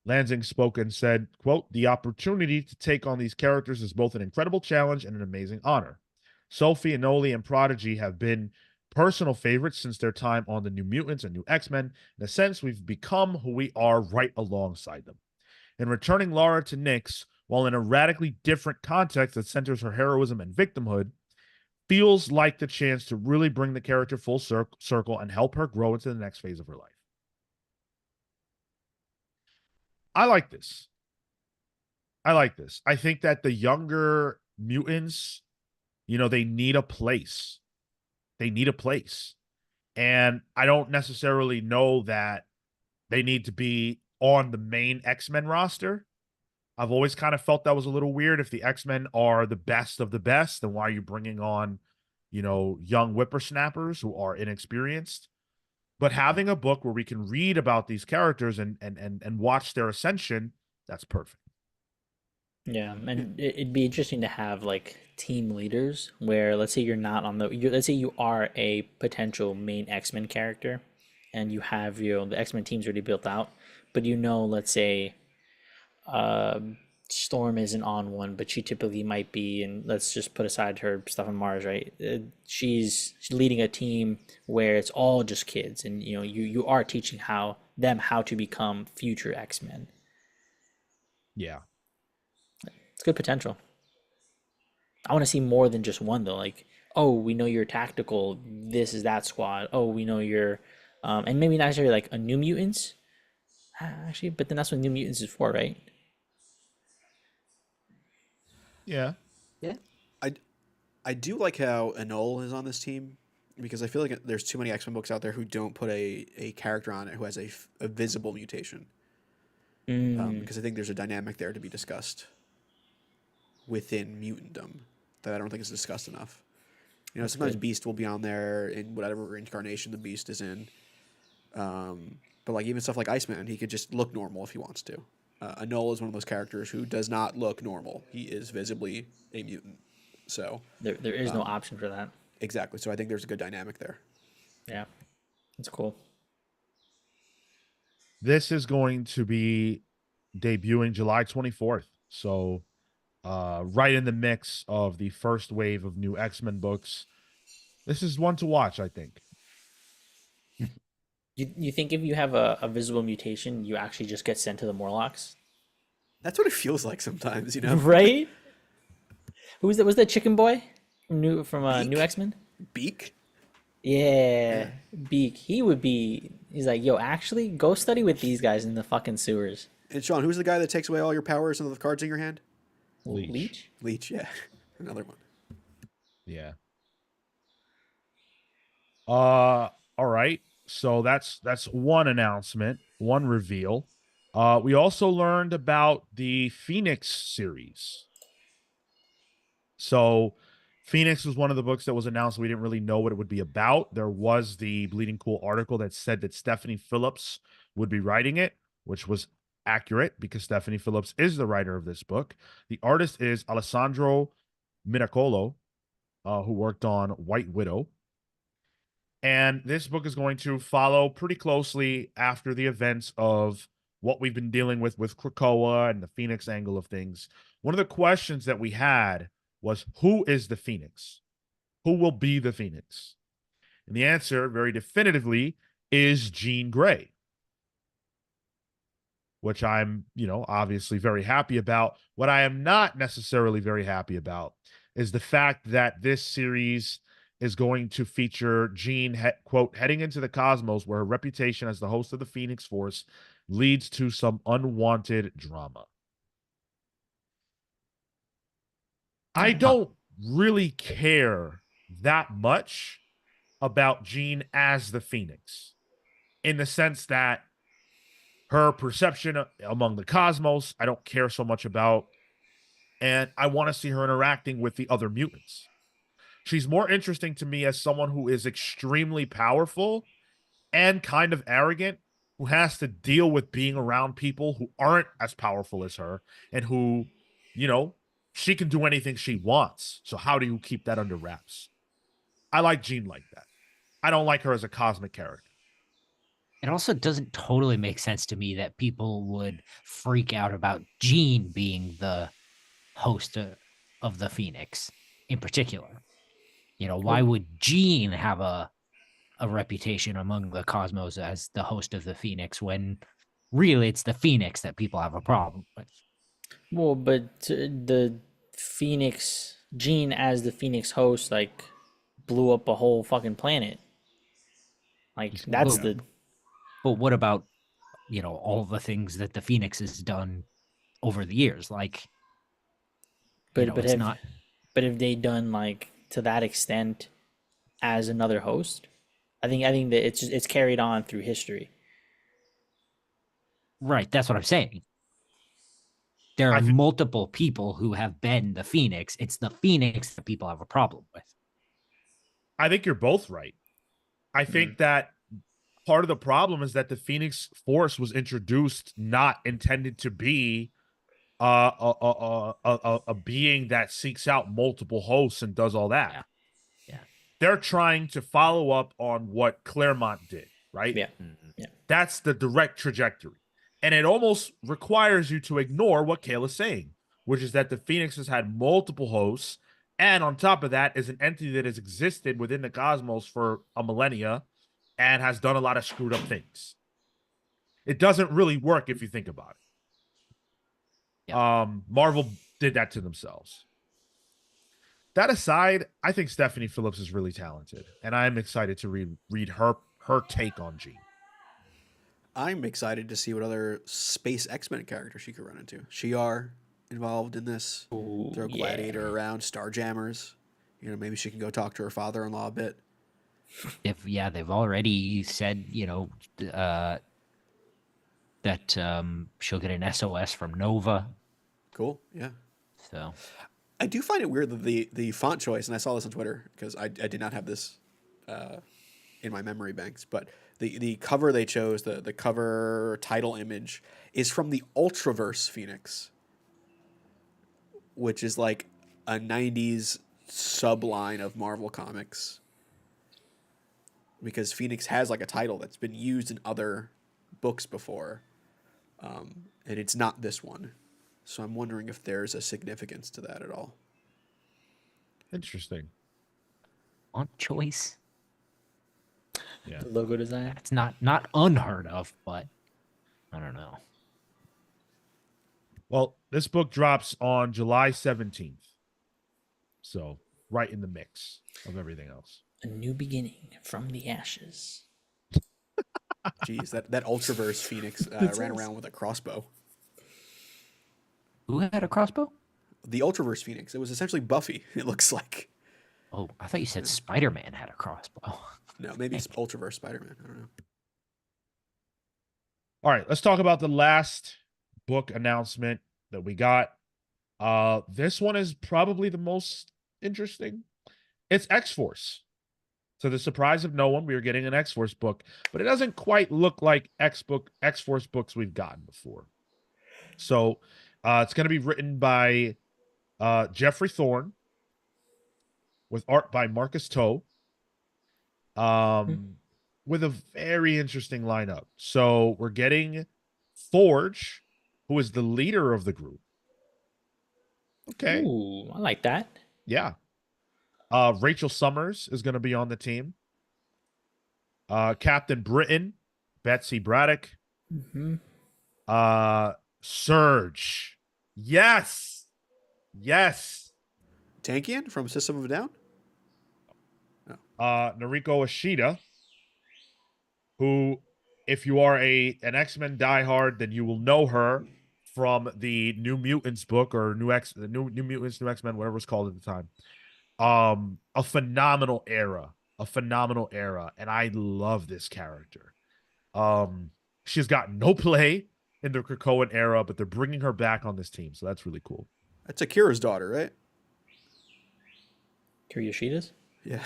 Lansing spoke and said, quote, "The opportunity to take on these characters is both an incredible challenge and an amazing honor. Sophie, Anoli, and Prodigy have been personal favorites since their time on the New Mutants and New X-Men. In a sense, we've become who we are right alongside them. In returning Laura to Nyx, while in a radically different context that centers her heroism and victimhood, feels like the chance to really bring the character full circle and help her grow into the next phase of her life." I like this. I think that the younger mutants, they need a place. And I don't necessarily know that they need to be on the main X-Men roster. I've always kind of felt that was a little weird. If the X-Men are the best of the best, then why are you bringing on, young whippersnappers who are inexperienced? But having a book where we can read about these characters and watch their ascension, that's perfect. Yeah, and it'd be interesting to have like team leaders where, let's say you're not on let's say you are a potential main X-Men character, and you have the X-Men team's already built out, but let's say Storm isn't on one, but she typically might be, and let's just put aside her stuff on Mars, right? She's leading a team where it's all just kids, and you are teaching them how to become future X-Men. Yeah. It's good potential. I want to see more than just one though. Like, oh, we know you're tactical. This is that squad. Oh, we know you're, and maybe not necessarily like a New Mutants, actually. But then that's what New Mutants is for, right? Yeah. Yeah. I do like how Anole is on this team because I feel like there's too many X-Men books out there who don't put a character on it who has a visible mutation. Because I think there's a dynamic there to be discussed within mutantdom that I don't think is discussed enough. Sometimes good. Beast will be on there in whatever incarnation the Beast is in. But like even stuff like Iceman, he could just look normal if he wants to. Anole is one of those characters who does not look normal. He is visibly a mutant. So There is no option for that. exactly. So I think there's a good dynamic there. Yeah, that's cool. This is going to be debuting July 24th. So right in the mix of the first wave of new X-Men books. This is one to watch, I think. You think if you have a visible mutation, you actually just get sent to the Morlocks? That's what it feels like sometimes, Right? Who's that? Was that Chicken Boy from New Beak? X-Men? Beak? Yeah, Beak. He's like, yo, actually, go study with these guys in the fucking sewers. And Sean, who's the guy that takes away all your powers and the cards in your hand? Leech. Leech, yeah. Another one. Yeah. All right. So that's one announcement, one reveal. We also learned about the Phoenix series. So Phoenix was one of the books that was announced. We didn't really know what it would be about. There was the Bleeding Cool article that said that Stephanie Phillips would be writing it, which was accurate because Stephanie Phillips is the writer of this book. The artist is Alessandro Miracolo, who worked on White Widow. And this book is going to follow pretty closely after the events of what we've been dealing with Krakoa and the Phoenix angle of things. One of the questions that we had was, who is the Phoenix? Who will be the Phoenix? And the answer, very definitively, is Jean Grey, which I'm, obviously very happy about. What I am not necessarily very happy about is the fact that this series is going to feature Jean, quote, heading into the cosmos where her reputation as the host of the Phoenix Force leads to some unwanted drama. I don't really care that much about Jean as the Phoenix, in the sense that her perception among the cosmos, I don't care so much about, and I want to see her interacting with the other mutants. She's more interesting to me as someone who is extremely powerful and kind of arrogant, who has to deal with being around people who aren't as powerful as her and who, she can do anything she wants. So how do you keep that under wraps? I like Jean like that. I don't like her as a cosmic character. It also doesn't totally make sense to me that people would freak out about Jean being the host of the Phoenix in particular. Why would Jean have a reputation among the cosmos as the host of the Phoenix when really it's the Phoenix that people have a problem with? Well, but the Phoenix Gene as the Phoenix host like blew up a whole fucking planet. Like that's But, the but what about, all the things that the Phoenix has done over the years? Like, but it's have not but have they done like to that extent as another host? I think that it's carried on through history. right. That's what I'm saying. There I are th- multiple people who have been the Phoenix. It's the Phoenix that people have a problem with. I think you're both right. I think that part of the problem is that the Phoenix Force was introduced not intended to be a being that seeks out multiple hosts and does all that. Yeah. Yeah. They're trying to follow up on what Claremont did, right? Yeah. Mhm. Yeah. That's the direct trajectory. And it almost requires you to ignore what Cale is saying, which is that the Phoenix has had multiple hosts. And on top of that, is an entity that has existed within the cosmos for a millennia and has done a lot of screwed up things. It doesn't really work if you think about it. Yeah. Marvel did that to themselves. That aside, I think Stephanie Phillips is really talented, and I'm excited to read her take on Jean. I'm excited to see what other space X-Men characters she could run into. Shi'ar involved in this. Ooh, Throw Gladiator around, Starjammers. Maybe she can go talk to her father-in-law a bit. They've already said, that she'll get an SOS from Nova. Cool, yeah. So I do find it weird that the font choice, and I saw this on Twitter because I did not have this in my memory banks, but the cover they chose, the cover title image, is from the Ultraverse Phoenix, which is like a 90s subline of Marvel Comics. Because Phoenix has like a title that's been used in other books before, and it's not this one. So I'm wondering if there's a significance to that at all. Interesting. font choice. Yeah. the logo design. It's not unheard of, but I don't know. Well, this book drops on July 17th. So, right in the mix of everything else. A new beginning from the ashes. Jeez, that Ultraverse Phoenix ran around with a crossbow. Who had a crossbow? The Ultraverse Phoenix. It was essentially Buffy, it looks like. Oh, I thought you said Spider-Man had a crossbow. No, maybe it's Ultraverse Spider-Man. I don't know. All right, let's talk about the last book announcement that we got. This one is probably the most interesting. It's X-Force. To the surprise of no one, we are getting an X-Force book, but it doesn't quite look like X-Force books we've gotten before. So, it's going to be written by Jeffrey Thorne with art by Marcus Toe. With a very interesting lineup. So we're getting Forge, who is the leader of the group. Okay. Ooh, I like that. Yeah. Rachel Summers is going to be on the team. Captain Britain, Betsy Braddock. Mm-hmm. Surge. Yes. Yes. Tankian from System of a Down? Noriko Ashida, who, if you are an X-Men diehard, then you will know her from the New Mutants book or New Mutants, New X-Men, whatever it's called at the time. A phenomenal era, and I love this character. She's got no play in the Krakoan era, but they're bringing her back on this team, so that's really cool. That's Akira's daughter, right? Kiryoshida's? Yeah.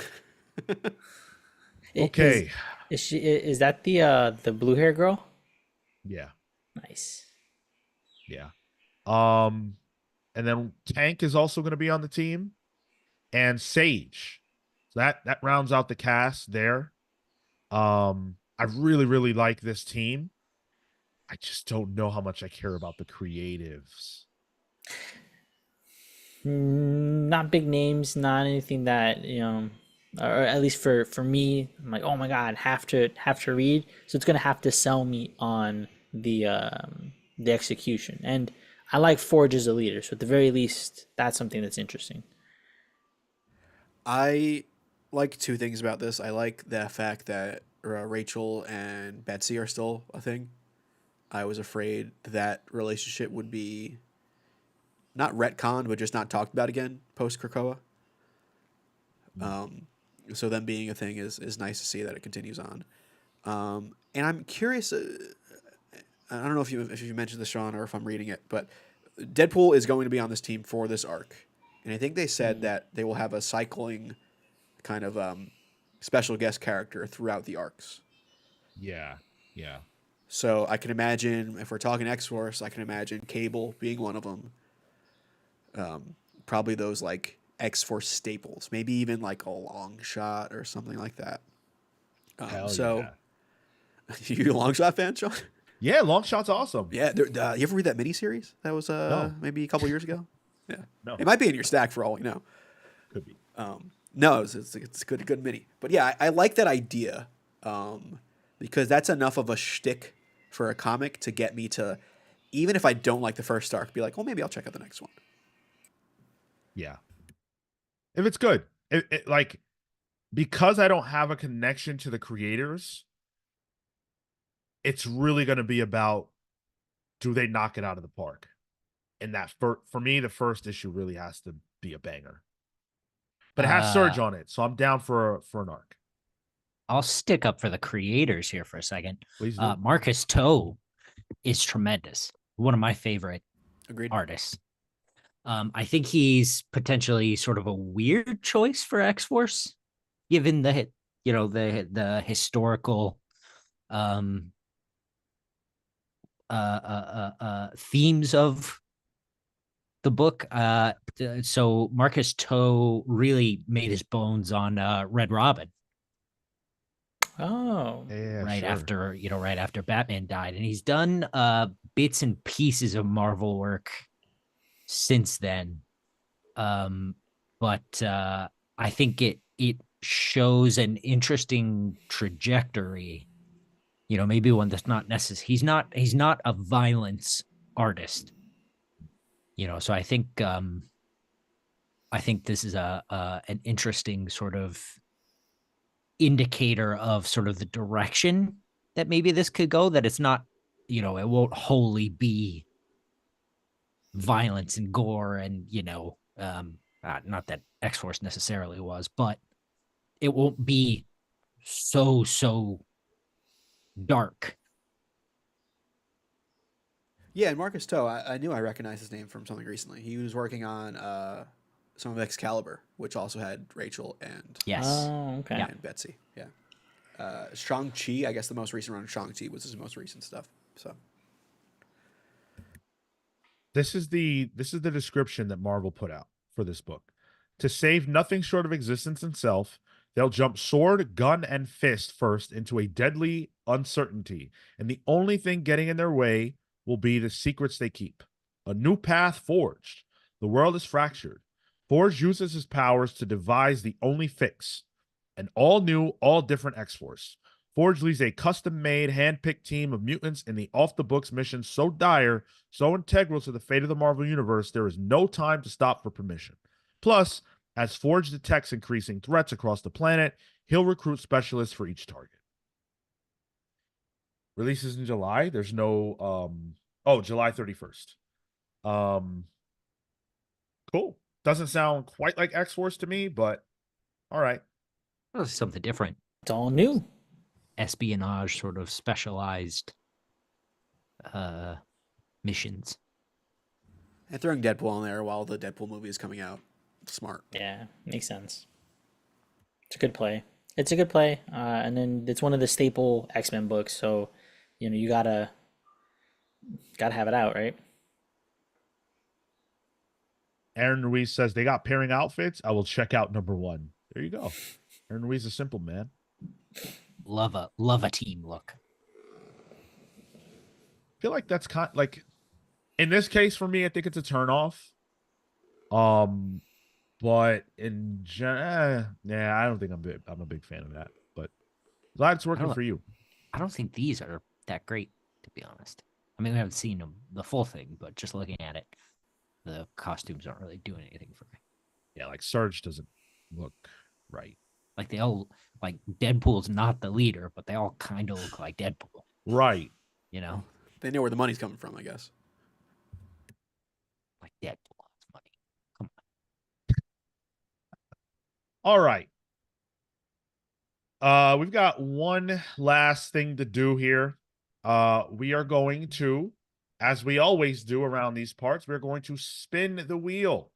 Okay. Is that the blue hair girl? Yeah. Nice. Yeah. And then Tank is also going to be on the team, and Sage. So that rounds out the cast there. I really, really like this team. I just don't know how much I care about the creatives. Not big names, not anything that or at least for me, I'm like, oh my god, have to read. So it's gonna have to sell me on the execution, and I like Forge as a leader. So at the very least, that's something that's interesting. I like two things about this. I like the fact that Rachel and Betsy are still a thing. I was afraid that relationship would be not retconned, but just not talked about again post Krakoa. So them being a thing is nice to see that it continues on. And I'm curious. I don't know if you mentioned this, Sean, or if I'm reading it, but Deadpool is going to be on this team for this arc, and I think they said that they will have a cycling kind of special guest character throughout the arcs. Yeah, yeah. So I can imagine if we're talking X Force, I can imagine Cable being one of them. Probably those like X Force staples, maybe even like a long shot or something like that. Hell So, yeah. you a long shot fan, Sean? Yeah, long shot's awesome. Yeah. You ever read that miniseries that was No. maybe a couple years ago? Yeah. No. It might be in your stack for all we know. Could be. No, it's good mini. But yeah, I like that idea because that's enough of a shtick for a comic to get me to, even if I don't like the first arc, be like, oh, maybe I'll check out the next one. Yeah. If it's good. Like, because I don't have a connection to the creators, it's really going to be about, do they knock it out of the park? And that for me, the first issue really has to be a banger. But it has Surge on it, so I'm down for an arc. I'll stick up for the creators here for a second. Please do. Marcus Toe is tremendous. One of my favorite Agreed. artists. I think he's potentially sort of a weird choice for X Force, given the historical themes of the book. So Marcus Toe really made his bones on Red Robin. Oh, Yeah, right sure. after Batman died, and he's done bits and pieces of Marvel work since then. But I think it shows an interesting trajectory. Maybe one that's not necessary. He's not a violence artist. So I think this is an interesting sort of indicator of sort of the direction that maybe this could go, that it's not, it won't wholly be violence and gore and, not that X-Force necessarily was, but it won't be so dark. Yeah, and Marcus Toe, I knew I recognized his name from something recently. He was working on some of Excalibur, which also had Rachel and Yes. Oh, okay. Yeah. and Betsy. Yeah. Shang-Chi, I guess the most recent run of Shang-Chi was his most recent stuff. So This is the description that Marvel put out for this book. To save nothing short of existence and self, they'll jump sword, gun, and fist first into a deadly uncertainty, and the only thing getting in their way will be the secrets they keep. A new path forged. The world is fractured. Forge uses his powers to devise the only fix. An all-new, all-different X-Force. Forge leads a custom-made, hand-picked team of mutants in the off-the-books mission so dire, so integral to the fate of the Marvel Universe, there is no time to stop for permission. Plus, as Forge detects increasing threats across the planet, he'll recruit specialists for each target. Releases in July. There's no July 31st. Cool. Doesn't sound quite like X-Force to me, but all right. Well, something different. It's all new. Espionage, sort of specialized missions. and throwing Deadpool in there while the Deadpool movie is coming out, smart. Yeah, makes sense. It's a good play. It's a good play. And then it's one of the staple X-Men books, so you gotta have it out, right? Aaron Ruiz says they got pairing outfits. I will check out number 1. There you go. Aaron Ruiz is simple, man. Love a team look. I feel like that's kind like in this case for me, I think it's a turnoff. But yeah, I don't think I'm a big fan of that. But glad it's I working don't for you. I don't think these are that great, to be honest. I mean, we haven't seen them, the full thing, but just looking at it, the costumes aren't really doing anything for me. Yeah, like Surge doesn't look right. Like they all like Deadpool's not the leader, but they all kind of look like Deadpool. Right. You know, They know where the money's coming from, I guess. like Deadpool has money. Come All right. We've got one last thing to do here. We are going to, as we always do around these parts, we're going to spin the wheel.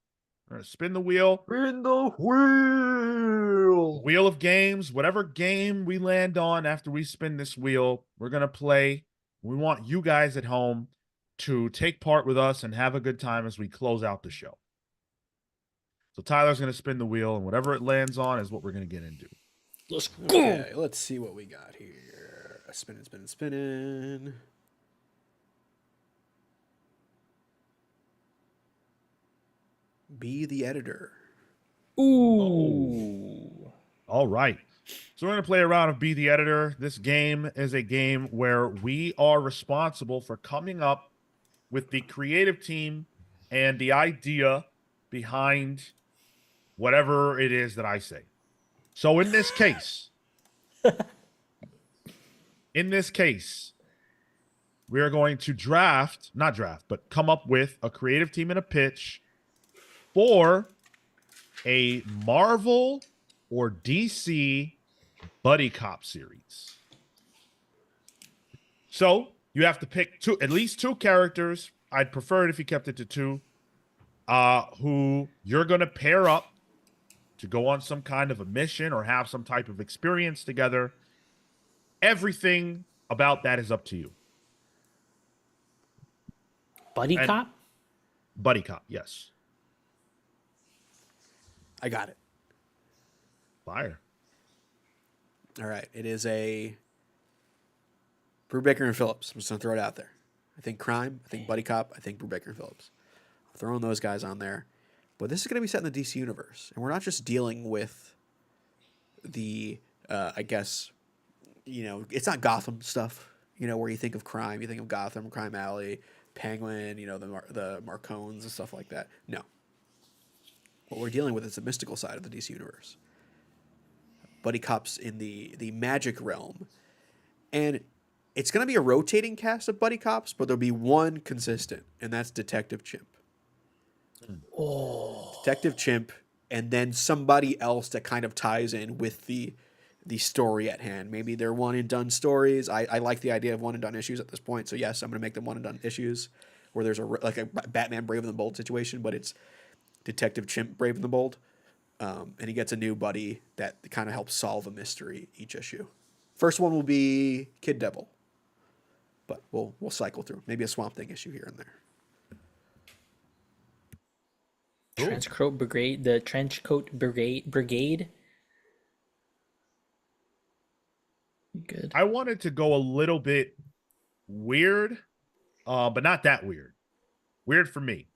We're going to spin the wheel. In the wheel. Wheel of games, whatever game we land on after we spin this wheel, we're going to play. We want you guys at home to take part with us and have a good time as we close out the show. So Tyler's going to spin the wheel, and whatever it lands on is what we're going to get into. Let's go. Okay, let's see what we got here. Spinning, spinning, spinning. Be the editor. Ooh. All right. So we're going to play a round of Be the Editor. This game is a game where we are responsible for coming up with the creative team and the idea behind whatever it is that I say. So in this case, we are going to come up with a creative team and a pitch for a Marvel or DC buddy cop series. So you have to pick at least two characters. I'd prefer it if you kept it to two, who you're going to pair up to go on some kind of a mission or have some type of experience together. Everything about that is up to you. Buddy cop? Buddy cop, yes. I got it. Fire. All right. It is a Brubaker and Phillips. I'm just going to throw it out there. I think crime. I think buddy cop. I think Brubaker and Phillips. I'm throwing those guys on there. But this is going to be set in the DC universe. And we're not just dealing with the, I guess, it's not Gotham stuff, where you think of crime. You think of Gotham, Crime Alley, Penguin, the Marcones and stuff like that. No. What we're dealing with is the mystical side of the DC universe. Buddy cops in the magic realm. And it's going to be a rotating cast of buddy cops, but there'll be one consistent, and that's Detective Chimp. Oh. Detective Chimp, and then somebody else that kind of ties in with the story at hand. Maybe they're one and done stories. I like the idea of one and done issues at this point. So yes, I'm going to make them one and done issues where there's a Batman Brave and the Bold situation, but it's Detective Chimp Brave and the Bold. And he gets a new buddy that kind of helps solve a mystery each issue. First one will be Kid Devil, but we'll cycle through. Maybe a Swamp Thing issue here and there. Trenchcoat Brigade, the Trenchcoat Brigade. Good. I wanted to go a little bit weird, but not that weird. Weird for me.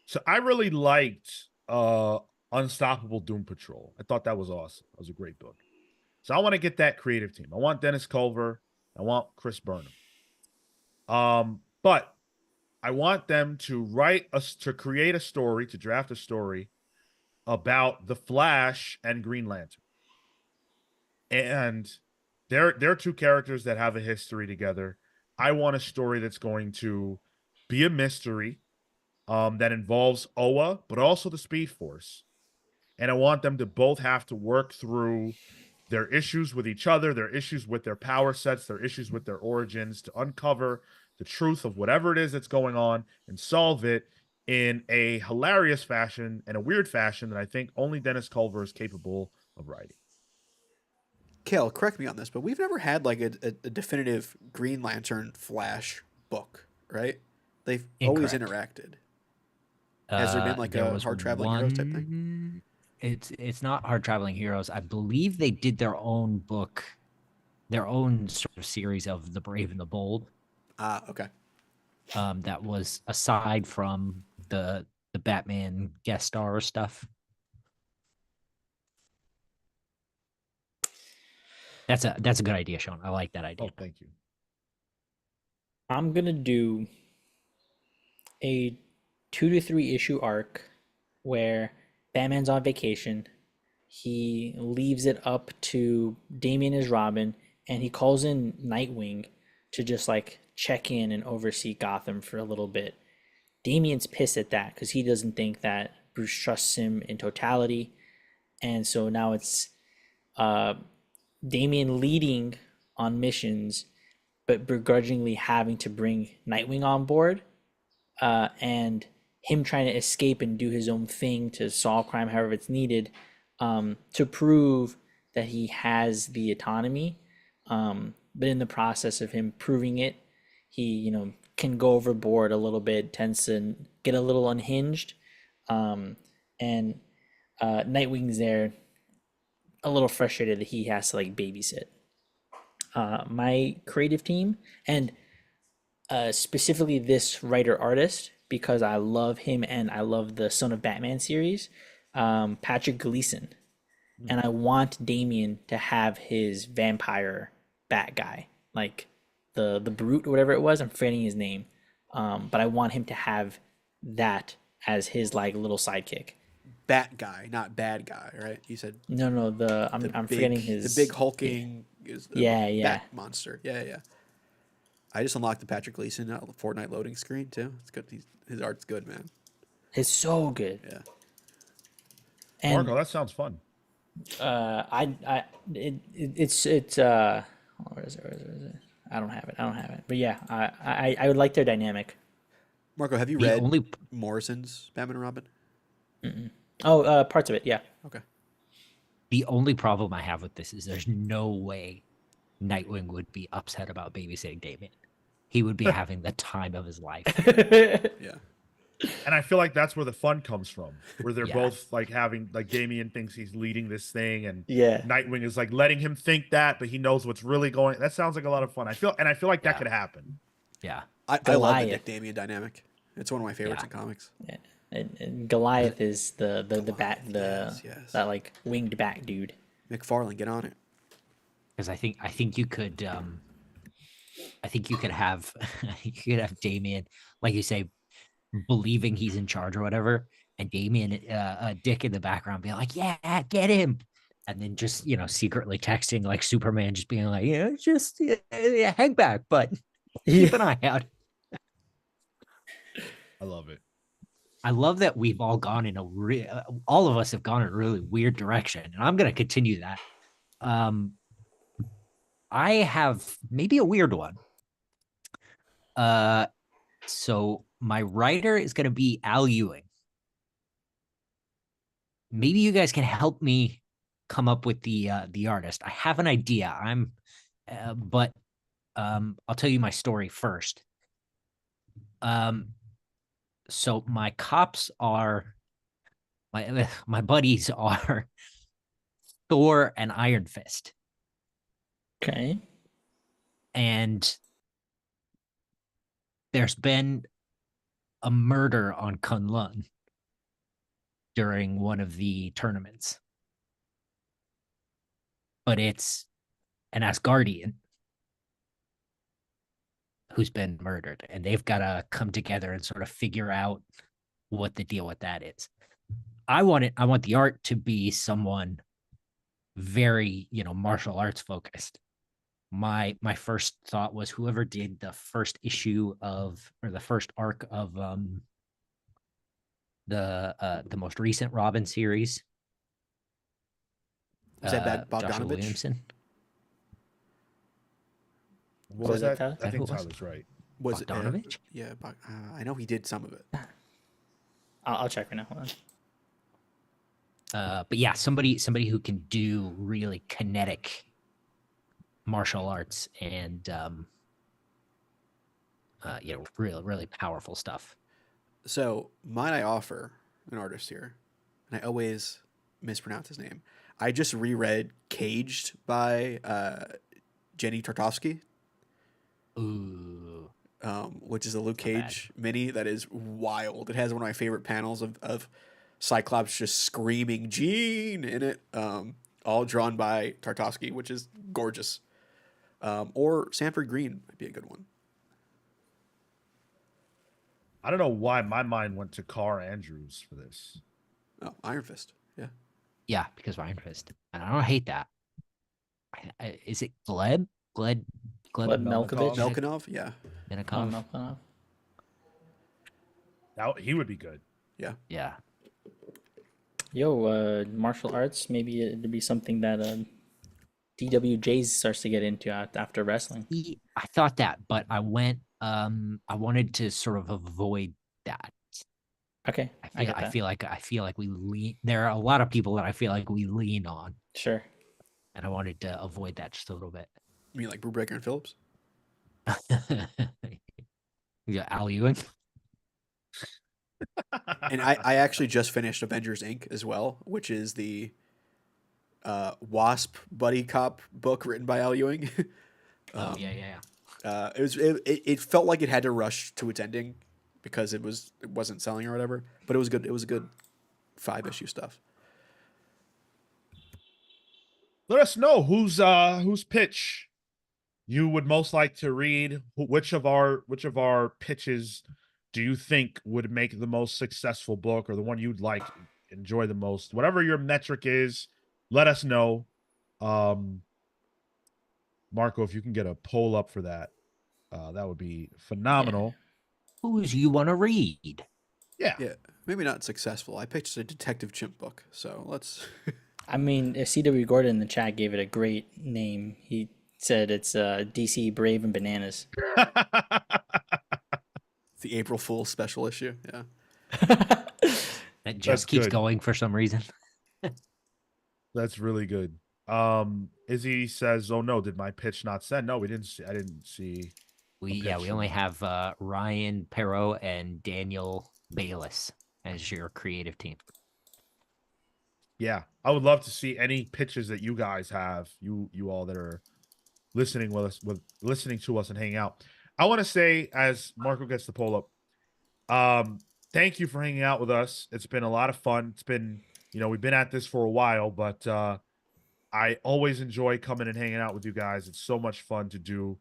So I really liked Unstoppable Doom Patrol. I thought that was awesome. That was a great book. So I want to get that creative team. I want Dennis Culver. I want Chris Burnham. But I want them to create a story, to draft a story about the Flash and Green Lantern. And they're two characters that have a history together. I want a story that's going to be a mystery that involves Oa, but also the Speed Force. And I want them to both have to work through their issues with each other, their issues with their power sets, their issues with their origins, to uncover the truth of whatever it is that's going on and solve it in a hilarious fashion and a weird fashion that I think only Dennis Culver is capable of writing. Cale, correct me on this, but we've never had like a definitive Green Lantern Flash book, right? They've always interacted. Has there been like a hard traveling heroes type thing? It's not hard traveling heroes. I believe they did their own book their own sort of series of The Brave and the Bold. Okay. That was aside from the Batman guest star stuff. That's a good idea, Sean. I like that idea. Oh, thank you. I'm gonna do a 2 to 3 issue arc where Batman's on vacation. He leaves it up to Damian as Robin, and he calls in Nightwing to just like check in and oversee Gotham for a little bit. Damian's pissed at that because he doesn't think that Bruce trusts him in totality, and so now it's uh, Damian leading on missions, but begrudgingly having to bring Nightwing on board, and him trying to escape and do his own thing to solve crime however it's needed, to prove that he has the autonomy. But in the process of him proving it, he, can go overboard a little bit, tends to get a little unhinged. And Nightwing's there a little frustrated that he has to like babysit. My creative team, and specifically this writer artist, because I love him and I love the Son of Batman series, Patrick Gleason. And I want Damian to have his vampire bat guy, like the Brute or whatever it was. I'm forgetting his name, but I want him to have that as his like little sidekick. Bat guy, not bad guy, right? You said No, I'm forgetting his the big hulking is the Yeah. bat monster. Yeah. I just unlocked the Patrick Gleason Fortnite loading screen too. It's good. His art's good, man. It's so good. Yeah. And Marco, that sounds fun. it's where is it? I don't have it. But yeah, I would like their dynamic. Marco, have you The read only Morrison's Batman and Robin? Oh, parts of it, yeah. Okay. the only problem I have with this is there's no way Nightwing would be upset about babysitting Damian. He would be having the time of his life. Yeah. And I feel like that's where the fun comes from, where they're Yeah. both like having, like, Damian thinks he's leading this thing, and Yeah. Nightwing is like letting him think that, but he knows what's really going. That sounds like a lot of fun. I feel like that Yeah. could happen. Yeah. I love the Goliath. Nick Damian dynamic. It's one of my favorites Yeah. in comics. And Goliath is the bat, yes. that like winged bat dude. McFarlane, get on it. Because I think you could have you could have Damian, like you say, believing he's in charge or whatever, and Damian Dick in the background being like, yeah, get him. And then just, secretly texting like Superman, just being like, just hang back, but keep an eye out. I love it. I love that we've all gone in all of us have gone in a really weird direction, and I'm going to continue that. I have maybe a weird one. So my writer is going to be Al Ewing. Maybe you guys can help me come up with the artist. I have an idea. But I'll tell you my story first. So my cops are my buddies are Thor and Iron Fist. Okay. And there's been a murder on Kunlun during one of the tournaments. But it's an Asgardian who's been murdered, and they've got to come together and sort of figure out what the deal with that is. I want the art to be someone very, martial arts focused. My first thought was whoever did the first issue or the first arc of the most recent Robin series. Was that Joshua Bogdanovich? Williamson? What was that, that? Tyler? I think Who was it? Tyler's right. Was it Bogdanovich? Yeah, I know he did some of it. I'll check right now. Hold on. But yeah, somebody who can do really kinetic martial arts and really powerful stuff. So, might I offer an artist here, and I always mispronounce his name. I just reread Caged by Jenny Tartovsky, Ooh. which is a Luke Not bad. Cage mini that is wild. It has one of my favorite panels of Cyclops just screaming Gene in it, all drawn by Tartovsky, which is gorgeous. Or Sanford Green might be a good one. I don't know why my mind went to Carr Andrews for this. Oh, Iron Fist. Yeah. Yeah, because of Iron Fist. And I don't hate that. Is it Gleb? Gleb Melkovich? Melkinov. Yeah. Minikov? Melkinov. He would be good. Yeah. Yeah. Yo, martial arts. Maybe it'd be something that DWJ starts to get into after wrestling. I thought that, but I wanted to sort of avoid that. Okay, I feel like we lean. There are a lot of people that I feel like we lean on, sure. and I wanted to avoid that just a little bit. You mean like Brubaker and Phillips? Yeah, Al Ewing. And I actually just finished Avengers Inc. as well, which is the Wasp buddy cop book written by Al Ewing. Yeah. It felt like it had to rush to its ending because it wasn't selling or whatever, but it was good. It was a good 5-issue stuff. Let us know whose pitch you would most like to read. Which of our pitches do you think would make the most successful book, or the one you'd like enjoy the most? Whatever your metric is, let us know. Marco, if you can get a poll up for that, that would be phenomenal. Who's you want to read? Yeah. Maybe not successful. I pitched a Detective Chimp book, so let's. I mean, CW Gordon in the chat gave it a great name. He said it's DC Brave and Bananas. The April Fool's special issue. Yeah. It just keeps good. going for some reason. That's really good. Izzy says, "Oh no, did my pitch not send?" No, we didn't see. I didn't see. We pitch only from- have Ryan Perot and Daniel Bayless as your creative team. Yeah, I would love to see any pitches that you guys have. You all that are listening listening to us and hanging out. I want to say, as Marco gets the poll up, thank you for hanging out with us. It's been a lot of fun. It's been, we've been at this for a while, but I always enjoy coming and hanging out with you guys. It's so much fun to do.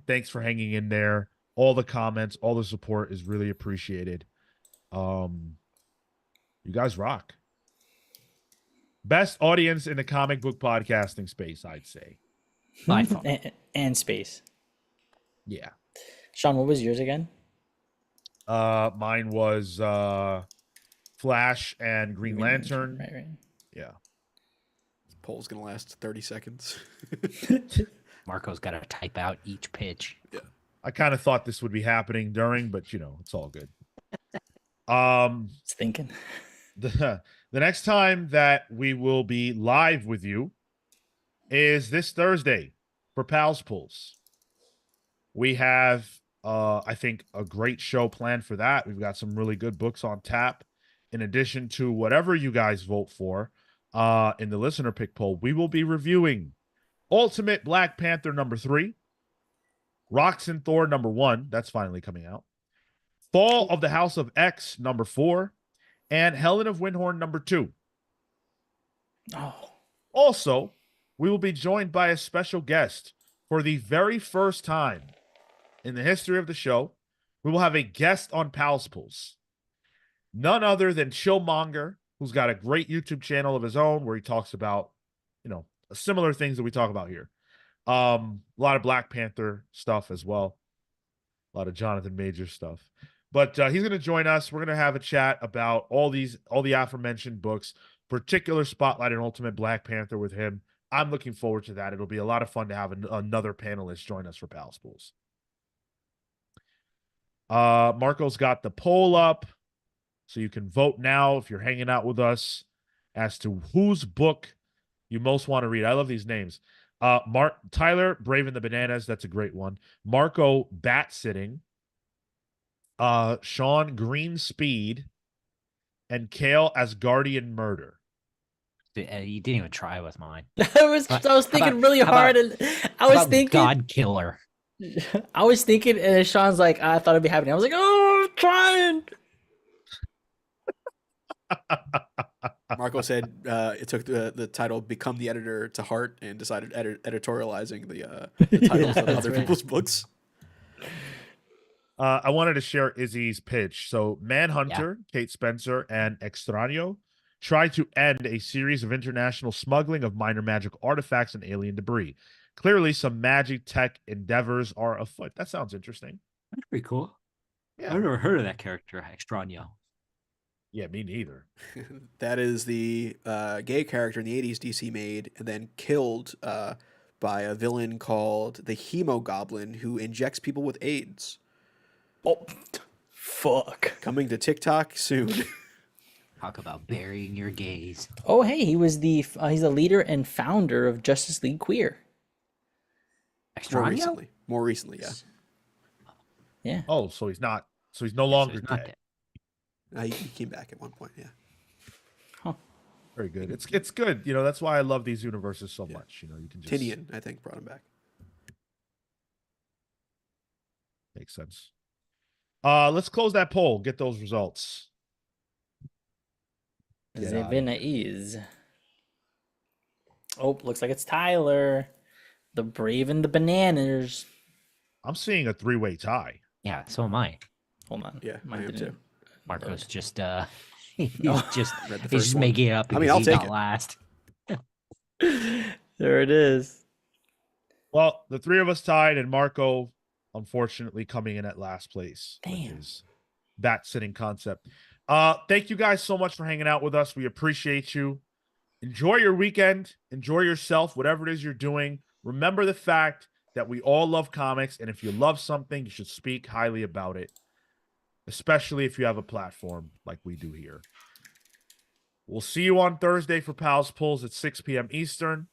Thanks for hanging in there. All the comments, all the support is really appreciated. You guys rock. Best audience in the comic book podcasting space, I'd say. By far. And space. Yeah. Sean, what was yours again? Mine was Flash and Green Lantern. Right. Yeah. This poll's gonna last 30 seconds. Marco's got to type out each pitch. Yeah. I kind of thought this would be happening during, but it's all good. It's thinking. The next time that we will be live with you is this Thursday for Pals Pulse. We have I think a great show planned for that. We've got some really good books on tap. In addition to whatever you guys vote for in the listener pick poll, we will be reviewing Ultimate Black Panther #3, Rox and Thor #1, that's finally coming out, Fall of the House of X #4, and Helen of Windhorn #2. Oh. Also, we will be joined by a special guest for the very first time in the history of the show. We will have a guest on Pals Pulse. None other than Chillmonger, who's got a great YouTube channel of his own where he talks about, similar things that we talk about here. A lot of Black Panther stuff as well. A lot of Jonathan Majors stuff. But he's going to join us. We're going to have a chat about all the aforementioned books, particular spotlight on Ultimate Black Panther with him. I'm looking forward to that. It'll be a lot of fun to have another panelist join us for Pals Pools. Marco's got the poll up, so you can vote now if you're hanging out with us as to whose book you most want to read. I love these names. Tyler, Brave and the Bananas. That's a great one. Marco, Bat Sitting. Sean, Green Speed. And Cale, Asgardian Murder. You didn't even try with mine. I was thinking really hard, and I was thinking God Killer. I was thinking, and Sean's like, I thought it'd be happening. I was like, oh, I'm trying. Marco said it took the title "Become the Editor" to heart and decided editorializing the titles of other people's books. I wanted to share Izzy's pitch. So, Manhunter, Kate Spencer, and Extraño try to end a series of international smuggling of minor magic artifacts and alien debris. Clearly, some magic tech endeavors are afoot. That sounds interesting. That's pretty cool. Yeah. I've never heard of that character, Extraño. Yeah, me neither. That is the gay character in the 80s DC made and then killed by a villain called the Hemogoblin who injects people with AIDS. Oh, fuck. Coming to TikTok soon. Talk about burying your gaze. Oh, hey, he's the leader and founder of Justice League Queer. Extraño? More recently, yeah. Yeah. Oh, so he's not. So he's no longer he's not dead. He came back at one point, yeah. Very good. It's good. You know, that's why I love these universes so much. You know, you can just Tinian, I think, brought him back. Makes sense. Let's close that poll. Get those results. Get The out. winner is. Oh, looks like it's Tyler. The Brave and the Bananas. I'm seeing a 3-way tie. Yeah, so am I. Hold on. Yeah, Mine I am didn't- too. Marco's just Read the he's first just one. making it up because I mean, I'll he take got it. last. There it is. Well, the three of us tied, and Marco, unfortunately, coming in at last place. With Damn. his bat sitting concept. Thank you guys so much for hanging out with us. We appreciate you. Enjoy your weekend. Enjoy yourself, whatever it is you're doing. Remember the fact that we all love comics, and if you love something, you should speak highly about it, especially if you have a platform like we do here. We'll see you on Thursday for Pals Pulls at 6 p.m. Eastern.